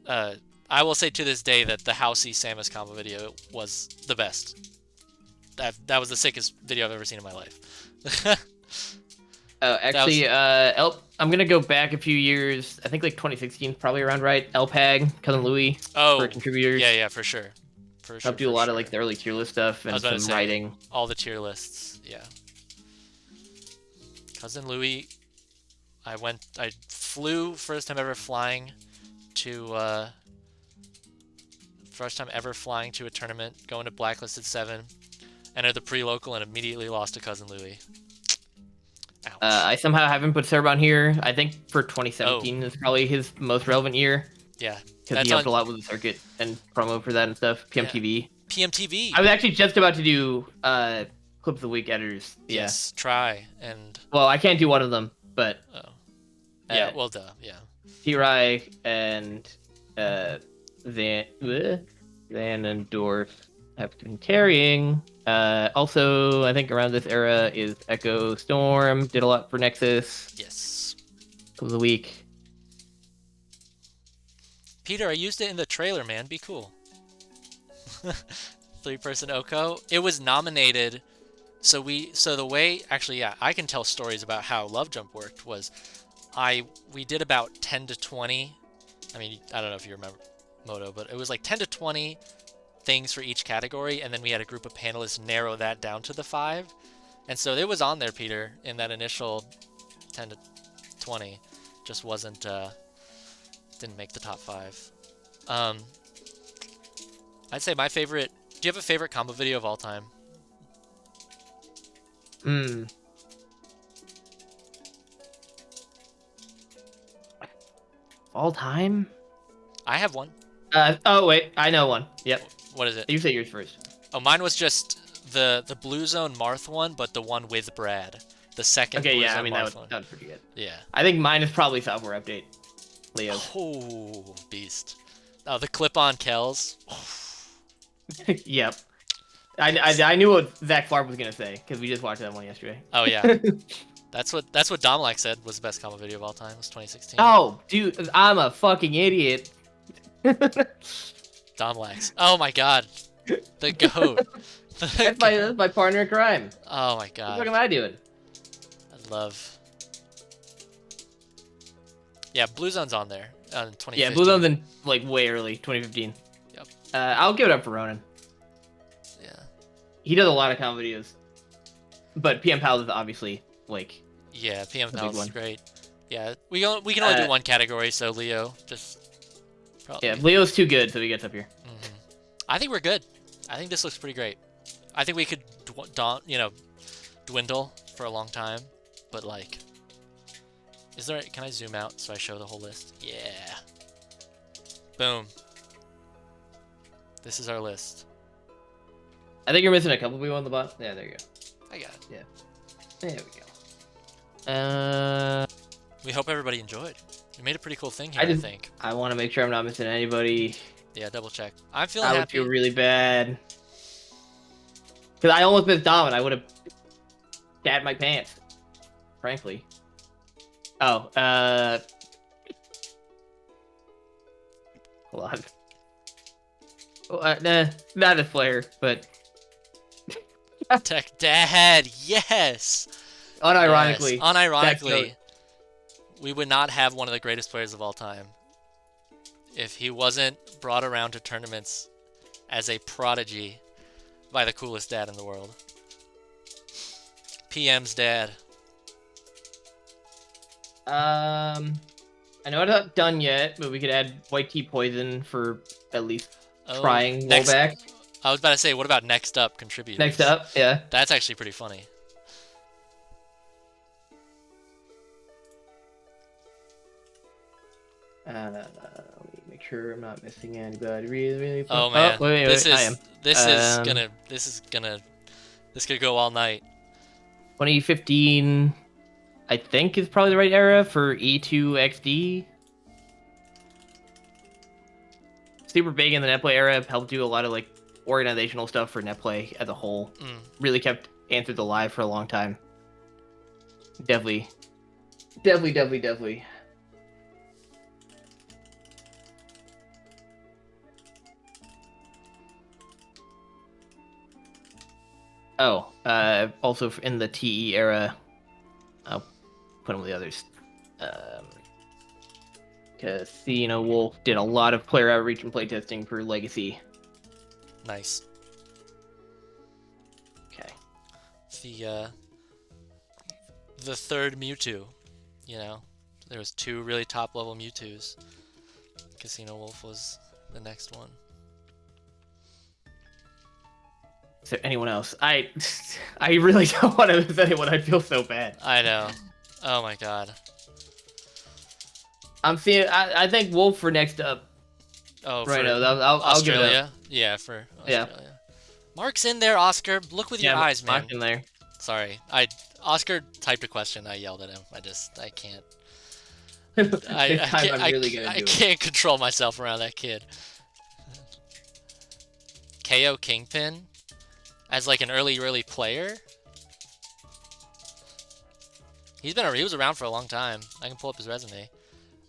I will say to this day that the Housey Samus combo video was the best. That was the sickest video I've ever seen in my life. Actually, I'm gonna go back a few years. I think 2016, probably around right. LPAG, Cousin Louie, for contributors. Yeah, for sure. Helped do a lot of the early tier list stuff and some writing. All the tier lists, yeah. Cousin Louie, I flew first time ever flying to a tournament, going to Blacklisted 7, entered the pre-local and immediately lost to Cousin Louie. Ouch. I somehow haven't put Serb on here. I think for 2017 is probably his most relevant year. Yeah. Because he helped a lot with the circuit and promo for that and stuff. PMTV. Yeah. PMTV. I was actually just about to do Clips of the Week editors. Yeah. Yes, try and... Well, I can't do one of them, but... Oh. Yeah, well, duh, yeah. T-Rai and Vanendorf have been carrying. Also, I think around this era is Echo Storm. Did a lot for Nexus. Yes. Clip of the Week. Peter, I used it in the trailer, man. Be cool. 3-person Oko. It was nominated. So the way, actually, yeah, I can tell stories about how Love Jump worked was we did about 10 to 20. I mean, I don't know if you remember Moto, but it was 10 to 20 things for each category, and then we had a group of panelists narrow that down to the 5. And so it was on there, Peter, in that initial 10 to 20. Just wasn't, didn't make the top 5. I'd say my favorite, do you have a favorite combo video of all time? All time? I have one. Oh wait, I know one. Yep. What is it? You say yours first. Oh, mine was just the Blue Zone Marth one, but the one with Brad. The second. Okay, Blue yeah, Zone I mean Marth that was pretty good. Yeah. I think mine is probably Software Update. Leo. Oh, beast. Oh, the clip-on Kells. Yep. I knew what Zach Flarb was gonna say because we just watched that one yesterday. Oh yeah. That's what Domlak said was the best combo video of all time. Was 2016. Oh, dude, I'm a fucking idiot. Domlax. Oh my god. The goat. That's my partner in crime. Oh my god. What the fuck am I doing? I love. Yeah, Blue Zone's on there. 2015. Yeah, Blue Zone's in way early, 2015. Yep. I'll give it up for Ronan. Yeah. He does a lot of comedy videos, but PM Pal is obviously Yeah, PM big Palace is one. great. Yeah, we can only do one category, so Leo just probably. Yeah, Leo's too good, so he gets up here. I think we're good. I think this looks pretty great. I think we could, dwindle for a long time, but like, is there? Can I zoom out so I show the whole list? Yeah. Boom. This is our list. I think you're missing a couple people on the bottom. Yeah, there you go. I got it. Yeah. There we go. We hope everybody enjoyed. We made a pretty cool thing here, I think. I want to make sure I'm not missing anybody. Yeah, double check. I'm feeling I would happy. feel really bad. Because I almost missed Dom, and I would have shat my pants. Frankly. Oh, hold on. Well, nah, not this player, but Tech Dad, yes! unironically. Yes. Unironically, we would not have one of the greatest players of all time if he wasn't brought around to tournaments as a prodigy by the coolest dad in the world. PM's dad. I know it's not done yet, but we could add white tea poison for at least trying rollback. I was about to say, what about next up contributors? Next up, yeah. That's actually pretty funny. Let me make sure I'm not missing anybody. Really. Oh man, wait, I am. This could go all night. 2015, I think is probably the right era for E2XD. Super big in the netplay era, helped do a lot of like organizational stuff for netplay as a whole. Really kept Anthers alive for a long time. Definitely. Oh, also in the TE era, I'll put him with the others. Because Wolf did a lot of player outreach and playtesting for Legacy. Nice. Okay. The third Mewtwo, there was 2 really top level Mewtwo's. Casino Wolf was the next one. Is there anyone else? I really don't want to miss anyone. I feel so bad. I know. Oh my god. I'm seeing. I think Wolf for next up. Oh, right. For I'll give it Australia. up. Yeah, for Yeah. Australia. Mark's in there, Oscar. Look with your eyes, man. Mark's in there. Sorry, Oscar typed a question. I yelled at him. I can't. I can't control myself around that kid. KO Kingpin as like an early player. He was around for a long time. I can pull up his resume.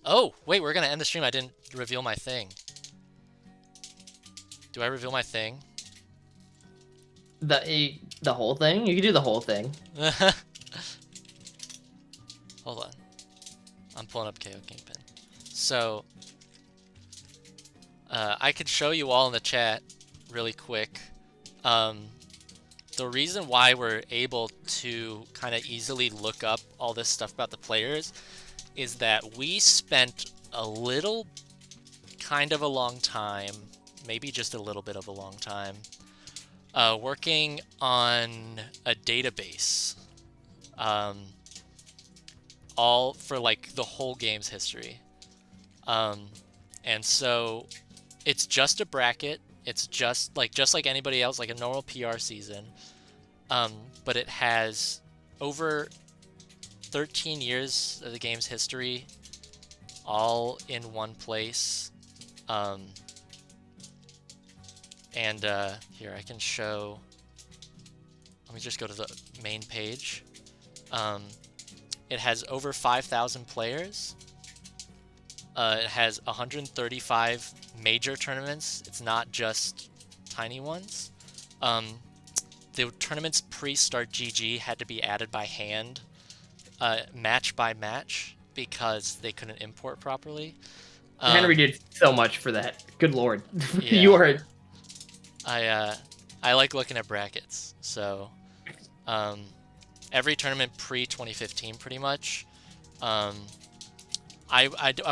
Oh, wait, we're gonna end the stream. I didn't reveal my thing. Do I reveal my thing? The whole thing? You can do the whole thing. Hold on. I'm pulling up KO Kingpin. So, I could show you all in the chat really quick. The reason why we're able to kind of easily look up all this stuff about the players is that we spent a little kind of a long time, maybe just a little bit of a long time, working on a database, all for like the whole game's history. And so it's just a bracket. It's just like anybody else, like a normal PR season. But it has over 13 years of the game's history all in one place. Here I can show. Let me just go to the main page. It has over 5,000 players. It has 135 major tournaments. It's not just tiny ones. The tournaments pre-start GG had to be added by hand, match by match, because they couldn't import properly. Henry did so much for that. Good lord. Yeah. You are... I like looking at brackets, so every tournament pre-2015 pretty much. I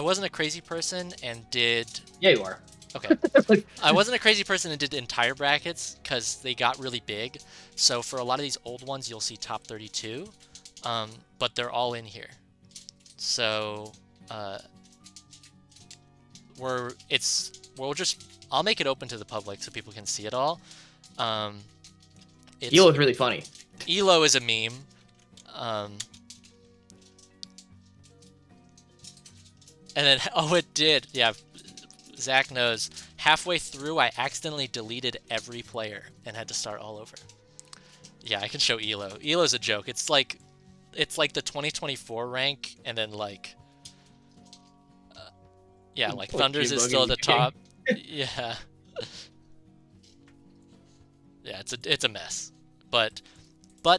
wasn't a crazy person and did... Yeah, you are. Okay. I wasn't a crazy person and did entire brackets because they got really big. So for a lot of these old ones, you'll see top 32, but they're all in here. So I'll make it open to the public so people can see it all. Elo is really funny. Elo is a meme. And then, oh, it did. Yeah, Zach knows. Halfway through, I accidentally deleted every player and had to start all over. Yeah, I can show Elo. Elo's a joke. It's like the 2024 rank, and then like, yeah, like Thunders is still at the top. Yeah. Yeah, it's a mess. But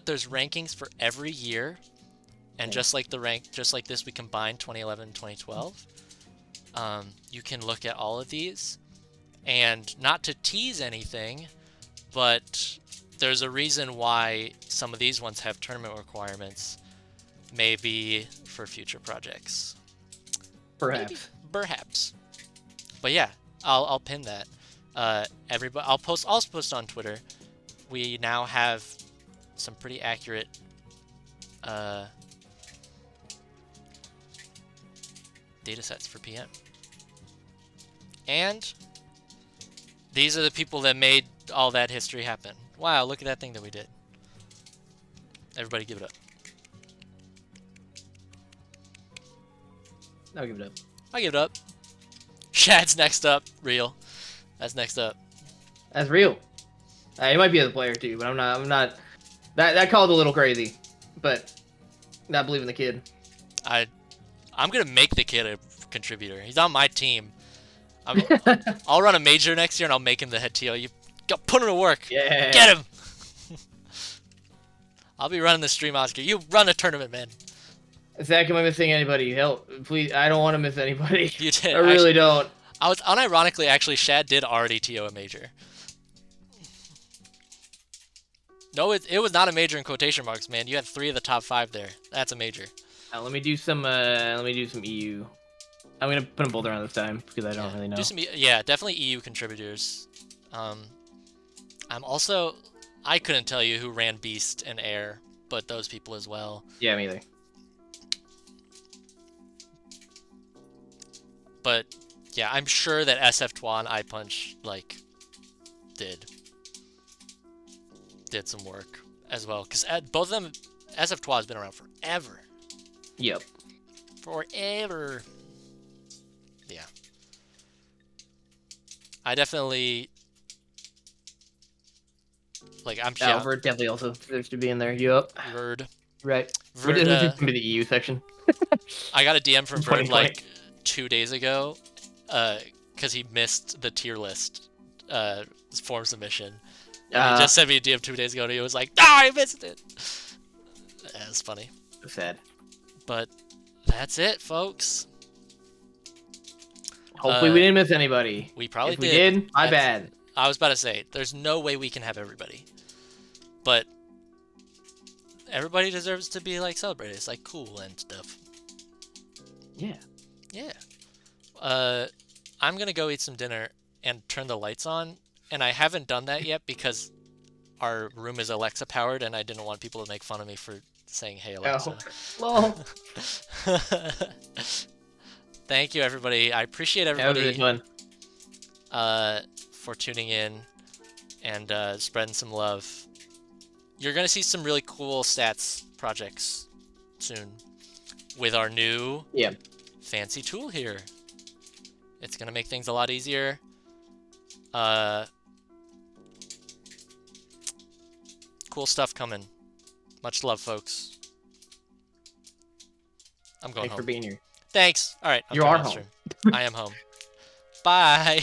there's rankings for every year. And just like this, we combined 2011 and 2012. You can look at all of these, and not to tease anything, but there's a reason why some of these ones have tournament requirements, maybe for future projects. Perhaps. But yeah, I'll pin that. Everybody, I'll post on Twitter. We now have some pretty accurate data sets for PM. And these are the people that made all that history happen. Wow, look at that thing that we did. Everybody give it up. I'll give it up. I give it up. Shad's next up. Real. That's next up. That's real. He might be a player too, but I'm not. That called a little crazy, but not believing the kid. I'm gonna make the kid a contributor. He's on my team. I'll run a major next year and I'll make him the head TL. You go put him to work. Yeah. Get him. I'll be running the stream, Oscar. You run a tournament, man. Zach, am I missing anybody? Help, please. I don't want to miss anybody. You did. I really don't. I was unironically, actually, Shad did already TO a major. No, it was not a major in quotation marks, man. You had 3 of the top 5 there. That's a major. Let me do some EU. I'm gonna put them both around this time because I don't really know. Definitely EU contributors. I couldn't tell you who ran Beast and Air, but those people as well. Yeah, me either. But yeah, I'm sure that SF Twan iPunch did some work as well, because both of them, SF Twan has been around forever. Yep. Forever. Yeah. I definitely I'm Verd definitely also deserves to be in there. Yep. Verd. Right. Verd, Verd is gonna be the EU section. I got a DM from Verd 2 days ago, because he missed the tier list form submission. He just sent me a DM 2 days ago and he was like, I missed it! That's funny. Sad. But that's it, folks. Hopefully we didn't miss anybody. We probably if did. We did, my bad. I was about to say, there's no way we can have everybody. But everybody deserves to be celebrated. It's cool and stuff. Yeah. Yeah. I'm gonna go eat some dinner and turn the lights on, and I haven't done that yet because our room is Alexa powered, and I didn't want people to make fun of me for saying, "Hey Alexa." Oh. Thank you, everybody. I appreciate everybody fun. For tuning in and spreading some love. You're gonna see some really cool stats projects soon with our new fancy tool here. It's gonna make things a lot easier. Cool stuff coming. Much love, folks. I'm going home. Thanks for being here. Thanks. All right. You are home. I am home. Bye.